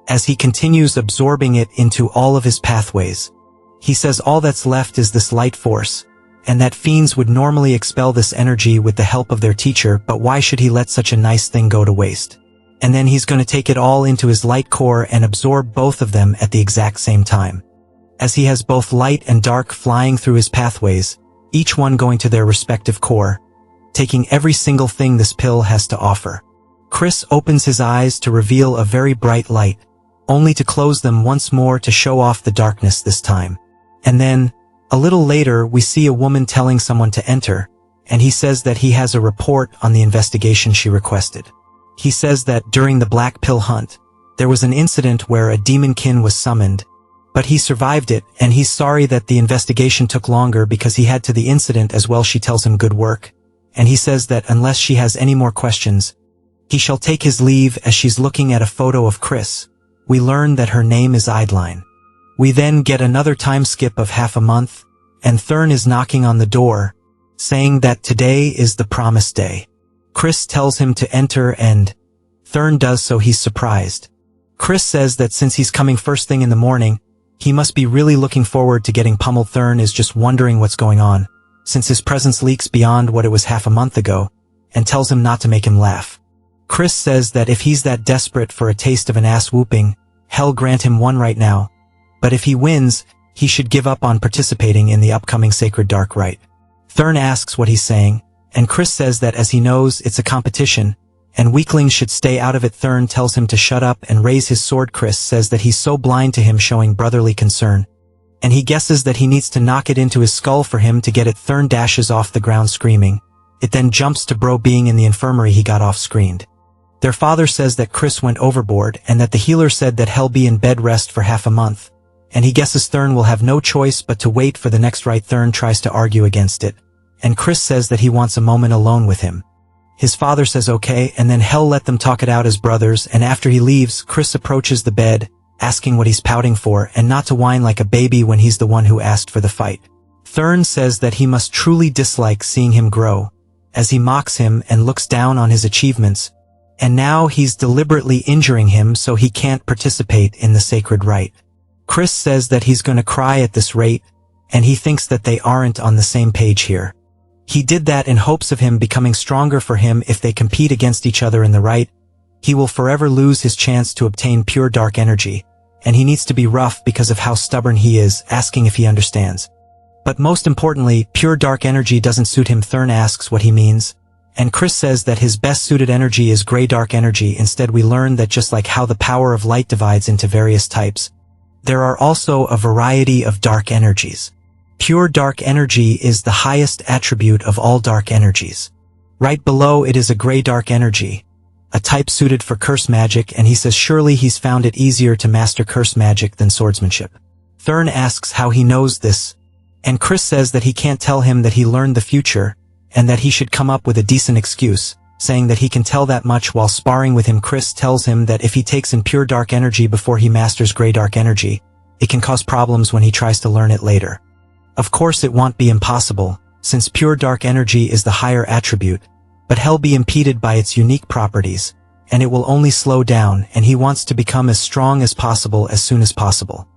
As he continues absorbing it into all of his pathways, he says all that's left is this light force, and that fiends would normally expel this energy with the help of their teacher, but why should he let such a nice thing go to waste? And then he's going to take it all into his light core and absorb both of them at the exact same time. As he has both light and dark flying through his pathways, each one going to their respective core, taking every single thing this pill has to offer. Chris opens his eyes to reveal a very bright light, only to close them once more to show off the darkness this time. And then, a little later, we see a woman telling someone to enter, and he says that he has a report on the investigation she requested. He says that during the black pill hunt, there was an incident where a demonkin was summoned, but he survived it, and he's sorry that the investigation took longer because he had to the incident as well. She tells him good work, and he says that unless she has any more questions, he shall take his leave. As she's looking at a photo of Chris, we learn that her name is Eidline. We then get another time skip of half a month, and Thurn is knocking on the door, saying that today is the promised day. Chris tells him to enter, and Thurn does so. He's surprised. Chris says that since he's coming first thing in the morning, he must be really looking forward to getting pummeled. Thurn is just wondering what's going on, since his presence leaks beyond what it was half a month ago, and tells him not to make him laugh. Chris says that if he's that desperate for a taste of an ass whooping, hell grant him one right now, but if he wins, he should give up on participating in the upcoming sacred dark rite. Thurn asks what he's saying, and Chris says that as he knows it's a competition, and weaklings should stay out of it. Thurn tells him to shut up and raise his sword. Chris says that he's so blind to him, showing brotherly concern, and he guesses that he needs to knock it into his skull for him to get it. Thurn dashes off the ground screaming. It then jumps to Bro being in the infirmary. He got off screened. Their father says that Chris went overboard and that the healer said that he'll be in bed rest for half a month, and he guesses Thurn will have no choice but to wait for the next right. Thurn tries to argue against it, and Chris says that he wants a moment alone with him. His father says okay, and then Hell let them talk it out as brothers, and after he leaves, Chris approaches the bed, asking what he's pouting for and not to whine like a baby when he's the one who asked for the fight. Thurn says that he must truly dislike seeing him grow, as he mocks him and looks down on his achievements, and now he's deliberately injuring him so he can't participate in the sacred rite. Chris says that he's gonna cry at this rate, and he thinks that they aren't on the same page here. He did that in hopes of him becoming stronger for him. If they compete against each other in the rite, he will forever lose his chance to obtain pure dark energy, and he needs to be rough because of how stubborn he is, asking if he understands. But most importantly, pure dark energy doesn't suit him. Thurn asks what he means, and Chris says that his best suited energy is gray dark energy. Instead, we learn that just like how the power of light divides into various types, there are also a variety of dark energies. Pure dark energy is the highest attribute of all dark energies. Right below it is a gray dark energy, a type suited for curse magic, and he says surely he's found it easier to master curse magic than swordsmanship. Thurn asks how he knows this, and Chris says that he can't tell him that he learned the future, and that he should come up with a decent excuse, saying that he can tell that much while sparring with him. Chris tells him that if he takes in pure dark energy before he masters gray dark energy, it can cause problems when he tries to learn it later. Of course it won't be impossible, since pure dark energy is the higher attribute, but he'll be impeded by its unique properties, and it will only slow down, and he wants to become as strong as possible as soon as possible.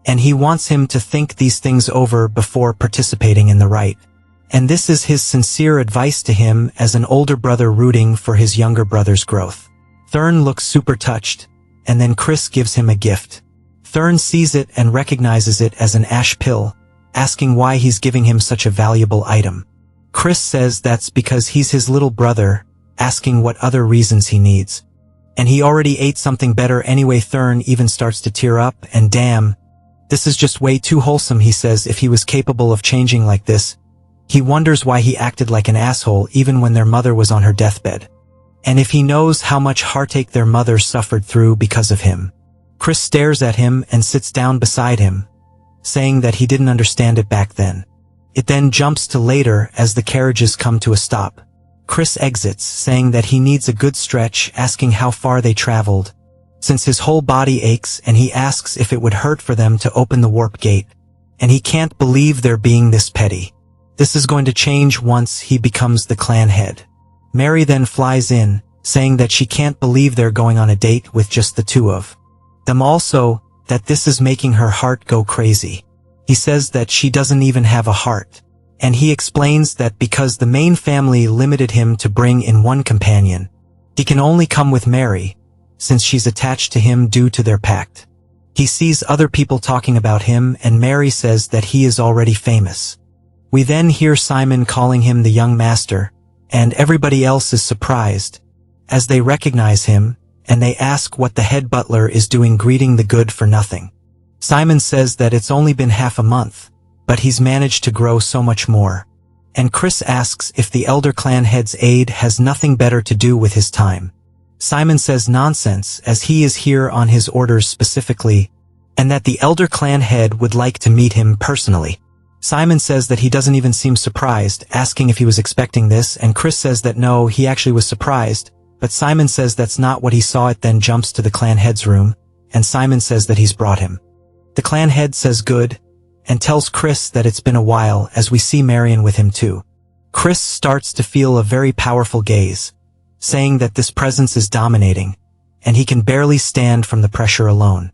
And he wants him to think these things over before participating in the rite. And this is his sincere advice to him as an older brother rooting for his younger brother's growth. Thurn looks super touched, and then Chris gives him a gift. Thurn sees it and recognizes it as an ash pill, asking why he's giving him such a valuable item. Chris says that's because he's his little brother, asking what other reasons he needs. And he already ate something better anyway. Thurn even starts to tear up, and damn, this is just way too wholesome. He says if he was capable of changing like this, he wonders why he acted like an asshole even when their mother was on her deathbed. And if he knows how much heartache their mother suffered through because of him. Chris stares at him and sits down beside him, saying that he didn't understand it back then. It then jumps to later as the carriages come to a stop. Chris exits, saying that he needs a good stretch, asking how far they traveled, since his whole body aches, and he asks if it would hurt for them to open the warp gate. And he can't believe they're being this petty. This is going to change once he becomes the clan head. Mary then flies in, saying that she can't believe they're going on a date with just the two of them, also that this is making her heart go crazy. He says that she doesn't even have a heart, and he explains that because the main family limited him to bring in one companion, he can only come with Mary, since she's attached to him due to their pact. He sees other people talking about him, and Mary says that he is already famous. We then hear Simon calling him the young master, and everybody else is surprised, as they recognize him, and they ask what the head butler is doing greeting the good for nothing. Simon says that it's only been half a month, but he's managed to grow so much more. And Chris asks if the elder clan head's aide has nothing better to do with his time. Simon says nonsense, as he is here on his orders specifically, and that the elder clan head would like to meet him personally. Simon says that he doesn't even seem surprised, asking if he was expecting this, and Chris says that no, he actually was surprised, but Simon says that's not what he saw. It then jumps to the clan head's room, and Simon says that he's brought him. The clan head says good, and tells Chris that it's been a while, as we see Marion with him too. Chris starts to feel a very powerful gaze, saying that this presence is dominating, and he can barely stand from the pressure alone.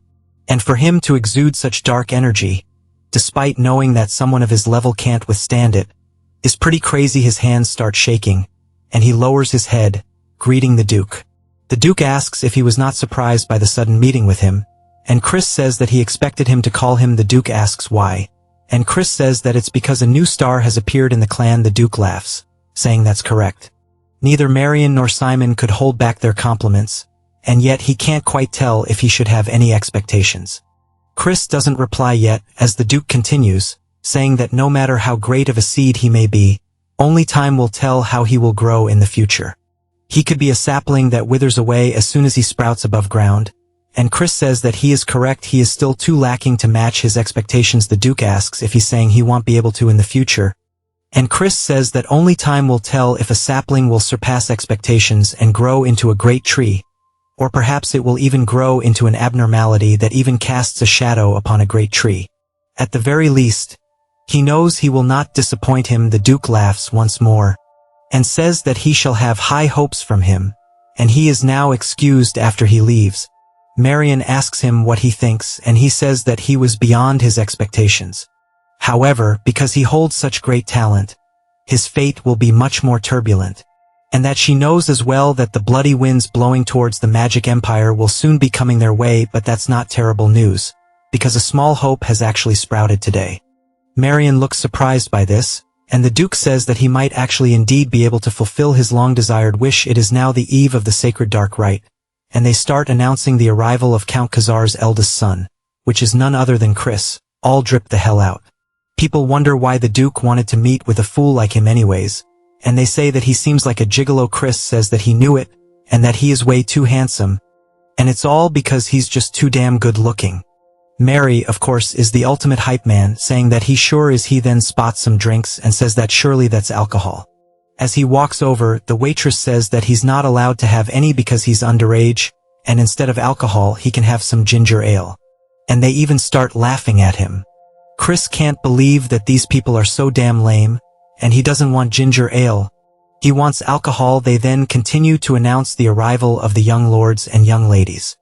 And for him to exude such dark energy, despite knowing that someone of his level can't withstand it, is pretty crazy. His hands start shaking, and he lowers his head, greeting the Duke. The Duke asks if he was not surprised by the sudden meeting with him, and Chris says that he expected him to call him. The Duke asks why, and Chris says that it's because a new star has appeared in the clan. The Duke laughs, saying that's correct. Neither Marion nor Simon could hold back their compliments, and yet he can't quite tell if he should have any expectations. Chris doesn't reply yet, as the Duke continues, saying that no matter how great of a seed he may be, only time will tell how he will grow in the future. He could be a sapling that withers away as soon as he sprouts above ground, and Chris says that he is correct, he is still too lacking to match his expectations. The Duke asks if he's saying he won't be able to in the future, and Chris says that only time will tell if a sapling will surpass expectations and grow into a great tree, or perhaps it will even grow into an abnormality that even casts a shadow upon a great tree. At the very least, he knows he will not disappoint him. The Duke laughs once more, and says that he shall have high hopes from him, and he is now excused after he leaves. Marion asks him what he thinks, and he says that he was beyond his expectations. However, because he holds such great talent, his fate will be much more turbulent, and that she knows as well that the bloody winds blowing towards the magic empire will soon be coming their way. But that's not terrible news, because a small hope has actually sprouted today. Marion looks surprised by this, and the Duke says that he might actually indeed be able to fulfill his long-desired wish. It is now the eve of the sacred dark rite, and they start announcing the arrival of Count Khazar's eldest son, which is none other than Chris. All drip the hell out. People wonder why the Duke wanted to meet with a fool like him anyways, and they say that he seems like a gigolo. Chris says that he knew it, and that he is way too handsome, and it's all because he's just too damn good looking. Mary, of course, is the ultimate hype man, saying that he sure is. He then spots some drinks and says that surely that's alcohol. As he walks over, the waitress says that he's not allowed to have any because he's underage, and instead of alcohol he can have some ginger ale. And they even start laughing at him. Chris can't believe that these people are so damn lame, and he doesn't want ginger ale. He wants alcohol. They then continue to announce the arrival of the young lords and young ladies.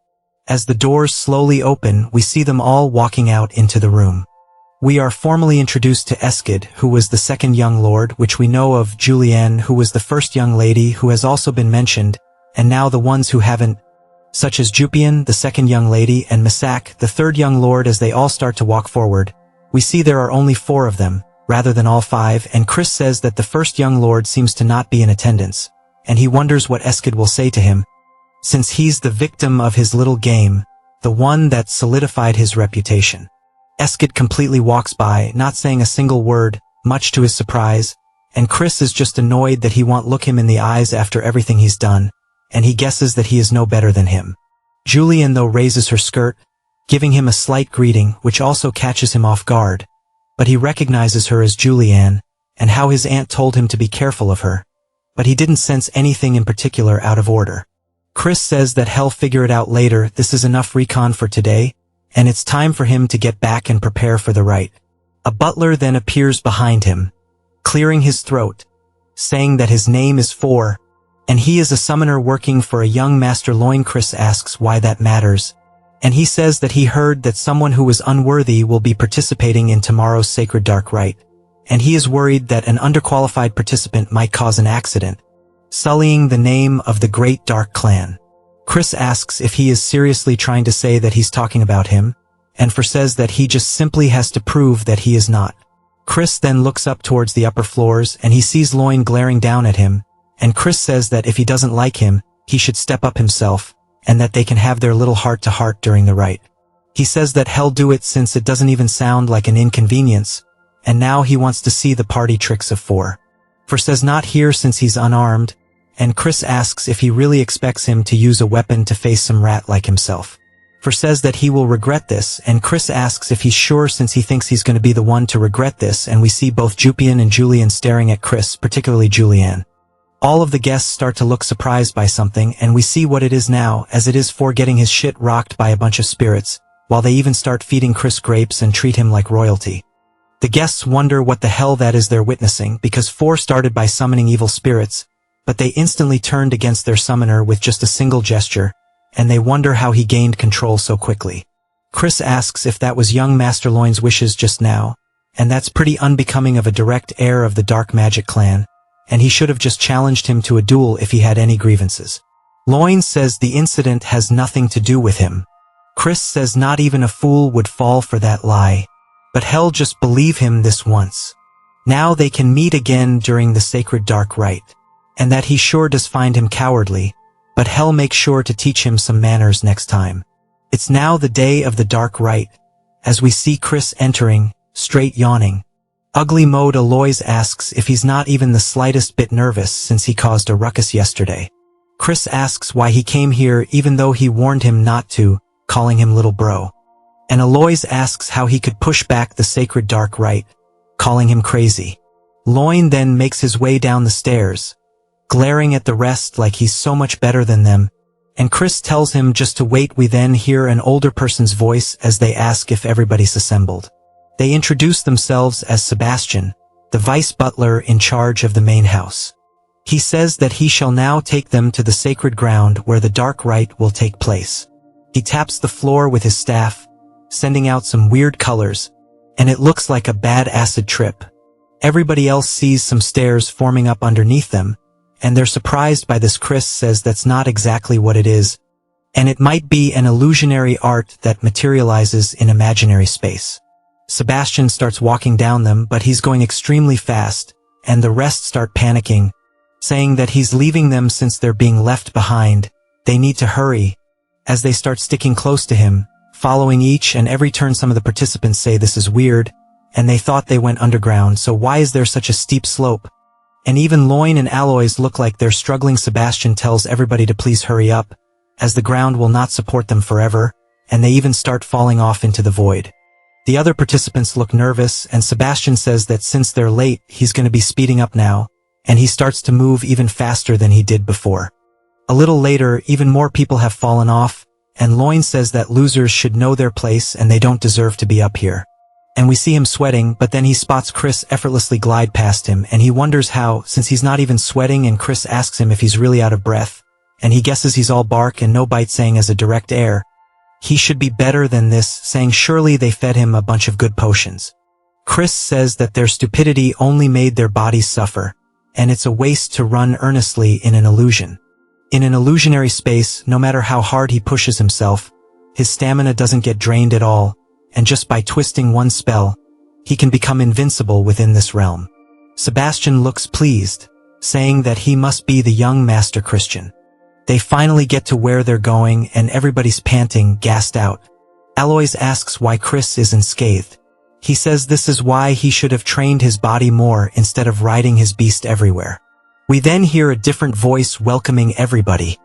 As the doors slowly open, we see them all walking out into the room. We are formally introduced to Eskid, who was the second young lord, which we know of, Julianne, who was the first young lady, who has also been mentioned, and now the ones who haven't, such as Jupian, the second young lady, and Misak, the third young lord. As they all start to walk forward, we see there are only 4 of them, rather than all 5, and Chris says that the first young lord seems to not be in attendance, and he wonders what Eskid will say to him, since he's the victim of his little game, the one that solidified his reputation. Eskid completely walks by, not saying a single word, much to his surprise, and Chris is just annoyed that he won't look him in the eyes after everything he's done, and he guesses that he is no better than him. Julianne though raises her skirt, giving him a slight greeting, which also catches him off guard, but he recognizes her as Julianne, and how his aunt told him to be careful of her, but he didn't sense anything in particular out of order. Chris says that he'll figure it out later. This is enough recon for today, and it's time for him to get back and prepare for the rite. A butler then appears behind him, clearing his throat, saying that his name is Four, and he is a summoner working for a young Master Loin. Chris asks why that matters, and he says that he heard that someone who was unworthy will be participating in tomorrow's sacred dark rite, and he is worried that an underqualified participant might cause an accident, sullying the name of the Great Dark Clan. Chris asks if he is seriously trying to say that he's talking about him, and For says that he just simply has to prove that he is not. Chris then looks up towards the upper floors and he sees Loin glaring down at him, and Chris says that if he doesn't like him, he should step up himself, and that they can have their little heart-to-heart during the rite. He says that he'll do it since it doesn't even sound like an inconvenience, and now he wants to see the party tricks of Four. For says not here since he's unarmed, and Chris asks if he really expects him to use a weapon to face some rat like himself. For says that he will regret this, and Chris asks if he's sure since he thinks he's going to be the one to regret this, and we see both Jupian and Julian staring at Chris, particularly Julianne. All of the guests start to look surprised by something, and we see what it is now, as it is For getting his shit rocked by a bunch of spirits, while they even start feeding Chris grapes and treat him like royalty. The guests wonder what the hell that is they're witnessing, because Four started by summoning evil spirits, but they instantly turned against their summoner with just a single gesture, and they wonder how he gained control so quickly. Chris asks if that was young Master Loin's wishes just now, and that's pretty unbecoming of a direct heir of the Dark Magic clan, and he should have just challenged him to a duel if he had any grievances. Loin says the incident has nothing to do with him. Chris says not even a fool would fall for that lie, but hell, just believe him this once. Now they can meet again during the sacred dark rite. and that he sure does find him cowardly, but hell makes sure to teach him some manners next time. It's now the day of the dark rite, as we see Chris entering, straight yawning. Ugly mode Aloys asks if he's not even the slightest bit nervous since he caused a ruckus yesterday. Chris asks why he came here even though he warned him not to, calling him little bro. And Aloys asks how he could push back the sacred dark rite, calling him crazy. Loin then makes his way down the stairs, glaring at the rest like he's so much better than them, and Chris tells him just to wait. We then hear an older person's voice as they ask if everybody's assembled. They introduce themselves as Sebastian, the vice butler in charge of the main house. He says that he shall now take them to the sacred ground where the dark rite will take place. He taps the floor with his staff, sending out some weird colors, and it looks like a bad acid trip. Everybody else sees some stairs forming up underneath them, and they're surprised by this. Chris says that's not exactly what it is, and it might be an illusionary art that materializes in imaginary space. Sebastian starts walking down them, but he's going extremely fast, and the rest start panicking, saying that he's leaving them since they're being left behind. They need to hurry. As they start sticking close to him, following each and every turn, some of the participants say this is weird, and they thought they went underground, so why is there such a steep slope? And even Loin and Aloys look like they're struggling. Sebastian tells everybody to please hurry up, as the ground will not support them forever, and they even start falling off into the void. The other participants look nervous, and Sebastian says that since they're late, he's going to be speeding up now, and he starts to move even faster than he did before. A little later, even more people have fallen off, and Loin says that losers should know their place and they don't deserve to be up here. And we see him sweating, but then he spots Chris effortlessly glide past him, and he wonders how, since he's not even sweating, and Chris asks him if he's really out of breath, and he guesses he's all bark and no bite, saying as a direct air, he should be better than this, saying surely they fed him a bunch of good potions. Chris says that their stupidity only made their bodies suffer, and it's a waste to run earnestly in an illusion. In an illusionary space, no matter how hard he pushes himself, his stamina doesn't get drained at all, and just by twisting one spell, he can become invincible within this realm. Sebastian looks pleased, saying that he must be the young Master Christian. They finally get to where they're going, and everybody's panting, gassed out. Aloys asks why Chris is unscathed. He says this is why he should have trained his body more instead of riding his beast everywhere. We then hear a different voice welcoming everybody,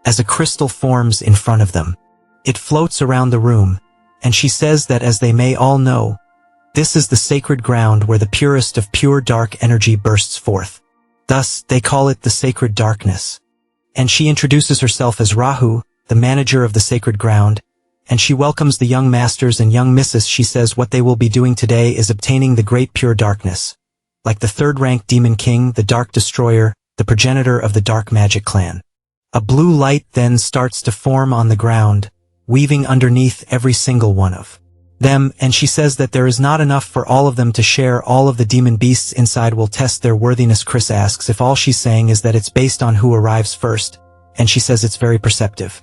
as a crystal forms in front of them. It floats around the room, and she says that as they may all know, this is the sacred ground where the purest of pure dark energy bursts forth. Thus, they call it the sacred darkness. And she introduces herself as Rahu, the manager of the sacred ground, and she welcomes the young masters and young misses. She says what they will be doing today is obtaining the great pure darkness, like the third-rank demon king, the dark destroyer, the progenitor of the dark magic clan. A blue light then starts to form on the ground, weaving underneath every single one of them, and she says that there is not enough for all of them to share. All of the demon beasts inside will test their worthiness. Chris asks if all she's saying is that it's based on who arrives first, and she says it's very perceptive.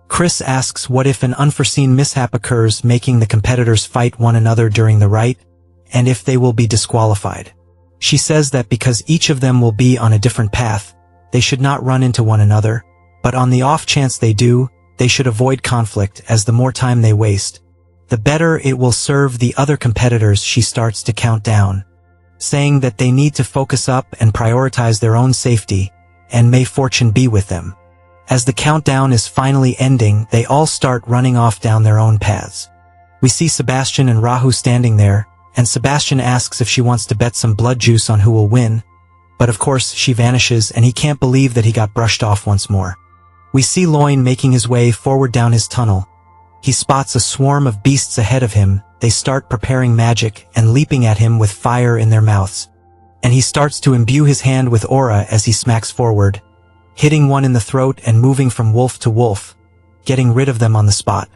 Chris asks what if an unforeseen mishap occurs, making the competitors fight one another during the rite, and if they will be disqualified. She says that because each of them will be on a different path, they should not run into one another, but on the off chance they do, they should avoid conflict, as the more time they waste, the better it will serve the other competitors. She starts to count down, saying that they need to focus up and prioritize their own safety, and may fortune be with them. As the countdown is finally ending, they all start running off down their own paths. We see Sebastian and Rahu standing there, and Sebastian asks if she wants to bet some blood juice on who will win, but of course she vanishes and he can't believe that he got brushed off once more. We see Loin making his way forward down his tunnel. He spots a swarm of beasts ahead of him. They start preparing magic and leaping at him with fire in their mouths. And he starts to imbue his hand with aura as he smacks forward, hitting one in the throat and moving from wolf to wolf, getting rid of them on the spot.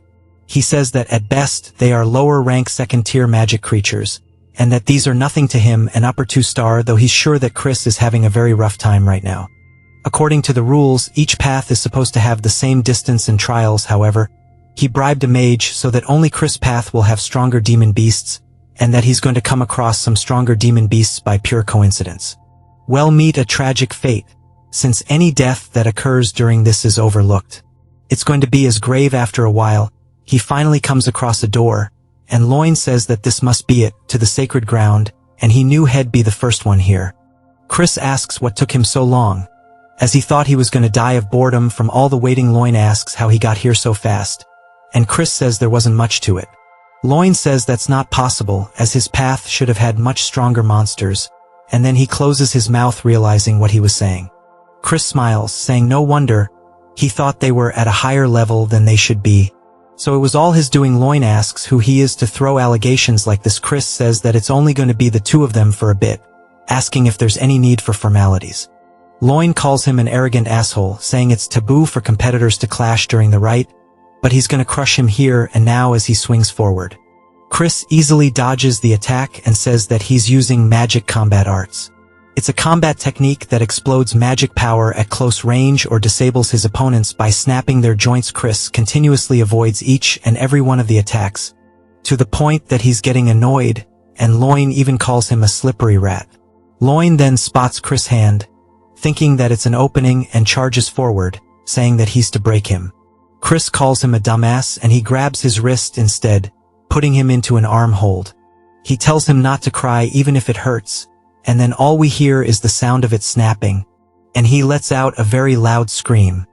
He says that at best they are lower rank second-tier magic creatures, and that these are nothing to him, an upper 2-star, though he's sure that Chris is having a very rough time right now. According to the rules, each path is supposed to have the same distance and trials. However, he bribed a mage so that only Chris' path will have stronger demon beasts, and that he's going to come across some stronger demon beasts by pure coincidence. Well, meet a tragic fate, since any death that occurs during this is overlooked. It's going to be as grave after a while. He finally comes across a door, and Loin says that this must be it, to the sacred ground, and he knew he'd be the first one here. Chris asks what took him so long. As he thought he was going to die of boredom from all the waiting, Loin asks how he got here so fast. And Chris says there wasn't much to it. Loin says that's not possible, as his path should have had much stronger monsters, and then he closes his mouth realizing what he was saying. Chris smiles, saying no wonder, he thought they were at a higher level than they should be. So it was all his doing. Loin asks who he is to throw allegations like this. Chris says that it's only going to be the two of them for a bit, asking if there's any need for formalities. Loin calls him an arrogant asshole, saying it's taboo for competitors to clash during the right, but he's going to crush him here and now as he swings forward. Chris easily dodges the attack and says that he's using magic combat arts. It's a combat technique that explodes magic power at close range or disables his opponents by snapping their joints. Chris continuously avoids each and every one of the attacks, to the point that he's getting annoyed, and Loin even calls him a slippery rat. Loin then spots Chris' hand, thinking that it's an opening, and charges forward, saying that he's to break him. Chris calls him a dumbass and he grabs his wrist instead, putting him into an arm hold. He tells him not to cry even if it hurts, and then all we hear is the sound of it snapping, and he lets out a very loud scream.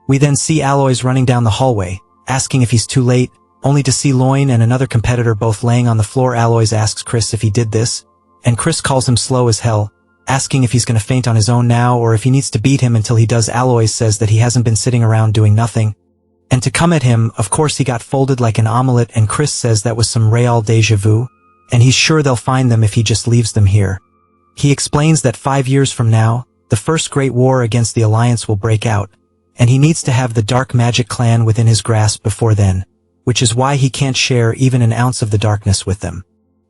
We then see Aloys running down the hallway, asking if he's too late, only to see Loin and another competitor both laying on the floor. Aloys asks Chris if he did this, and Chris calls him slow as hell, asking if he's going to faint on his own now or if he needs to beat him until he does. Aloys says that he hasn't been sitting around doing nothing, and to come at him, of course he got folded like an omelette, and Chris says that was some real deja vu, and he's sure they'll find them if he just leaves them here. He explains that 5 years from now, the first great war against the Alliance will break out, and he needs to have the Dark Magic clan within his grasp before then, which is why he can't share even an ounce of the darkness with them.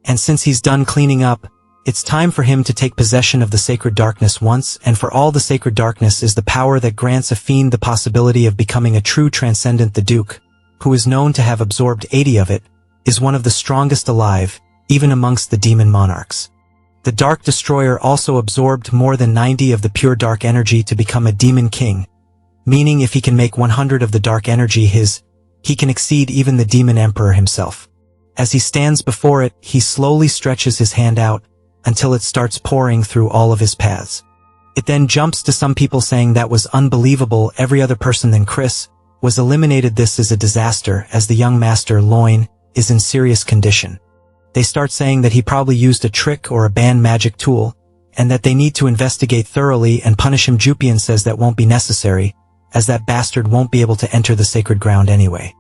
And since he's done cleaning up, it's time for him to take possession of the sacred darkness once and for all. The sacred darkness is the power that grants a fiend the possibility of becoming a true transcendent. The Duke, who is known to have absorbed 80 of it, is one of the strongest alive, even amongst the demon monarchs. The Dark Destroyer also absorbed more than 90 of the pure dark energy to become a demon king, meaning if he can make 100 of the dark energy his, he can exceed even the demon emperor himself. As he stands before it, he slowly stretches his hand out, until it starts pouring through all of his paths. It then jumps to some people saying that was unbelievable. Every other person than Chris was eliminated. This is a disaster, as the young master Loin is in serious condition. They start saying that he probably used a trick or a banned magic tool, and that they need to investigate thoroughly and punish him. Jupian says that won't be necessary, as that bastard won't be able to enter the sacred ground anyway.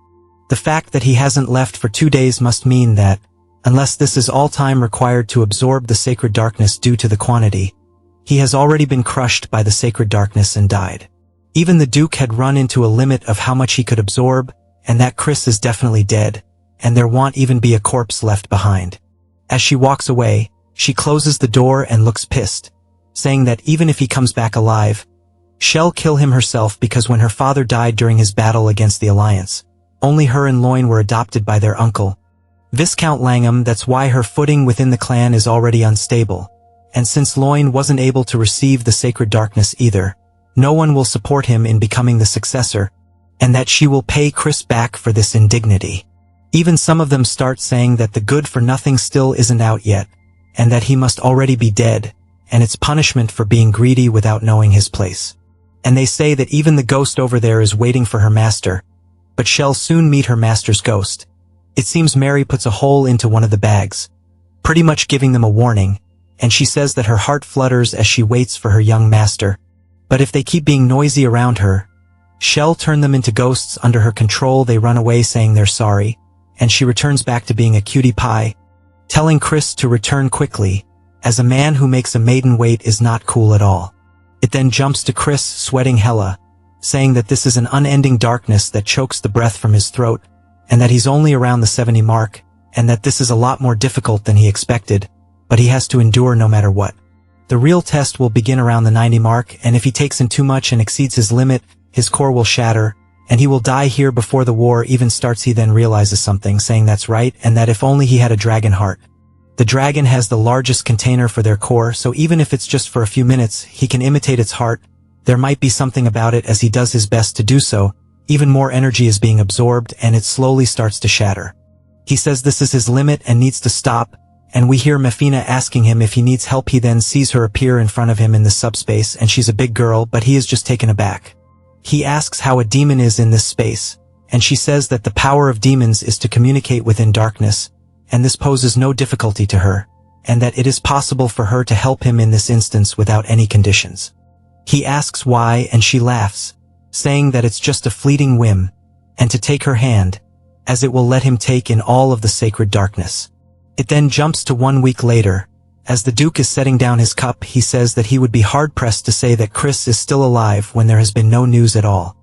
The fact that he hasn't left for 2 days must mean that, unless this is all time required to absorb the sacred darkness due to the quantity, he has already been crushed by the sacred darkness and died. Even the Duke had run into a limit of how much he could absorb, and that Chris is definitely dead, and there won't even be a corpse left behind. As she walks away, she closes the door and looks pissed, saying that even if he comes back alive, she'll kill him herself, because when her father died during his battle against the Alliance, only her and Loin were adopted by their uncle, Viscount Langham. That's why her footing within the clan is already unstable, and since Loin wasn't able to receive the sacred darkness either, no one will support him in becoming the successor, and that she will pay Chris back for this indignity. Even some of them start saying that the good for nothing still isn't out yet, and that he must already be dead, and it's punishment for being greedy without knowing his place. And they say that even the ghost over there is waiting for her master, but shall soon meet her master's ghost. It seems Mary puts a hole into one of the bags, pretty much giving them a warning, and she says that her heart flutters as she waits for her young master. But if they keep being noisy around her, she'll turn them into ghosts under her control. They run away saying they're sorry, and she returns back to being a cutie pie, telling Chris to return quickly, as a man who makes a maiden wait is not cool at all. It then jumps to Chris sweating hella, saying that this is an unending darkness that chokes the breath from his throat, and that he's only around the 70 mark, and that this is a lot more difficult than he expected, but he has to endure no matter what. The real test will begin around the 90 mark, and if he takes in too much and exceeds his limit, his core will shatter, and he will die here before the war even starts. He then realizes something, saying that's right, and that if only he had a dragon heart. The dragon has the largest container for their core, so even if it's just for a few minutes, he can imitate its heart. There might be something about it as he does his best to do so, even more energy is being absorbed and it slowly starts to shatter. He says this is his limit and needs to stop, and we hear Mefina asking him if he needs help. He then sees her appear in front of him in the subspace and she's a big girl, but he is just taken aback. He asks how a demon is in this space, and she says that the power of demons is to communicate within darkness, and this poses no difficulty to her, and that it is possible for her to help him in this instance without any conditions. He asks why and she laughs, saying that it's just a fleeting whim, and to take her hand, as it will let him take in all of the sacred darkness. It then jumps to 1 week later. As the Duke is setting down his cup, he says that he would be hard-pressed to say that Chris is still alive when there has been no news at all.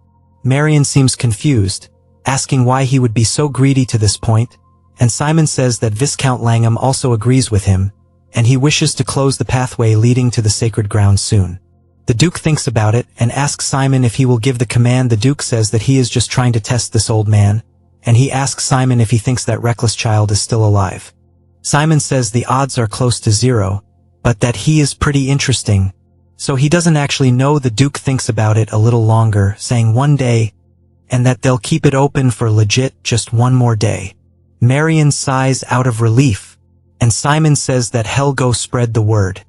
Marion seems confused, asking why he would be so greedy to this point, and Simon says that Viscount Langham also agrees with him, and he wishes to close the pathway leading to the sacred ground soon. The Duke thinks about it and asks Simon if he will give the command. The Duke says that he is just trying to test this old man, and he asks Simon if he thinks that reckless child is still alive. Simon says the odds are close to 0, but that he is pretty interesting, so he doesn't actually know. The Duke thinks about it a little longer, saying 1 day, and that they'll keep it open for legit just 1 more day. Marion sighs out of relief, and Simon says that hell go spread the word.